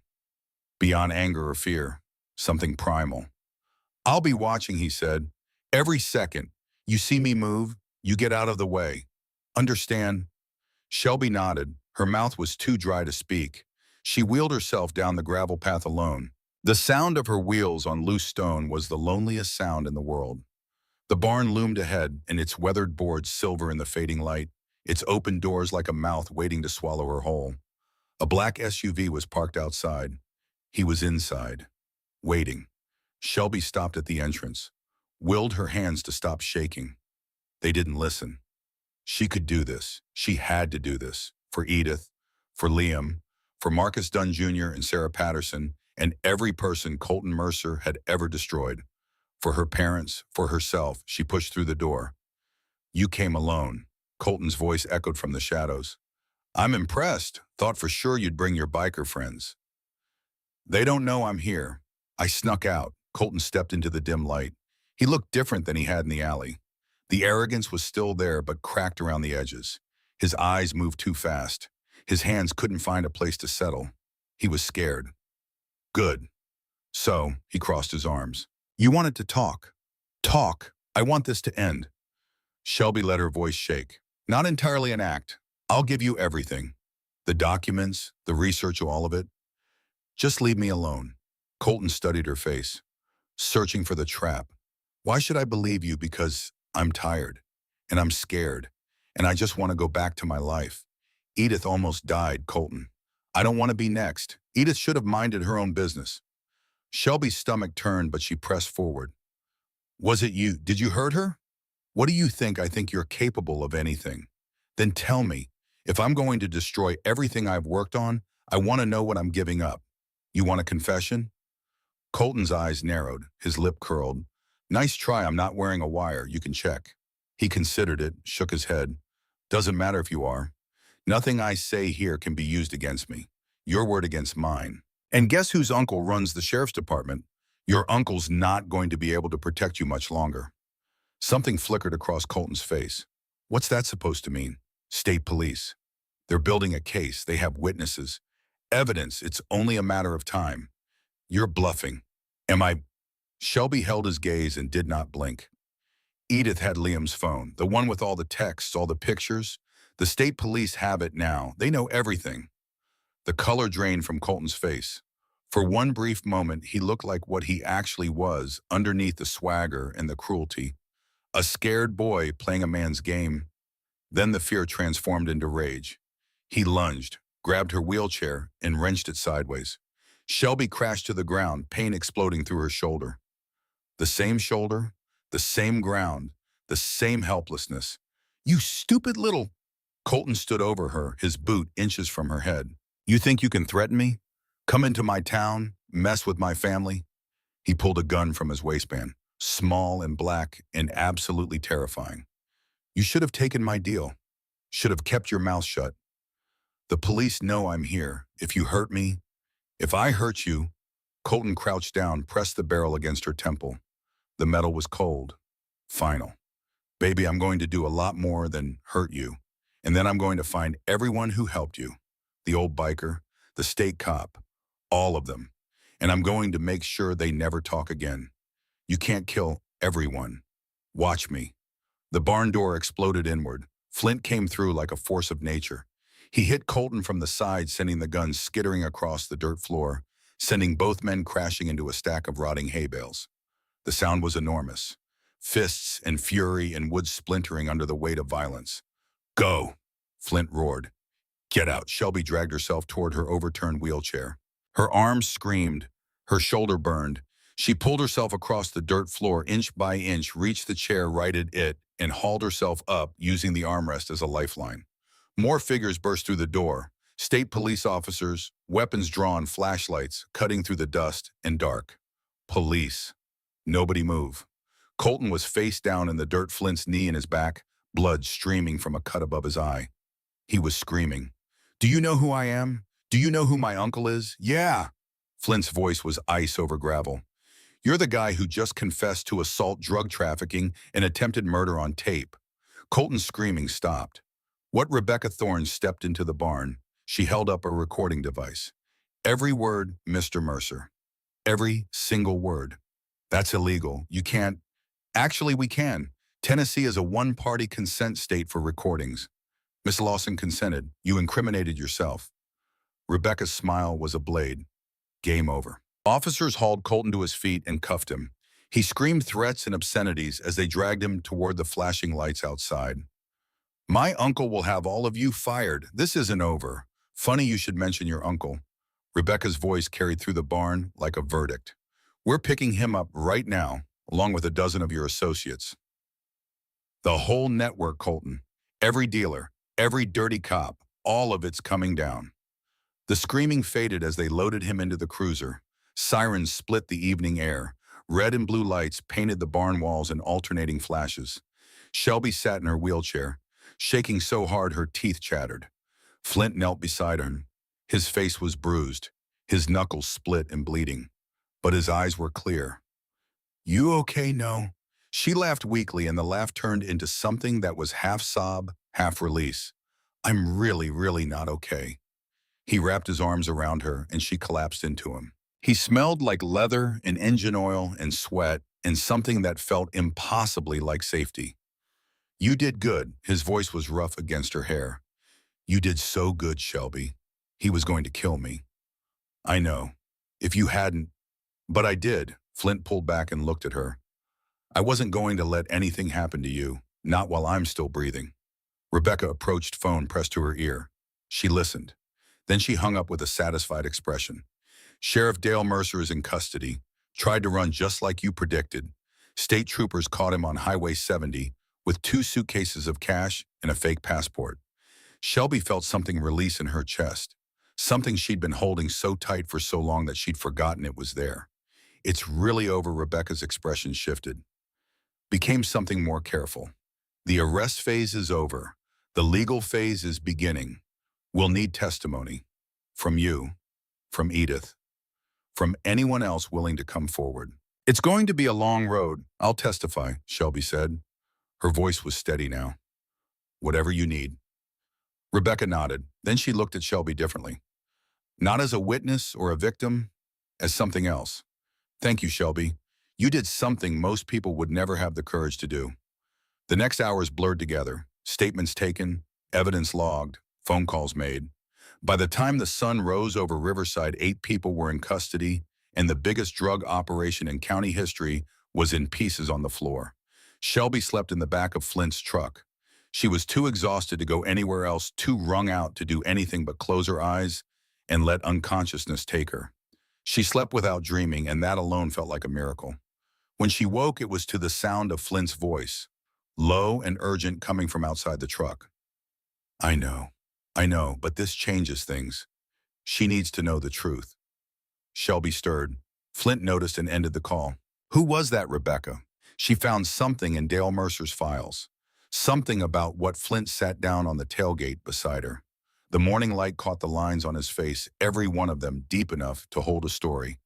Beyond anger or fear. Something primal. I'll be watching, he said. Every second. You see me move, you get out of the way. Understand? Shelby nodded. Her mouth was too dry to speak. She wheeled herself down the gravel path alone. The sound of her wheels on loose stone was the loneliest sound in the world. The barn loomed ahead, and its weathered boards silver in the fading light, its open doors like a mouth waiting to swallow her whole. A black SUV was parked outside. He was inside, waiting. Shelby stopped at the entrance, willed her hands to stop shaking. They didn't listen. She could do this. She had to do this. For Edith, for Liam, for Marcus Dunn Jr. and Sarah Patterson, and every person Colton Mercer had ever destroyed. For her parents, for herself, she pushed through the door. You came alone. Colton's voice echoed from the shadows. I'm impressed. Thought for sure you'd bring your biker friends. They don't know I'm here. I snuck out. Colton stepped into the dim light. He looked different than he had in the alley. The arrogance was still there, but cracked around the edges. His eyes moved too fast. His hands couldn't find a place to settle. He was scared. Good. So, he crossed his arms. You wanted to talk. Talk. I want this to end. Shelby let her voice shake. Not entirely an act. I'll give you everything. The documents, the research, all of it. Just leave me alone. Colton studied her face, searching for the trap. Why should I believe you? Because I'm tired, and I'm scared, and I just want to go back to my life. Edith almost died, Colton. I don't want to be next. Edith should have minded her own business. Shelby's stomach turned, but she pressed forward. Was it you? Did you hurt her? What do you think? I think you're capable of anything. Then tell me. If I'm going to destroy everything I've worked on, I want to know what I'm giving up. You want a confession? Colton's eyes narrowed, his lip curled. Nice try, I'm not wearing a wire, you can check. He considered it, shook his head. Doesn't matter if you are. Nothing I say here can be used against me. Your word against mine. And guess whose uncle runs the sheriff's department? Your uncle's not going to be able to protect you much longer. Something flickered across Colton's face. What's that supposed to mean? State police. They're building a case. They have witnesses. Evidence. It's only a matter of time. You're bluffing. Am I? Shelby held his gaze and did not blink. Edith had Liam's phone, the one with all the texts, all the pictures. The state police have it now. They know everything. The color drained from Colton's face. For one brief moment, he looked like what he actually was underneath the swagger and the cruelty. A scared boy playing a man's game. Then the fear transformed into rage. He lunged, grabbed her wheelchair, and wrenched it sideways. Shelby crashed to the ground, pain exploding through her shoulder. The same shoulder, the same ground, the same helplessness. You stupid little... Colton stood over her, his boot inches from her head. You think you can threaten me? Come into my town, mess with my family? He pulled a gun from his waistband, small and black and absolutely terrifying. You should have taken my deal. Should have kept your mouth shut. The police know I'm here. If you hurt me, if I hurt you... Colton crouched down, pressed the barrel against her temple. The metal was cold. Final. Baby, I'm going to do a lot more than hurt you. And then I'm going to find everyone who helped you. The old biker, the state cop, all of them. And I'm going to make sure they never talk again. You can't kill everyone. Watch me. The barn door exploded inward. Flint came through like a force of nature. He hit Colton from the side, sending the gun skittering across the dirt floor, sending both men crashing into a stack of rotting hay bales. The sound was enormous. Fists and fury and wood splintering under the weight of violence. Go, Flint roared. Get out. Shelby dragged herself toward her overturned wheelchair. Her arms screamed. Her shoulder burned. She pulled herself across the dirt floor inch by inch, reached the chair, righted it, and hauled herself up, using the armrest as a lifeline. More figures burst through the door. State police officers, weapons drawn, flashlights, cutting through the dust and dark. Police. Nobody move. Colton was face down in the dirt, Flint's knee in his back, blood streaming from a cut above his eye. He was screaming. Do you know who I am? Do you know who my uncle is? Yeah. Flint's voice was ice over gravel. You're the guy who just confessed to assault, drug trafficking, and attempted murder on tape. Colton's screaming stopped. What Rebecca Thorne stepped into the barn, she held up a recording device. Every word, Mr. Mercer. Every single word. That's illegal. You can't. Actually, we can. Tennessee is a one-party consent state for recordings. Miss Lawson consented. You incriminated yourself. Rebecca's smile was a blade. Game over. Officers hauled Colton to his feet and cuffed him. He screamed threats and obscenities as they dragged him toward the flashing lights outside. My uncle will have all of you fired. This isn't over. Funny you should mention your uncle. Rebecca's voice carried through the barn like a verdict. We're picking him up right now, along with a dozen of your associates. The whole network, Colton. Every dealer, every dirty cop, all of it's coming down. The screaming faded as they loaded him into the cruiser. Sirens split the evening air. Red and blue lights painted the barn walls in alternating flashes. Shelby sat in her wheelchair, shaking so hard her teeth chattered. Flint knelt beside her. His face was bruised, his knuckles split and bleeding, but his eyes were clear. You okay? No. She laughed weakly, and the laugh turned into something that was half sob, half release. I'm really not okay. He wrapped his arms around her, and she collapsed into him. He smelled like leather and engine oil and sweat and something that felt impossibly like safety. You did good. His voice was rough against her hair. You did so good, Shelby. He was going to kill me. I know. If you hadn't... But I did. Flint pulled back and looked at her. I wasn't going to let anything happen to you, not while I'm still breathing. Rebecca approached, phone pressed to her ear. She listened. Then she hung up with a satisfied expression. Sheriff Dale Mercer is in custody. Tried to run just like you predicted. State troopers caught him on Highway 70 with 2 suitcases of cash and a fake passport. Shelby felt something release in her chest, something she'd been holding so tight for so long that she'd forgotten it was there. It's really over. Rebecca's expression shifted, became something more careful. The arrest phase is over. The legal phase is beginning. We'll need testimony. From you, from Edith, from anyone else willing to come forward. It's going to be a long road. I'll testify, Shelby said. Her voice was steady now. Whatever you need. Rebecca nodded. Then she looked at Shelby differently. Not as a witness or a victim, as something else. Thank you, Shelby. You did something most people would never have the courage to do. The next hours blurred together. Statements taken, evidence logged, phone calls made. By the time the sun rose over Riverside, 8 people were in custody, and the biggest drug operation in county history was in pieces on the floor. Shelby slept in the back of Flint's truck. She was too exhausted to go anywhere else, too wrung out to do anything but close her eyes and let unconsciousness take her. She slept without dreaming, and that alone felt like a miracle. When she woke, it was to the sound of Flint's voice, low and urgent, coming from outside the truck. I know, but this changes things. She needs to know the truth. Shelby stirred. Flint noticed and ended the call. Who was that, Rebecca? She found something in Dale Mercer's files. Something about what Flint sat down on the tailgate beside her. The morning light caught the lines on his face, every one of them deep enough to hold a story.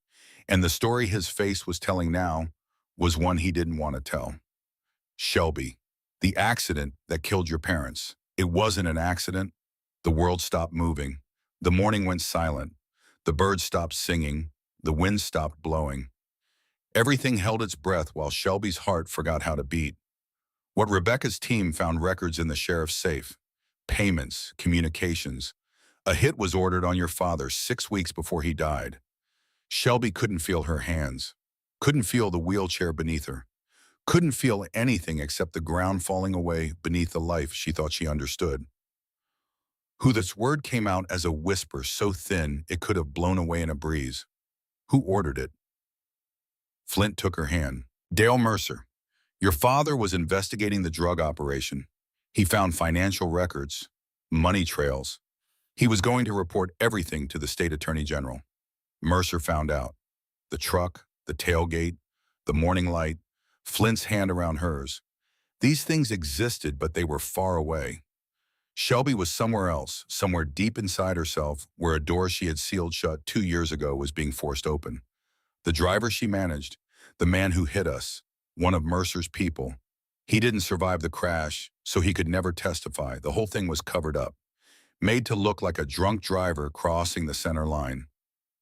And the story his face was telling now was one he didn't want to tell. Shelby, the accident that killed your parents. It wasn't an accident. The world stopped moving. The morning went silent. The birds stopped singing. The wind stopped blowing. Everything held its breath while Shelby's heart forgot how to beat. What Rebecca's team found records in the sheriff's safe. Payments, communications. A hit was ordered on your father 6 weeks before he died. Shelby couldn't feel her hands. Couldn't feel the wheelchair beneath her. Couldn't feel anything except the ground falling away beneath the life she thought she understood. Who? This word came out as a whisper so thin it could have blown away in a breeze. Who ordered it? Flint took her hand. Dale Mercer. Your father was investigating the drug operation. He found financial records, money trails. He was going to report everything to the state attorney general. Mercer found out. The truck, the tailgate, the morning light, Flint's hand around hers. These things existed, but they were far away. Shelby was somewhere else, somewhere deep inside herself, where a door she had sealed shut 2 years ago was being forced open. The driver she managed, the man who hit us, one of Mercer's people. He didn't survive the crash, so he could never testify. The whole thing was covered up, made to look like a drunk driver crossing the center line.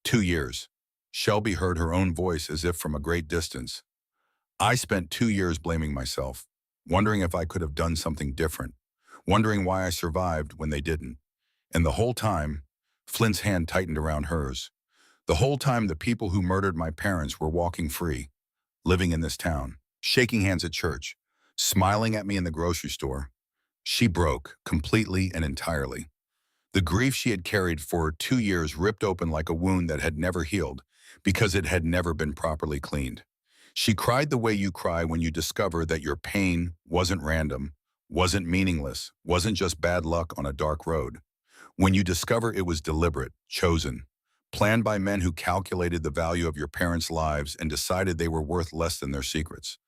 2 years. Shelby heard her own voice as if from a great distance. I spent 2 years blaming myself, wondering if I could have done something different, wondering why I survived when they didn't. And the whole time, Flint's hand tightened around hers. The whole time the people who murdered my parents were walking free, living in this town, shaking hands at church, smiling at me in the grocery store. She broke, completely and entirely. The grief she had carried for 2 years ripped open like a wound that had never healed, because it had never been properly cleaned. She cried the way you cry when you discover that your pain wasn't random, wasn't meaningless, wasn't just bad luck on a dark road. When you discover it was deliberate, chosen, planned by men who calculated the value of your parents' lives and decided they were worth less than their secrets.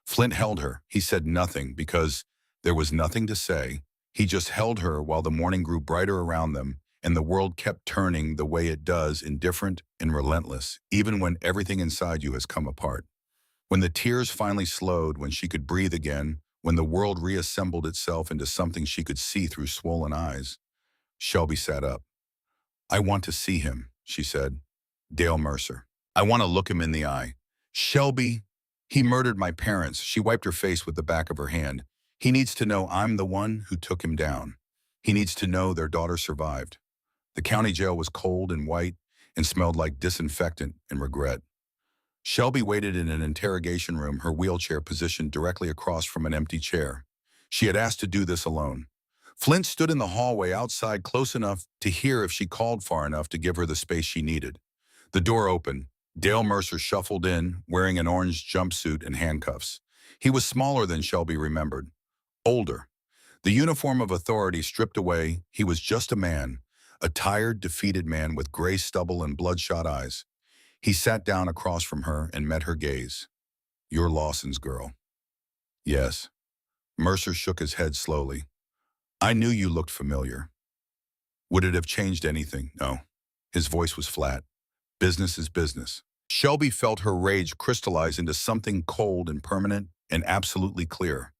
Flint held her. He said nothing because there was nothing to say. He just held her while the morning grew brighter around them and the world kept turning the way it does, indifferent and relentless, even when everything inside you has come apart. When the tears finally slowed, when she could breathe again, when the world reassembled itself into something she could see through swollen eyes, Shelby sat up. I want to see him, she said. Dale Mercer. I want to look him in the eye. Shelby, he murdered my parents. She wiped her face with the back of her hand. He needs to know I'm the one who took him down. He needs to know their daughter survived. The county jail was cold and white and smelled like disinfectant and regret. Shelby waited in an interrogation room, her wheelchair positioned directly across from an empty chair. She had asked to do this alone. Flint stood in the hallway outside, close enough to hear if she called far enough to give her the space she needed. The door opened. Dale Mercer shuffled in, wearing an orange jumpsuit and handcuffs. He was smaller than Shelby remembered. Older. The uniform of authority stripped away, he was just a man, a tired, defeated man with gray stubble and bloodshot eyes. He sat down across from her and met her gaze. "You're Lawson's girl." "Yes." Mercer shook his head slowly. "I knew you looked familiar." "Would it have changed anything?" "No." His voice was flat. "Business is business." Shelby felt her rage crystallize into something cold and permanent and absolutely clear.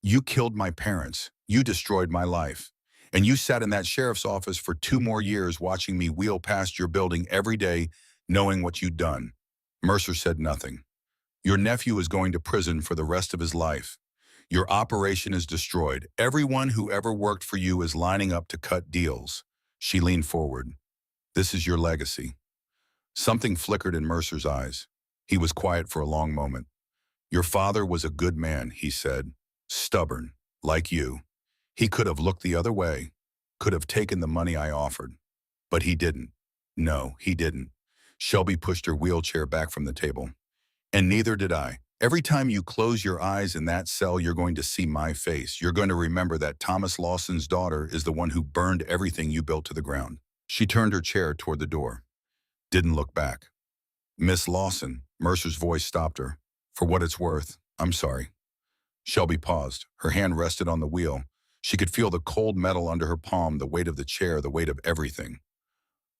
"You killed my parents. You destroyed my life. And you sat in that sheriff's office for 2 more years watching me wheel past your building every day, knowing what you'd done." Mercer said nothing. "Your nephew is going to prison for the rest of his life. Your operation is destroyed. Everyone who ever worked for you is lining up to cut deals." She leaned forward. "This is your legacy." Something flickered in Mercer's eyes. He was quiet for a long moment. "Your father was a good man," he said. "Stubborn, like you. He could have looked the other way, could have taken the money I offered. But he didn't. No, he didn't." Shelby pushed her wheelchair back from the table. "And neither did I. Every time you close your eyes in that cell, you're going to see my face. You're going to remember that Thomas Lawson's daughter is the one who burned everything you built to the ground." She turned her chair toward the door. Didn't look back. "Miss Lawson," Mercer's voice stopped her. "For what it's worth, I'm sorry." Shelby paused. Her hand rested on the wheel. She could feel the cold metal under her palm, the weight of the chair, the weight of everything.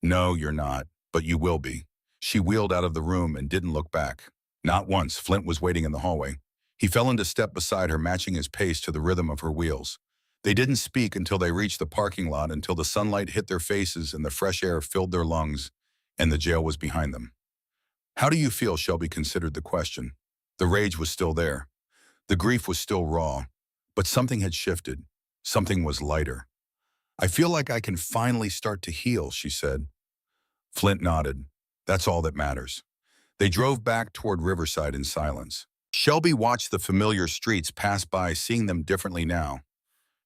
"No, you're not, but you will be." She wheeled out of the room and didn't look back. Not once. Flint was waiting in the hallway. He fell into step beside her, matching his pace to the rhythm of her wheels. They didn't speak until they reached the parking lot, until the sunlight hit their faces and the fresh air filled their lungs, and the jail was behind them. "How do you feel?" Shelby considered the question. The rage was still there. The grief was still raw. But something had shifted. Something was lighter. "I feel like I can finally start to heal," she said. Flint nodded. "That's all that matters." They drove back toward Riverside in silence. Shelby watched the familiar streets pass by, seeing them differently now.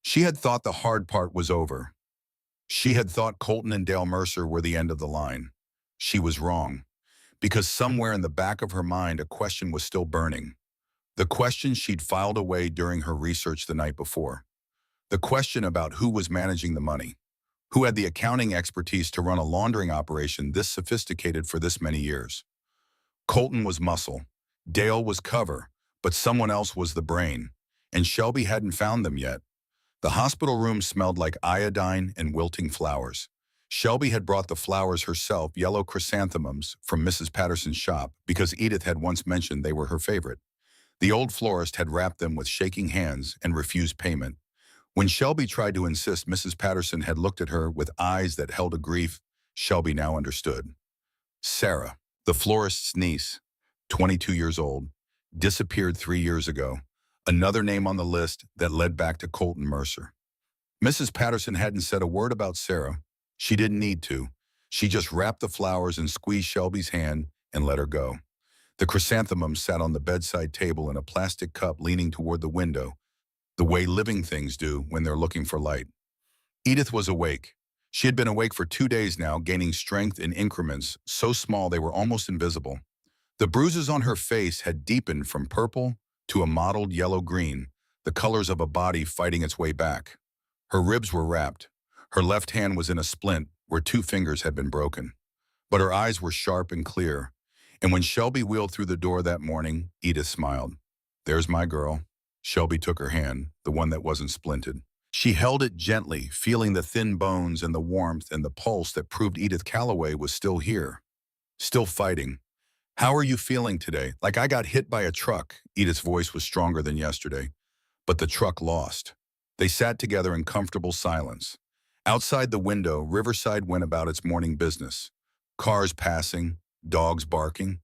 She had thought the hard part was over. She had thought Colton and Dale Mercer were the end of the line. She was wrong, because somewhere in the back of her mind a question was still burning. The question she'd filed away during her research the night before. The question about who was managing the money, who had the accounting expertise to run a laundering operation this sophisticated for this many years. Colton was muscle, Dale was cover, but someone else was the brain, and Shelby hadn't found them yet. The hospital room smelled like iodine and wilting flowers. Shelby had brought the flowers herself, yellow chrysanthemums, from Mrs. Patterson's shop, because Edith had once mentioned they were her favorite. The old florist had wrapped them with shaking hands and refused payment. When Shelby tried to insist, Mrs. Patterson had looked at her with eyes that held a grief Shelby now understood. Sarah, the florist's niece, 22 years old, disappeared 3 years ago. Another name on the list that led back to Colton Mercer. Mrs. Patterson hadn't said a word about Sarah. She didn't need to. She just wrapped the flowers and squeezed Shelby's hand and let her go. The chrysanthemums sat on the bedside table in a plastic cup, leaning toward the window, the way living things do when they're looking for light. Edith was awake. She had been awake for 2 days now, gaining strength in increments so small they were almost invisible. The bruises on her face had deepened from purple to a mottled yellow-green, the colors of a body fighting its way back. Her ribs were wrapped. Her left hand was in a splint where 2 fingers had been broken. But her eyes were sharp and clear. And when Shelby wheeled through the door that morning, Edith smiled. "There's my girl." Shelby took her hand, the one that wasn't splinted. She held it gently, feeling the thin bones and the warmth and the pulse that proved Edith Calloway was still here, still fighting. "How are you feeling today?" "Like I got hit by a truck." Edith's voice was stronger than yesterday. But the truck lost. They sat together in comfortable silence. Outside the window, Riverside went about its morning business. Cars passing, dogs barking.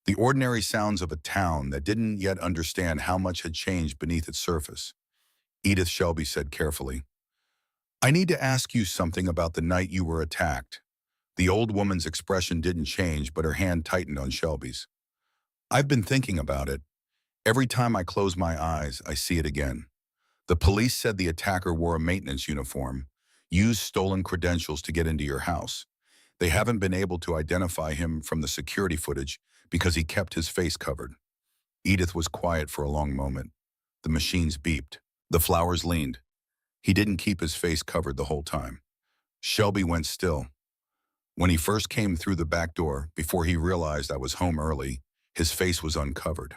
The ordinary sounds of a town that didn't yet understand how much had changed beneath its surface. Edith, Shelby said carefully, "I need to ask you something about the night you were attacked." The old woman's expression didn't change, but her hand tightened on Shelby's. "I've been thinking about it. Every time I close my eyes, I see it again. The police said the attacker wore a maintenance uniform, used stolen credentials to get into your house. They haven't been able to identify him from the security footage because he kept his face covered." Edith was quiet for a long moment. The machines beeped. The flowers leaned. "He didn't keep his face covered the whole time." Shelby went still. When he first came through the back door, before he realized I was home early, his face was uncovered.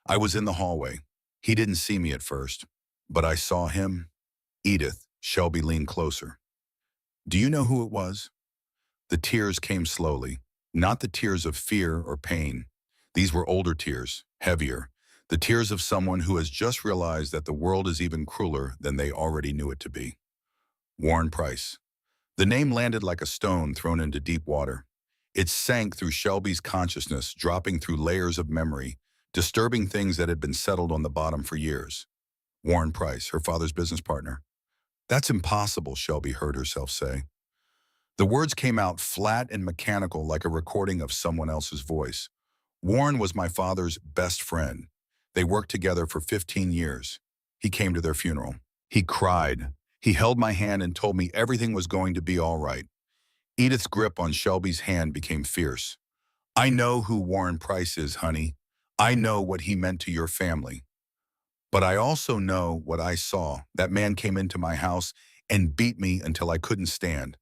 I was in the hallway. He didn't see me at first, but I saw him. Edith. Shelby leaned closer. Do you know who it was? The tears came slowly, not the tears of fear or pain. These were older tears, heavier, the tears of someone who has just realized that the world is even crueler than they already knew it to be. Warren Price. The name landed like a stone thrown into deep water. It sank through Shelby's consciousness, dropping through layers of memory, disturbing things that had been settled on the bottom for years. Warren Price, her father's business partner. That's impossible, Shelby heard herself say. The words came out flat and mechanical like a recording of someone else's voice. Warren was my father's best friend. They worked together for 15 years. He came to their funeral. He cried. He held my hand and told me everything was going to be all right. Edith's grip on Shelby's hand became fierce. I know who Warren Price is, honey. I know what he meant to your family. But I also know what I saw. That man came into my house and beat me until I couldn't stand.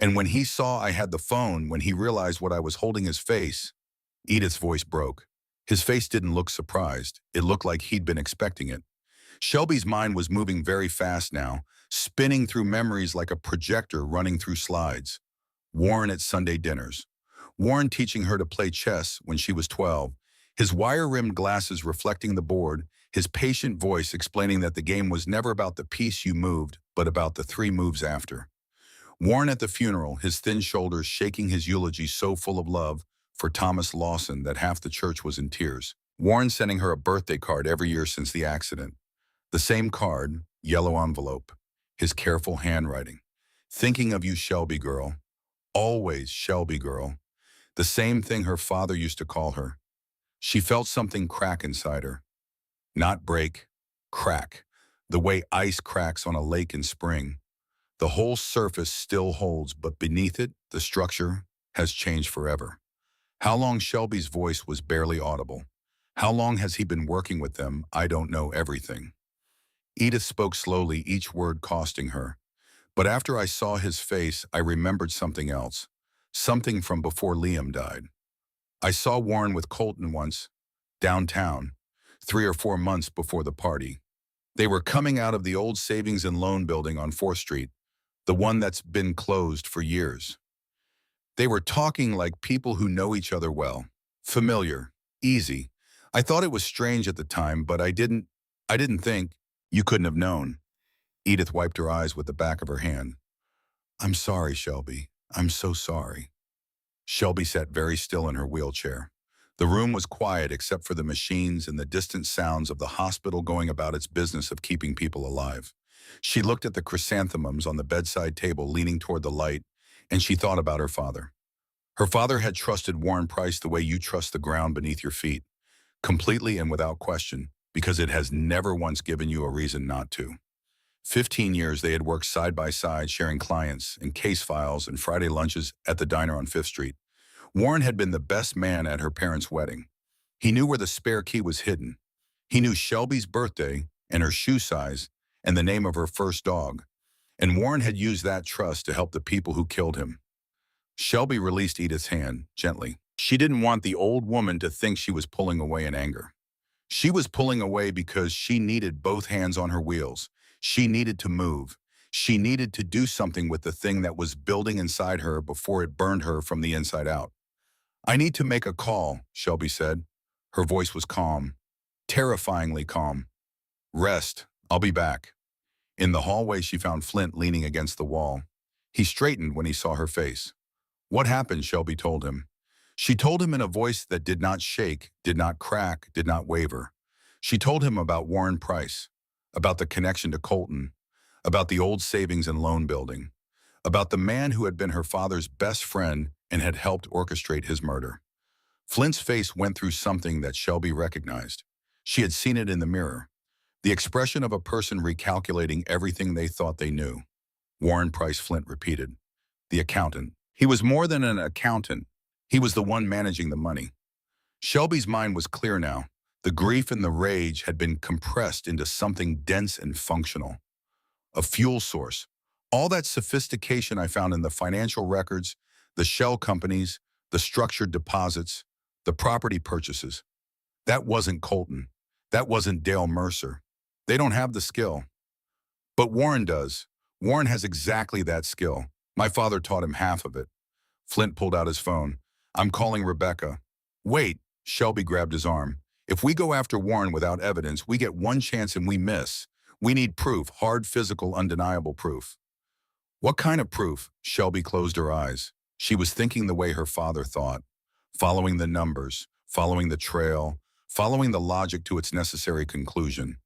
And when he saw I had the phone, when he realized what I was holding his face, Edith's voice broke. His face didn't look surprised. It looked like he'd been expecting it. Shelby's mind was moving very fast now, spinning through memories like a projector running through slides. Warren at Sunday dinners. Warren teaching her to play chess when she was 12. His wire-rimmed glasses reflecting the board, his patient voice explaining that the game was never about the piece you moved, but about the 3 moves after. Warren at the funeral, his thin shoulders shaking his eulogy so full of love for Thomas Lawson that half the church was in tears. Warren sending her a birthday card every year since the accident. The same card, yellow envelope, his careful handwriting. Thinking of you, Shelby girl. Always Shelby girl. The same thing her father used to call her. She felt something crack inside her. Not break, crack. The way ice cracks on a lake in spring. The whole surface still holds, but beneath it, the structure has changed forever. How long Shelby's voice was barely audible. How long has he been working with them? I don't know everything. Edith spoke slowly, each word costing her. But after I saw his face, I remembered something else. Something from before Liam died. I saw Warren with Colton once, downtown, 3 or 4 months before the party. They were coming out of the old savings and loan building on 4th Street, the one that's been closed for years. They were talking like people who know each other well. Familiar, easy. I thought it was strange at the time, but I didn't think. You couldn't have known. Edith wiped her eyes with the back of her hand. I'm sorry, Shelby. I'm so sorry. Shelby sat very still in her wheelchair. The room was quiet except for the machines and the distant sounds of the hospital going about its business of keeping people alive. She looked at the chrysanthemums on the bedside table leaning toward the light, and she thought about her father. Her father had trusted Warren Price the way you trust the ground beneath your feet, completely and without question, because it has never once given you a reason not to. 15 years they had worked side by side, sharing clients and case files and Friday lunches at the diner on 5th Street. Warren had been the best man at her parents' wedding. He knew where the spare key was hidden. He knew Shelby's birthday and her shoe size and the name of her first dog. And Warren had used that trust to help the people who killed him. Shelby released Edith's hand, gently. She didn't want the old woman to think she was pulling away in anger. She was pulling away because she needed both hands on her wheels. She needed to move. She needed to do something with the thing that was building inside her before it burned her from the inside out. I need to make a call, Shelby said. Her voice was calm, terrifyingly calm. Rest, I'll be back. In the hallway, she found Flint leaning against the wall. He straightened when he saw her face. What happened? Shelby told him. She told him in a voice that did not shake, did not crack, did not waver. She told him about Warren Price, about the connection to Colton, about the old savings and loan building, about the man who had been her father's best friend and had helped orchestrate his murder. Flint's face went through something that Shelby recognized. She had seen it in the mirror, the expression of a person recalculating everything they thought they knew. Warren Price, Flint repeated. The accountant. He was more than an accountant. He was the one managing the money. Shelby's mind was clear now. The grief and the rage had been compressed into something dense and functional. A fuel source. All that sophistication I found in the financial records, the shell companies, the structured deposits, the property purchases. That wasn't Colton. That wasn't Dale Mercer. They don't have the skill. But Warren does. Warren has exactly that skill. My father taught him half of it. Flint pulled out his phone. I'm calling Rebecca. Wait, Shelby grabbed his arm. If we go after Warren without evidence, we get one chance and we miss. We need proof, hard, physical, undeniable proof. What kind of proof? Shelby closed her eyes. She was thinking the way her father thought, following the numbers, following the trail, following the logic to its necessary conclusion.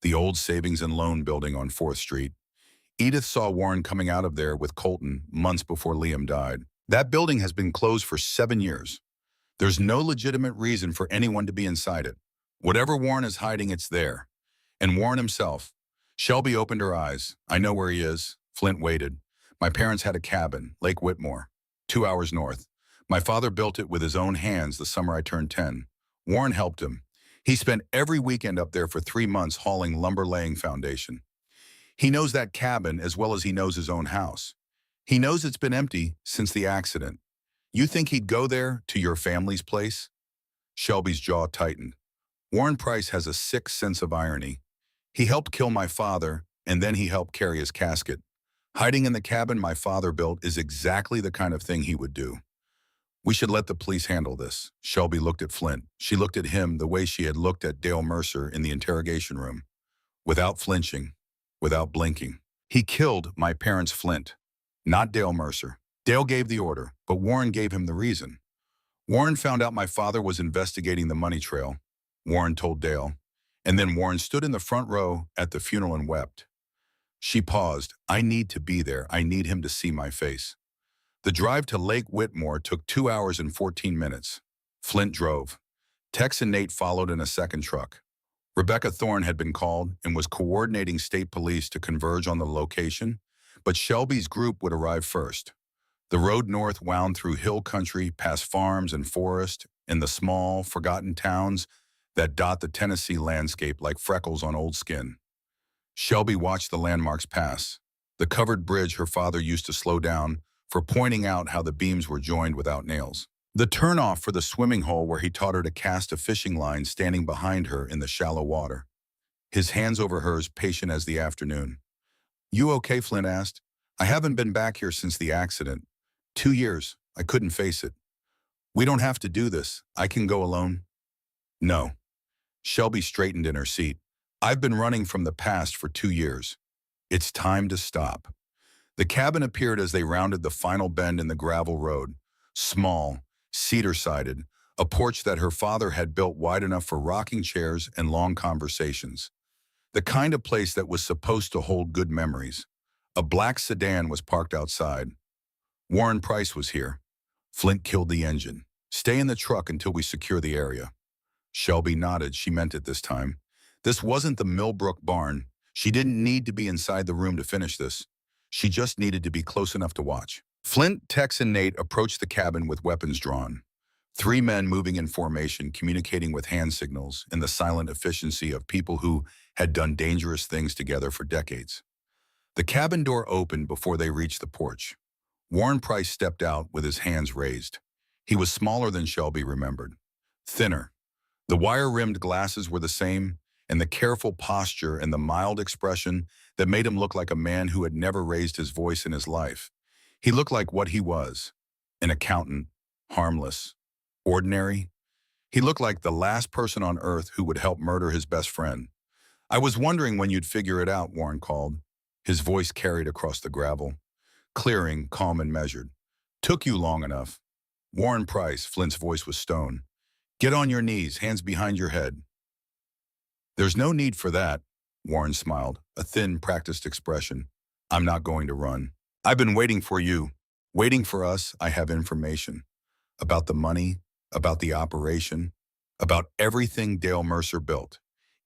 The old savings and loan building on 4th Street. Edith saw Warren coming out of there with Colton months before Liam died. That building has been closed for 7 years. There's no legitimate reason for anyone to be inside it. Whatever Warren is hiding, it's there. And Warren himself. Shelby opened her eyes. I know where he is. Flint waited. My parents had a cabin, Lake Whitmore, 2 hours north. My father built it with his own hands the summer I turned 10. Warren helped him. He spent every weekend up there for 3 months hauling lumber laying foundation. He knows that cabin as well as he knows his own house. He knows it's been empty since the accident. You think he'd go there, to your family's place? Shelby's jaw tightened. Warren Price has a sick sense of irony. He helped kill my father, and then he helped carry his casket. Hiding in the cabin my father built is exactly the kind of thing he would do. We should let the police handle this. Shelby looked at Flint. She looked at him the way she had looked at Dale Mercer in the interrogation room, without flinching, without blinking. He killed my parents' Flint, not Dale Mercer. Dale gave the order, but Warren gave him the reason. Warren found out my father was investigating the money trail. Warren told Dale. And then Warren stood in the front row at the funeral and wept. She paused. I need to be there. I need him to see my face. The drive to Lake Whitmore took 2 hours and 14 minutes. Flint drove. Tex and Nate followed in a second truck. Rebecca Thorne had been called and was coordinating state police to converge on the location, but Shelby's group would arrive first. The road north wound through hill country, past farms and forest, in the small, forgotten towns that dot the Tennessee landscape like freckles on old skin. Shelby watched the landmarks pass. The covered bridge her father used to slow down for pointing out how the beams were joined without nails. The turnoff for the swimming hole where he taught her to cast a fishing line standing behind her in the shallow water. His hands over hers, patient as the afternoon. You okay, Flint asked. I haven't been back here since the accident. 2 years. I couldn't face it. We don't have to do this. I can go alone. No. Shelby straightened in her seat. I've been running from the past for 2 years. It's time to stop. The cabin appeared as they rounded the final bend in the gravel road. Small, cedar-sided, a porch that her father had built wide enough for rocking chairs and long conversations. The kind of place that was supposed to hold good memories. A black sedan was parked outside. Warren Price was here. Flint killed the engine. Stay in the truck until we secure the area. Shelby nodded. She meant it this time. This wasn't the Millbrook barn. She didn't need to be inside the room to finish this. She just needed to be close enough to watch. Flint, Tex, and Nate approached the cabin with weapons drawn. 3 men moving in formation, communicating with hand signals in the silent efficiency of people who had done dangerous things together for decades. The cabin door opened before they reached the porch. Warren Price stepped out with his hands raised. He was smaller than Shelby remembered. Thinner. The wire-rimmed glasses were the same, and the careful posture and the mild expression that made him look like a man who had never raised his voice in his life. He looked like what he was, an accountant, harmless, ordinary. He looked like the last person on earth who would help murder his best friend. I was wondering when you'd figure it out, Warren called. His voice carried across the gravel. Clearing, calm and measured. Took you long enough. Warren Price, Flint's voice was stone. Get on your knees, hands behind your head. There's no need for that, Warren smiled, a thin, practiced expression. I'm not going to run. I've been waiting for you. Waiting for us. I have information. About the money, about the operation, about everything Dale Mercer built.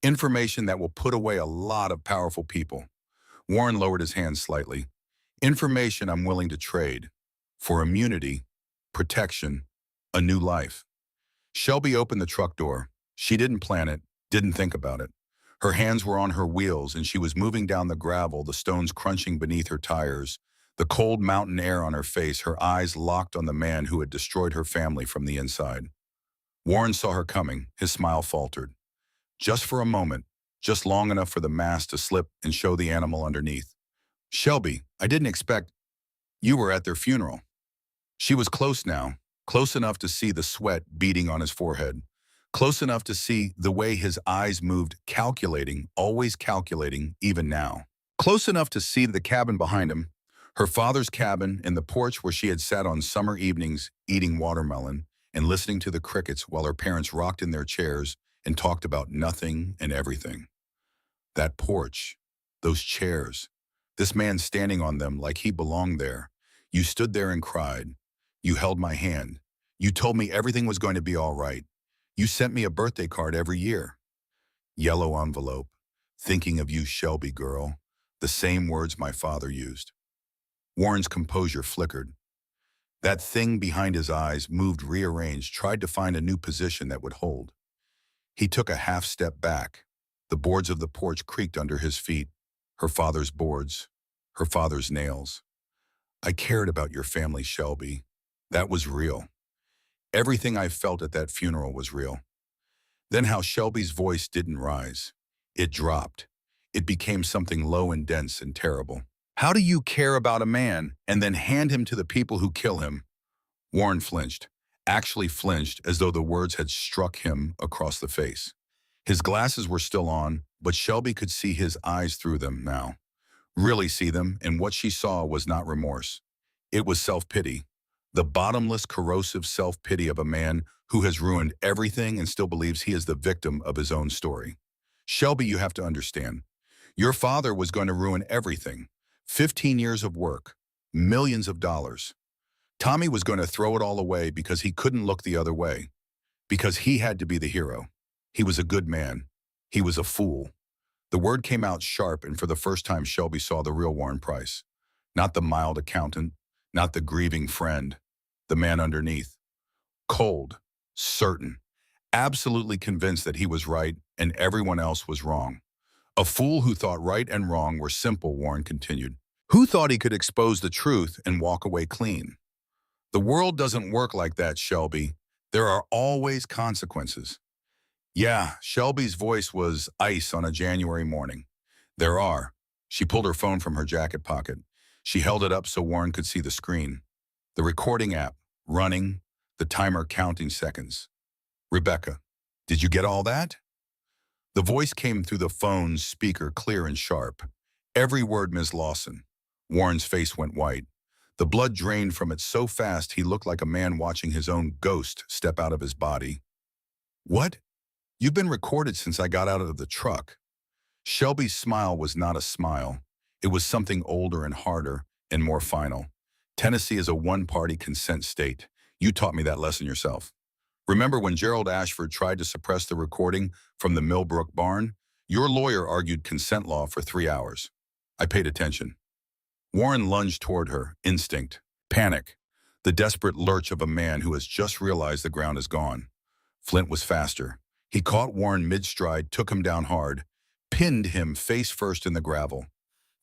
Information that will put away a lot of powerful people. Warren lowered his hands slightly. Information I'm willing to trade. For immunity, protection, a new life. Shelby opened the truck door. She didn't plan it, didn't think about it. Her hands were on her wheels and she was moving down the gravel, the stones crunching beneath her tires, The cold mountain air on her face, her eyes locked on the man who had destroyed her family from the inside. Warren saw her coming. His smile faltered. Just for a moment, just long enough for the mask to slip and show the animal underneath. Shelby, I didn't expect you were at their funeral. She was close now, close enough to see the sweat beading on his forehead, close enough to see the way his eyes moved, calculating, always calculating, even now. Close enough to see the cabin behind him, her father's cabin and the porch where she had sat on summer evenings eating watermelon and listening to the crickets while her parents rocked in their chairs and talked about nothing and everything. That porch, those chairs, this man standing on them like he belonged there. You stood there and cried. You held my hand. You told me everything was going to be all right. You sent me a birthday card every year. Yellow envelope. Thinking of you, Shelby girl. The same words my father used. Warren's composure flickered. That thing behind his eyes moved, rearranged, tried to find a new position that would hold. He took a half step back. The boards of the porch creaked under his feet. Her father's boards. Her father's nails. I cared about your family, Shelby. That was real. Everything I felt at that funeral was real. Then how Shelby's voice didn't rise. It dropped. It became something low and dense and terrible. How do you care about a man and then hand him to the people who kill him? Warren flinched, actually flinched as though the words had struck him across the face. His glasses were still on, but Shelby could see his eyes through them now. Really see them, and what she saw was not remorse. It was self-pity. The bottomless, corrosive self-pity of a man who has ruined everything and still believes he is the victim of his own story. Shelby, you have to understand. Your father was going to ruin everything. 15 years of work, millions of dollars. Tommy was going to throw it all away because he couldn't look the other way. Because he had to be the hero. He was a good man. He was a fool. The word came out sharp, and for the first time Shelby saw the real Warren Price. Not the mild accountant, not the grieving friend, the man underneath. Cold, certain, absolutely convinced that he was right and everyone else was wrong. A fool who thought right and wrong were simple, Warren continued. Who thought he could expose the truth and walk away clean? The world doesn't work like that, Shelby. There are always consequences. Yeah, Shelby's voice was ice on a January morning. There are. She pulled her phone from her jacket pocket. She held it up so Warren could see the screen. The recording app, running, the timer counting seconds. Rebecca, did you get all that? The voice came through the phone's speaker clear and sharp. Every word, Ms. Lawson. Warren's face went white. The blood drained from it so fast he looked like a man watching his own ghost step out of his body. What? You've been recorded since I got out of the truck. Shelby's smile was not a smile. It was something older and harder and more final. Tennessee is a one-party consent state. You taught me that lesson yourself. Remember when Gerald Ashford tried to suppress the recording from the Millbrook barn? Your lawyer argued consent law for 3 hours. I paid attention. Warren lunged toward her, instinct, panic, the desperate lurch of a man who has just realized the ground is gone. Flint was faster. He caught Warren mid-stride, took him down hard, pinned him face first in the gravel.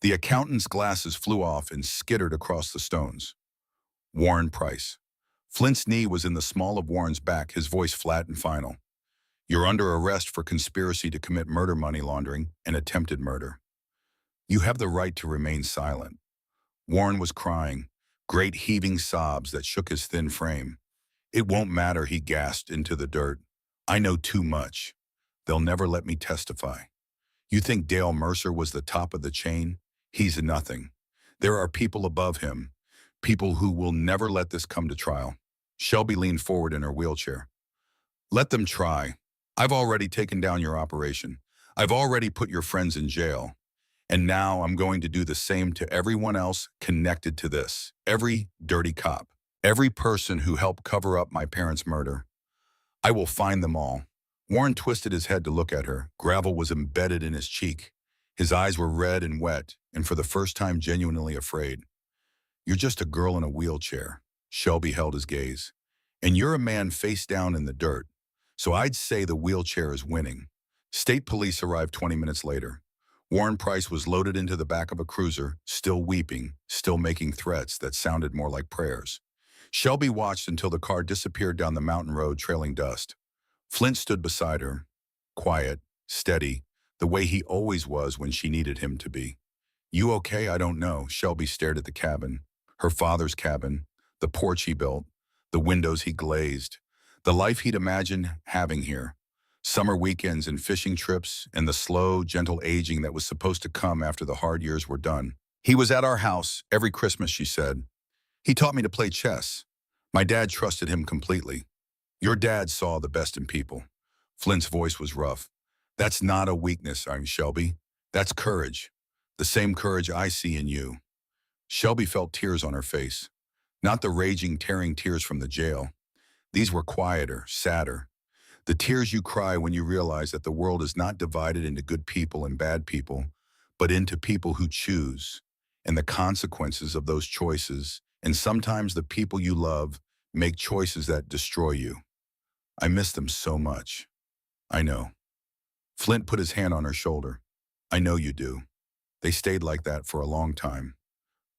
The accountant's glasses flew off and skittered across the stones. Warren Price. Flint's knee was in the small of Warren's back, his voice flat and final. You're under arrest for conspiracy to commit murder, money laundering, and attempted murder. You have the right to remain silent. Warren was crying, great heaving sobs that shook his thin frame. It won't matter, he gasped into the dirt. I know too much. They'll never let me testify. You think Dale Mercer was the top of the chain? He's nothing. There are people above him, people who will never let this come to trial. Shelby leaned forward in her wheelchair. Let them try. I've already taken down your operation. I've already put your friends in jail. And now I'm going to do the same to everyone else connected to this. Every dirty cop. Every person who helped cover up my parents' murder. I will find them all. Warren twisted his head to look at her. Gravel was embedded in his cheek. His eyes were red and wet, and for the first time genuinely afraid. You're just a girl in a wheelchair. Shelby held his gaze. And you're a man face down in the dirt. So I'd say the wheelchair is winning. State police arrived 20 minutes later. Warren Price was loaded into the back of a cruiser, still weeping, still making threats that sounded more like prayers. Shelby watched until the car disappeared down the mountain road trailing dust. Flint stood beside her, quiet, steady, the way he always was when she needed him to be. "You okay? I don't know." Shelby stared at the cabin. Her father's cabin, the porch he built, the windows he glazed, the life he'd imagined having here. Summer weekends and fishing trips, and the slow, gentle aging that was supposed to come after the hard years were done. "He was at our house every Christmas," she said. "He taught me to play chess. My dad trusted him completely." "Your dad saw the best in people." Flint's voice was rough. "That's not a weakness, Shelby. That's courage. The same courage I see in you." Shelby felt tears on her face. Not the raging, tearing tears from the jail. These were quieter, sadder. The tears you cry when you realize that the world is not divided into good people and bad people, but into people who choose, and the consequences of those choices, and sometimes the people you love make choices that destroy you. "I miss them so much." "I know." Flint put his hand on her shoulder. "I know you do." They stayed like that for a long time.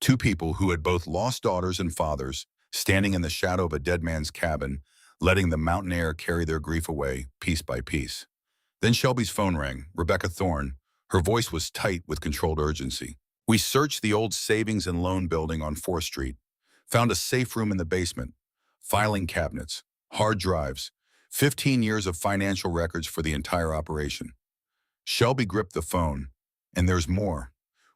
Two people who had both lost daughters and fathers, standing in the shadow of a dead man's cabin, letting the mountain air carry their grief away, piece by piece. Then Shelby's phone rang. Rebecca Thorne. Her voice was tight with controlled urgency. "We searched the old savings and loan building on 4th Street. Found a safe room in the basement. Filing cabinets, hard drives, 15 years of financial records for the entire operation." Shelby gripped the phone. "And there's more.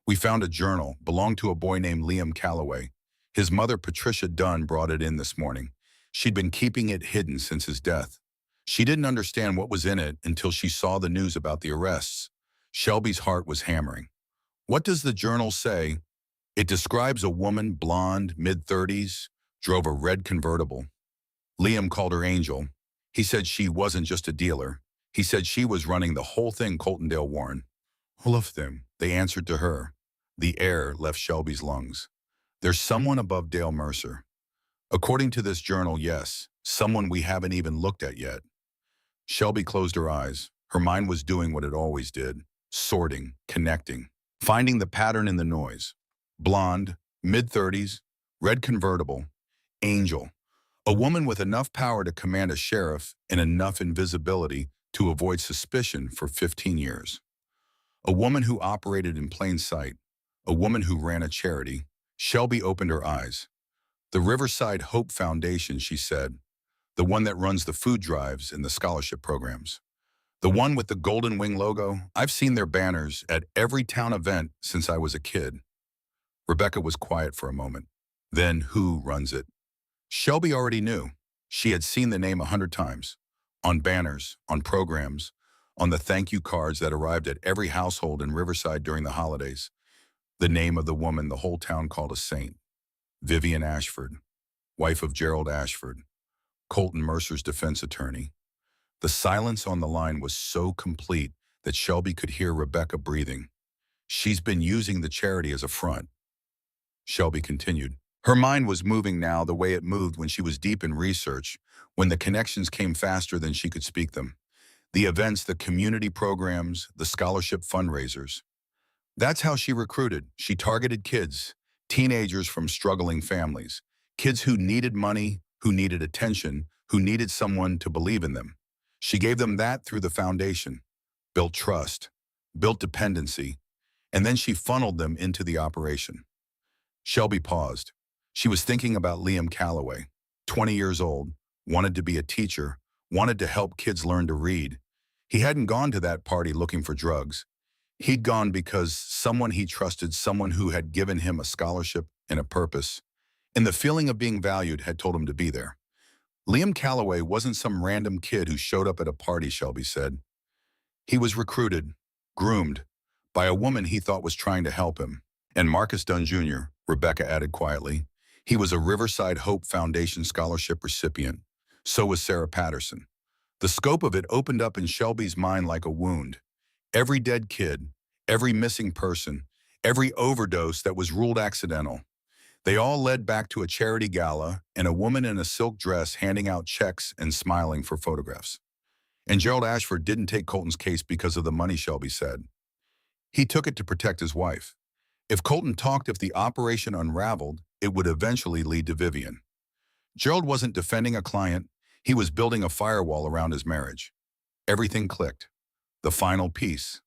We found a journal, belonged to a boy named Liam Calloway. His mother, Patricia Dunn, brought it in this morning. She'd been keeping it hidden since his death. She didn't understand what was in it until she saw the news about the arrests." Shelby's heart was hammering. "What does the journal say?" "It describes a woman, blonde, mid-30s, drove a red convertible. Liam called her Angel. He said she wasn't just a dealer. He said she was running the whole thing, Coltondale Warren." "All of them," they answered to her. The air left Shelby's lungs. "There's someone above Dale Mercer. According to this journal, yes, someone we haven't even looked at yet." Shelby closed her eyes. Her mind was doing what it always did, sorting, connecting, finding the pattern in the noise. Blonde, mid-30s, red convertible, Angel. A woman with enough power to command a sheriff and enough invisibility to avoid suspicion for 15 years. A woman who operated in plain sight. A woman who ran a charity. Shelby opened her eyes. "The Riverside Hope Foundation," she said. "The one that runs the food drives and the scholarship programs. The one with the Golden Wing logo. I've seen their banners at every town event since I was a kid." Rebecca was quiet for a moment. "Then who runs it?" Shelby already knew. She had seen the name 100 times. On banners, on programs, on the thank you cards that arrived at every household in Riverside during the holidays. The name of the woman the whole town called a saint. Vivian Ashford, wife of Gerald Ashford, Colton Mercer's defense attorney. The silence on the line was so complete that Shelby could hear Rebecca breathing. "She's been using the charity as a front," Shelby continued. Her mind was moving now the way it moved when she was deep in research, when the connections came faster than she could speak them. The events, the community programs, the scholarship fundraisers. That's how she recruited. She targeted kids, teenagers from struggling families, kids who needed money, who needed attention, who needed someone to believe in them. She gave them that through the foundation, built trust, built dependency, and then she funneled them into the operation. Shelby paused. She was thinking about Liam Calloway, 20 years old, wanted to be a teacher, wanted to help kids learn to read. He hadn't gone to that party looking for drugs. He'd gone because someone he trusted, someone who had given him a scholarship and a purpose, and the feeling of being valued had told him to be there. Liam Calloway wasn't some random kid who showed up at a party, Shelby said. He was recruited, groomed, by a woman he thought was trying to help him. And Marcus Dunn Jr., Rebecca added quietly, he was a Riverside Hope Foundation scholarship recipient. So was Sarah Patterson. The scope of it opened up in Shelby's mind like a wound. Every dead kid, every missing person, every overdose that was ruled accidental. They all led back to a charity gala and a woman in a silk dress handing out checks and smiling for photographs. And Gerald Ashford didn't take Colton's case because of the money, Shelby said. He took it to protect his wife. If Colton talked, if the operation unraveled, it would eventually lead to Vivian. Gerald wasn't defending a client, he was building a firewall around his marriage. Everything clicked. The final piece.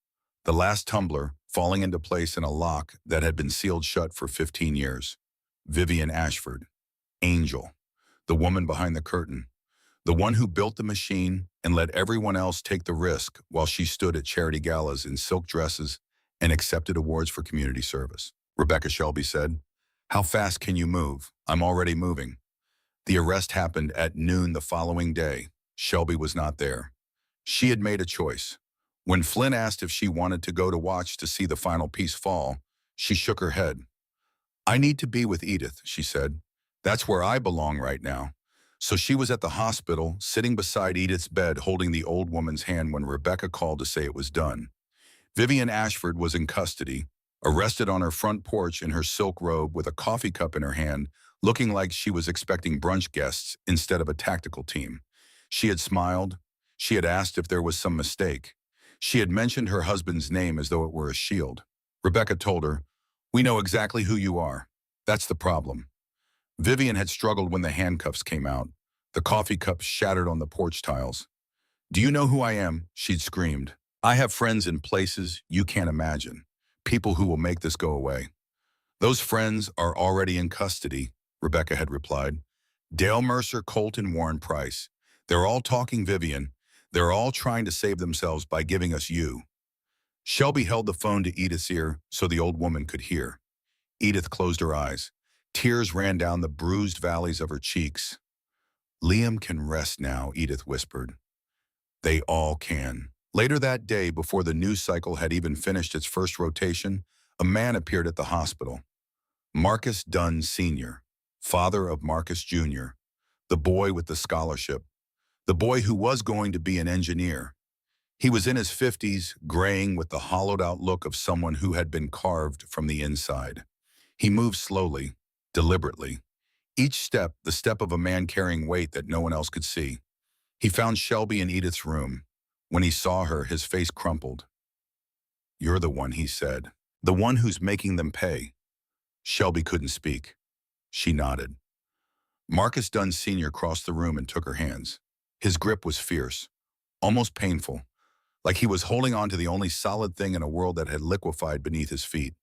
The last tumbler falling into place in a lock that had been sealed shut for 15 years. Vivian Ashford. Angel. The woman behind the curtain. The one who built the machine and let everyone else take the risk while she stood at charity galas in silk dresses and accepted awards for community service. Rebecca Shelby said, "How fast can you move? I'm already moving." The arrest happened at noon the following day. Shelby was not there. She had made a choice. When Flynn asked if she wanted to go to watch to see the final piece fall, she shook her head. "I need to be with Edith," she said. "That's where I belong right now." So she was at the hospital, sitting beside Edith's bed, holding the old woman's hand when Rebecca called to say it was done. Vivian Ashford was in custody, arrested on her front porch in her silk robe with a coffee cup in her hand, looking like she was expecting brunch guests instead of a tactical team. She had smiled. She had asked if there was some mistake. She had mentioned her husband's name as though it were a shield. Rebecca told her, "We know exactly who you are. That's the problem." Vivian had struggled when the handcuffs came out. The coffee cup shattered on the porch tiles. "Do you know who I am?" she'd screamed. "I have friends in places you can't imagine. People who will make this go away." "Those friends are already in custody," Rebecca had replied. "Dale Mercer, Colton, Warren Price. They're all talking Vivian. They're all trying to save themselves by giving us you." Shelby held the phone to Edith's ear so the old woman could hear. Edith closed her eyes. Tears ran down the bruised valleys of her cheeks. "Liam can rest now," Edith whispered. "They all can." Later that day, before the news cycle had even finished its first rotation, a man appeared at the hospital. Marcus Dunn Sr., father of Marcus Jr., the boy with the scholarship, the boy who was going to be an engineer. He was in his 50s, graying with the hollowed-out look of someone who had been carved from the inside. He moved slowly, deliberately. Each step, the step of a man carrying weight that no one else could see. He found Shelby in Edith's room. When he saw her, his face crumpled. "You're the one," he said. "The one who's making them pay." Shelby couldn't speak. She nodded. Marcus Dunn Sr. crossed the room and took her hands. His grip was fierce, almost painful, like he was holding on to the only solid thing in a world that had liquefied beneath his feet.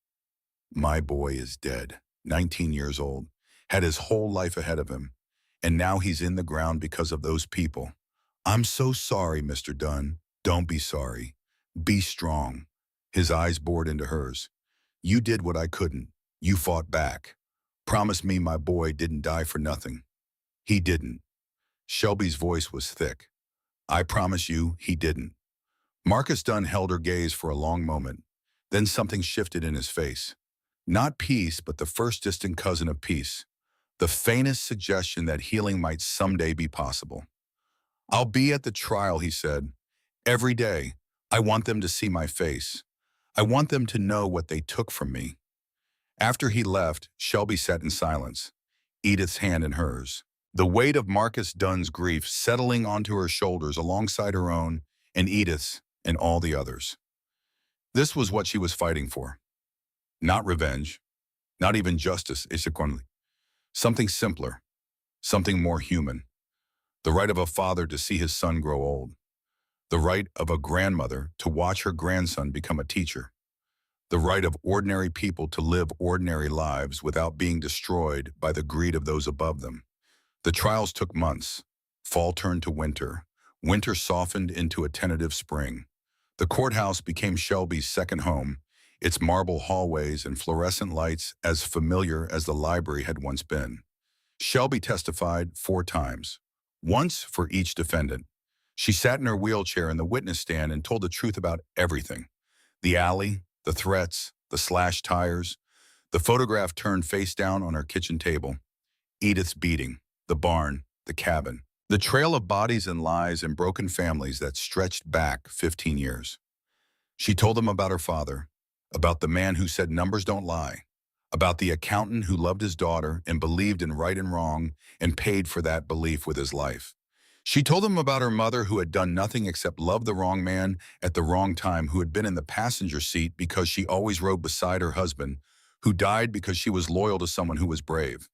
"My boy is dead, 19 years old, had his whole life ahead of him, and now he's in the ground because of those people. I'm so sorry, Mr. Dunn. Don't be sorry. Be strong." His eyes bored into hers. "You did what I couldn't. You fought back. Promise me my boy didn't die for nothing." "He didn't." Shelby's voice was thick. "I promise you, he didn't." Marcus Dunn held her gaze for a long moment. Then something shifted in his face. Not peace, but the first distant cousin of peace. The faintest suggestion that healing might someday be possible. "I'll be at the trial," he said. "Every day. I want them to see my face. I want them to know what they took from me." After he left, Shelby sat in silence, Edith's hand in hers. The weight of Marcus Dunn's grief settling onto her shoulders alongside her own and Edith's and all the others. This was what she was fighting for. Not revenge, not even justice, Isaquanli. Something simpler, something more human. The right of a father to see his son grow old. The right of a grandmother to watch her grandson become a teacher. The right of ordinary people to live ordinary lives without being destroyed by the greed of those above them. The trials took months. Fall turned to winter. Winter softened into a tentative spring. The courthouse became Shelby's second home, its marble hallways and fluorescent lights as familiar as the library had once been. Shelby testified 4 times, once for each defendant. She sat in her wheelchair in the witness stand and told the truth about everything. The alley, the threats, the slashed tires, the photograph turned face down on her kitchen table, Edith's beating, the barn, the cabin, the trail of bodies and lies and broken families that stretched back 15 years. She told them about her father, about the man who said numbers don't lie, about the accountant who loved his daughter and believed in right and wrong and paid for that belief with his life. She told them about her mother who had done nothing except love the wrong man at the wrong time, who had been in the passenger seat because she always rode beside her husband, who died because she was loyal to someone who was brave.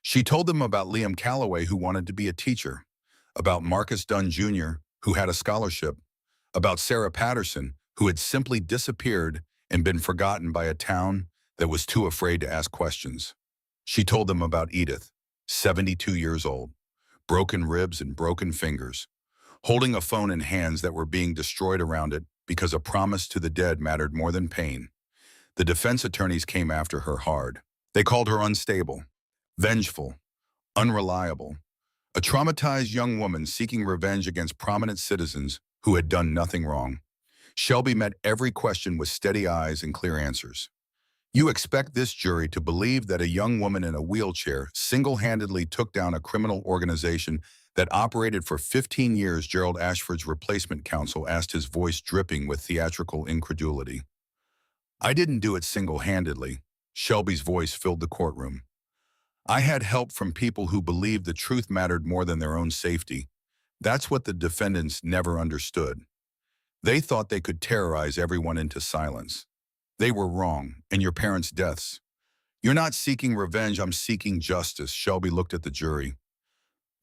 She told them about Liam Calloway, who wanted to be a teacher, about Marcus Dunn Jr., who had a scholarship, about Sarah Patterson, who had simply disappeared and been forgotten by a town that was too afraid to ask questions. She told them about Edith, 72 years old, broken ribs and broken fingers, holding a phone in hands that were being destroyed around it because a promise to the dead mattered more than pain. The defense attorneys came after her hard. They called her unstable, vengeful, unreliable, a traumatized young woman seeking revenge against prominent citizens who had done nothing wrong. Shelby met every question with steady eyes and clear answers. You expect this jury to believe that a young woman in a wheelchair single-handedly took down a criminal organization that operated for 15 years, Gerald Ashford's replacement counsel asked, his voice dripping with theatrical incredulity. I didn't do it single-handedly. Shelby's voice filled the courtroom. I had help from people who believed the truth mattered more than their own safety. That's what the defendants never understood. They thought they could terrorize everyone into silence. They were wrong, and your parents' deaths. You're not seeking revenge, I'm seeking justice. Shelby looked at the jury.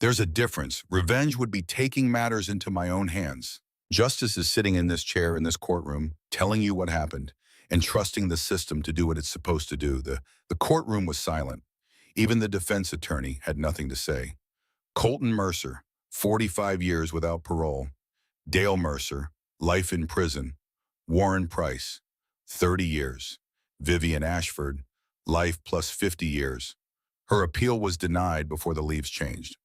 There's a difference. Revenge would be taking matters into my own hands. Justice is sitting in this chair in this courtroom, telling you what happened, and trusting the system to do what it's supposed to do. The courtroom was silent. Even the defense attorney had nothing to say. Colton Mercer, 45 years without parole. Dale Mercer, life in prison. Warren Price, 30 years. Vivian Ashford, life plus 50 years. Her appeal was denied before the leaves changed.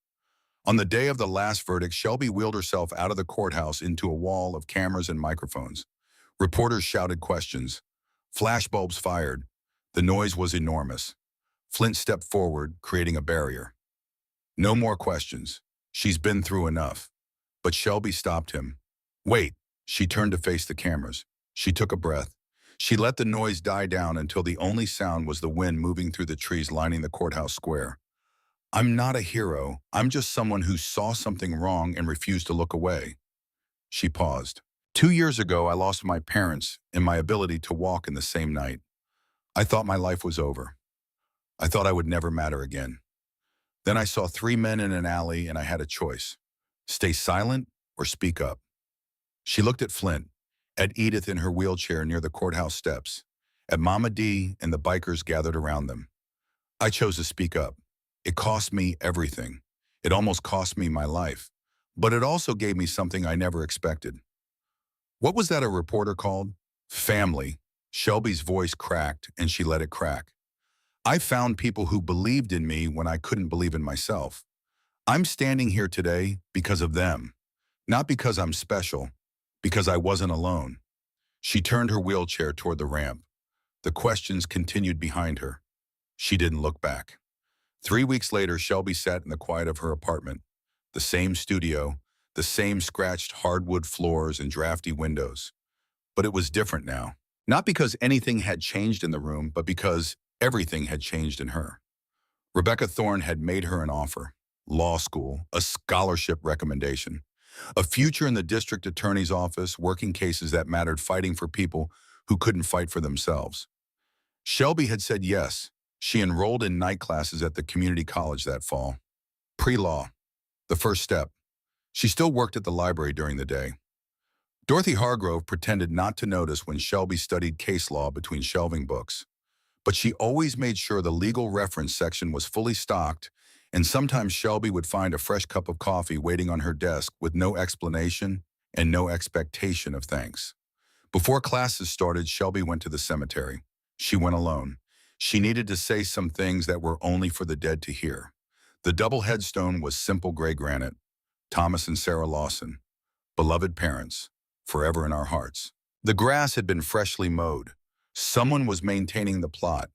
On the day of the last verdict, Shelby wheeled herself out of the courthouse into a wall of cameras and microphones. Reporters shouted questions. Flashbulbs fired. The noise was enormous. Flint stepped forward, creating a barrier. No more questions. She's been through enough. But Shelby stopped him. Wait. She turned to face the cameras. She took a breath. She let the noise die down until the only sound was the wind moving through the trees lining the courthouse square. I'm not a hero. I'm just someone who saw something wrong and refused to look away. She paused. 2 years ago, I lost my parents and my ability to walk in the same night. I thought my life was over. I thought I would never matter again. Then I saw 3 men in an alley and I had a choice. Stay silent or speak up. She looked at Flint, at Edith in her wheelchair near the courthouse steps, at Mama D and the bikers gathered around them. I chose to speak up. It cost me everything. It almost cost me my life. But it also gave me something I never expected. What was that a reporter called? Family. Shelby's voice cracked and she let it crack. I found people who believed in me when I couldn't believe in myself. I'm standing here today because of them. Not because I'm special, because I wasn't alone. She turned her wheelchair toward the ramp. The questions continued behind her. She didn't look back. 3 weeks later, Shelby sat in the quiet of her apartment. The same studio, the same scratched hardwood floors and drafty windows. But it was different now. Not because anything had changed in the room, but because everything had changed in her. Rebecca Thorne had made her an offer. Law school, a scholarship recommendation, a future in the district attorney's office, working cases that mattered, fighting for people who couldn't fight for themselves. Shelby had said yes. She enrolled in night classes at the community college that fall. Pre-law, the first step. She still worked at the library during the day. Dorothy Hargrove pretended not to notice when Shelby studied case law between shelving books. But she always made sure the legal reference section was fully stocked, and sometimes Shelby would find a fresh cup of coffee waiting on her desk with no explanation and no expectation of thanks. Before classes started, Shelby went to the cemetery. She went alone. She needed to say some things that were only for the dead to hear. The double headstone was simple gray granite. Thomas and Sarah Lawson, beloved parents, forever in our hearts. The grass had been freshly mowed. Someone was maintaining the plot.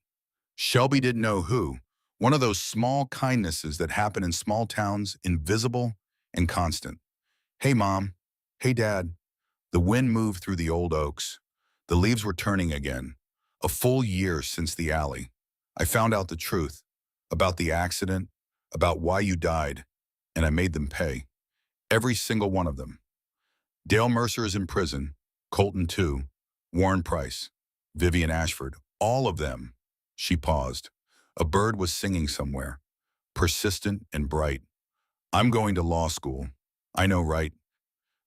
Shelby didn't know who. One of those small kindnesses that happen in small towns, invisible and constant. Hey, Mom. Hey, Dad. The wind moved through the old oaks. The leaves were turning again. A full year since the alley. I found out the truth about the accident, about why you died, and I made them pay. Every single one of them. Dale Mercer is in prison, Colton too, Warren Price, Vivian Ashford, all of them. She paused. A bird was singing somewhere, persistent and bright. I'm going to law school. I know, right?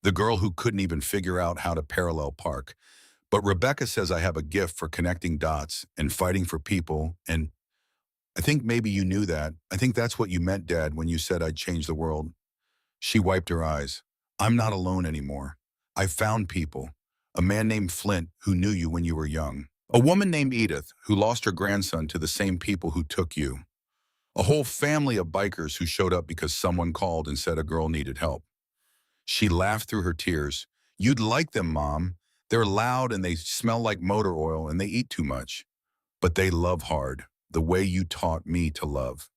The girl who couldn't even figure out how to parallel park. But Rebecca says I have a gift for connecting dots and fighting for people, and I think maybe you knew that. I think that's what you meant, Dad, when you said I'd change the world. She wiped her eyes. I'm not alone anymore. I found people. A man named Flint who knew you when you were young. A woman named Edith who lost her grandson to the same people who took you. A whole family of bikers who showed up because someone called and said a girl needed help. She laughed through her tears. You'd like them, Mom. They're loud and they smell like motor oil and they eat too much. But they love hard, the way you taught me to love.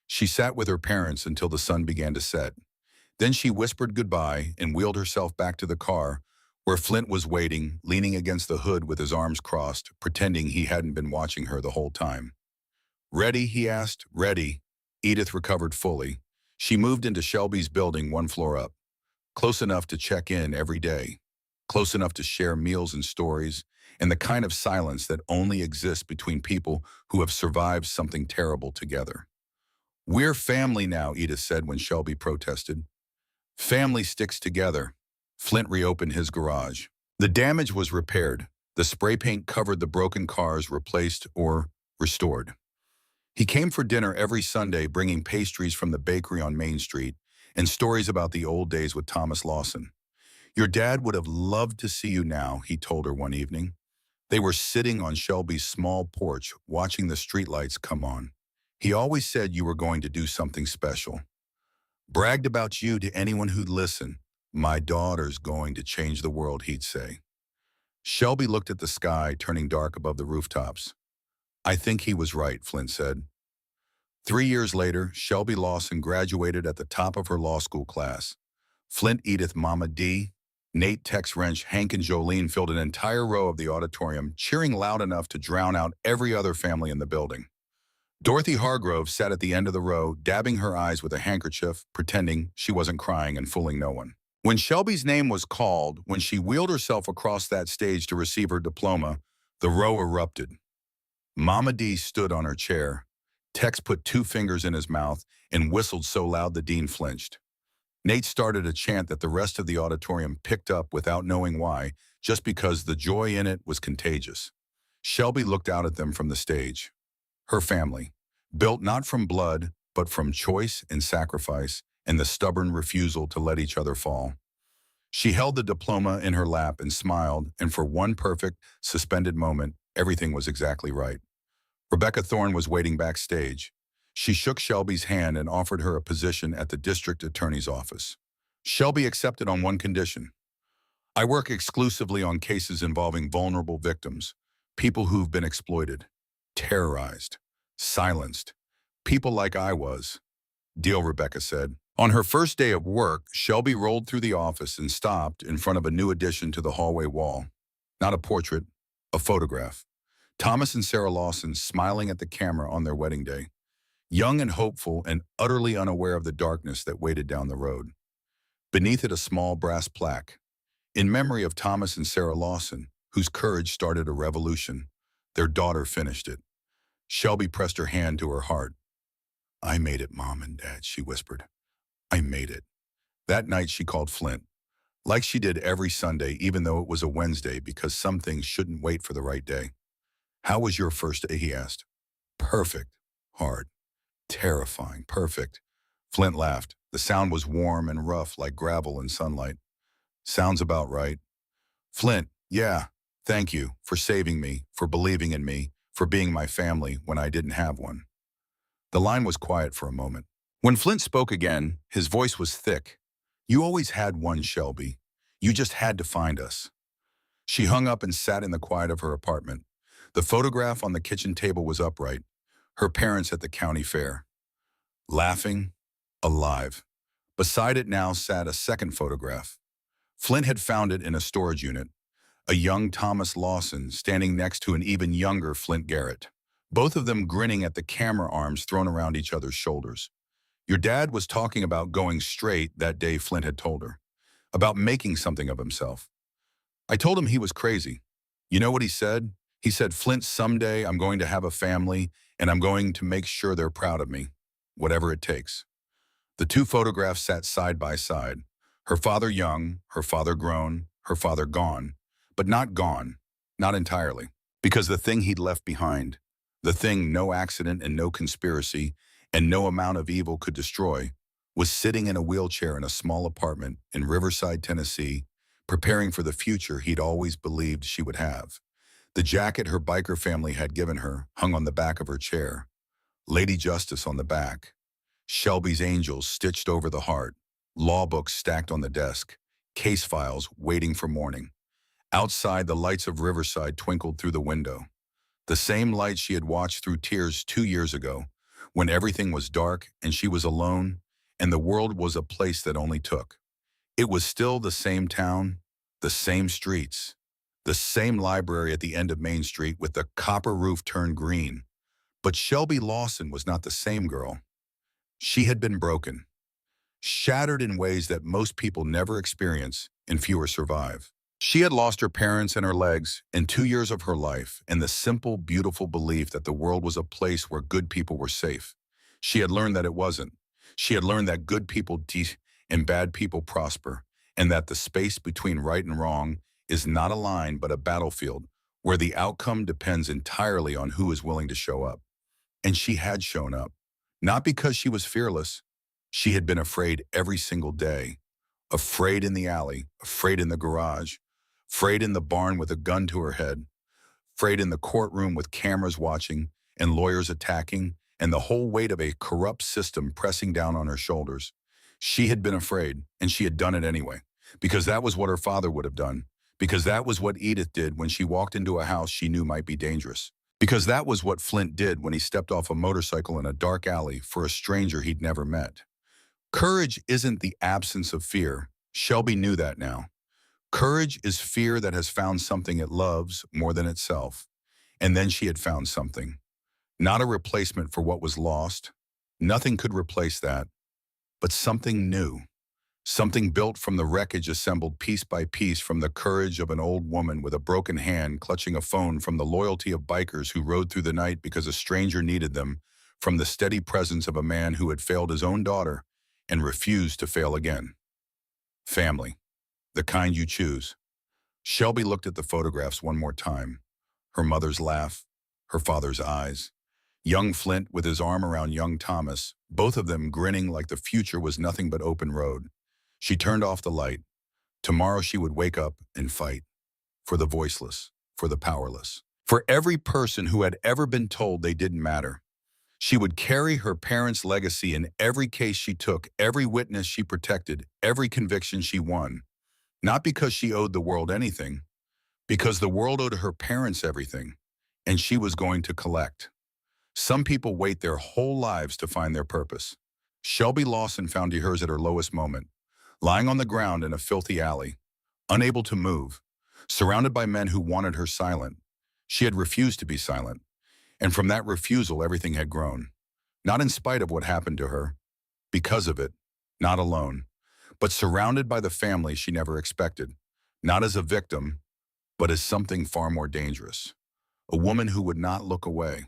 She sat with her parents until the sun began to set. Then she whispered goodbye and wheeled herself back to the car, where Flint was waiting, leaning against the hood with his arms crossed, pretending he hadn't been watching her the whole time. Ready, he asked. Ready. Edith recovered fully. She moved into Shelby's building one floor up, close enough to check in every day, close enough to share meals and stories, and the kind of silence that only exists between people who have survived something terrible together. We're family now, Edith said when Shelby protested. Family sticks together. Flint reopened his garage. The damage was repaired. The spray paint covered the broken cars, replaced or restored. He came for dinner every Sunday, bringing pastries from the bakery on Main Street and stories about the old days with Thomas Lawson. Your dad would have loved to see you now, he told her one evening. They were sitting on Shelby's small porch, watching the streetlights come on. He always said you were going to do something special. Bragged about you to anyone who'd listen. My daughter's going to change the world, he'd say. Shelby looked at the sky, turning dark above the rooftops. I think he was right, Flint said. 3 years later, Shelby Lawson graduated at the top of her law school class. Flint, Edith, Mama D, Nate, Tex Wrench, Hank, and Jolene filled an entire row of the auditorium, cheering loud enough to drown out every other family in the building. Dorothy Hargrove sat at the end of the row, dabbing her eyes with a handkerchief, pretending she wasn't crying and fooling no one. When Shelby's name was called, when she wheeled herself across that stage to receive her diploma, the row erupted. Mama D stood on her chair. Tex put 2 fingers in his mouth and whistled so loud the dean flinched. Nate started a chant that the rest of the auditorium picked up without knowing why, just because the joy in it was contagious. Shelby looked out at them from the stage. Her family, built not from blood, but from choice and sacrifice and the stubborn refusal to let each other fall. She held the diploma in her lap and smiled, and for one perfect, suspended moment, everything was exactly right. Rebecca Thorne was waiting backstage. She shook Shelby's hand and offered her a position at the district attorney's office. Shelby accepted on one condition. I work exclusively on cases involving vulnerable victims, people who've been exploited, terrorized, silenced, people like I was. Deal, Rebecca said. On her first day of work, Shelby rolled through the office and stopped in front of a new addition to the hallway wall. Not a portrait, a photograph. Thomas and Sarah Lawson smiling at the camera on their wedding day. Young and hopeful and utterly unaware of the darkness that waited down the road. Beneath it, a small brass plaque. In memory of Thomas and Sarah Lawson, whose courage started a revolution. Their daughter finished it. Shelby pressed her hand to her heart. I made it, Mom and Dad, she whispered. I made it. That night she called Flint, like she did every Sunday, even though it was a Wednesday, because some things shouldn't wait for the right day. How was your first day, he asked. Perfect. Hard. Terrifying. Perfect. Flint laughed. The sound was warm and rough like gravel in sunlight. Sounds about right. Flint, yeah, thank you for saving me, for believing in me, for being my family when I didn't have one. The line was quiet for a moment. When Flint spoke again, his voice was thick. You always had one, Shelby. You just had to find us. She hung up and sat in the quiet of her apartment. The photograph on the kitchen table was upright, her parents at the county fair. Laughing, alive. Beside it now sat a second photograph. Flint had found it in a storage unit, a young Thomas Lawson standing next to an even younger Flint Garrett, both of them grinning at the camera arms thrown around each other's shoulders. Your dad was talking about going straight that day, Flint had told her, about making something of himself. I told him he was crazy. You know what he said? He said, Flint, someday I'm going to have a family and I'm going to make sure they're proud of me, whatever it takes. The two photographs sat side by side. Her father young, her father grown, her father gone, but not gone, not entirely. Because the thing he'd left behind, the thing no accident and no conspiracy and no amount of evil could destroy, was sitting in a wheelchair in a small apartment in Riverside, Tennessee, preparing for the future he'd always believed she would have. The jacket her biker family had given her hung on the back of her chair. Lady Justice on the back. Shelby's Angels stitched over the heart. Law books stacked on the desk. Case files waiting for morning. Outside, the lights of Riverside twinkled through the window. The same light she had watched through tears 2 years ago, when everything was dark and she was alone, and the world was a place that only took. It was still the same town, the same streets, the same library at the end of Main Street with the copper roof turned green. But Shelby Lawson was not the same girl. She had been broken, shattered in ways that most people never experience and fewer survive. She had lost her parents and her legs in 2 years of her life and the simple, beautiful belief that the world was a place where good people were safe. She had learned that it wasn't. She had learned that good people and bad people prosper, and that the space between right and wrong is not a line but a battlefield where the outcome depends entirely on who is willing to show up. And she had shown up. Not because she was fearless. She had been afraid every single day. Afraid in the alley, afraid in the garage, afraid in the barn with a gun to her head, afraid in the courtroom with cameras watching and lawyers attacking and the whole weight of a corrupt system pressing down on her shoulders. She had been afraid, and she had done it anyway, because that was what her father would have done, because that was what Edith did when she walked into a house she knew might be dangerous, because that was what Flint did when he stepped off a motorcycle in a dark alley for a stranger he'd never met. Courage isn't the absence of fear. Shelby knew that now. Courage is fear that has found something it loves more than itself. And then she had found something. Not a replacement for what was lost. Nothing could replace that. But something new. Something built from the wreckage assembled piece by piece from the courage of an old woman with a broken hand clutching a phone, from the loyalty of bikers who rode through the night because a stranger needed them, from the steady presence of a man who had failed his own daughter and refused to fail again. Family. The kind you choose. Shelby looked at the photographs one more time. Her mother's laugh, her father's eyes. Young Flint with his arm around young Thomas, both of them grinning like the future was nothing but open road. She turned off the light. Tomorrow she would wake up and fight. For the voiceless, for the powerless. For every person who had ever been told they didn't matter. She would carry her parents' legacy in every case she took, every witness she protected, every conviction she won. Not because she owed the world anything, because the world owed her parents everything, and she was going to collect. Some people wait their whole lives to find their purpose. Shelby Lawson found hers at her lowest moment, lying on the ground in a filthy alley, unable to move, surrounded by men who wanted her silent. She had refused to be silent, and from that refusal everything had grown. Not in spite of what happened to her, because of it, not alone, but surrounded by the family she never expected, not as a victim, but as something far more dangerous. A woman who would not look away.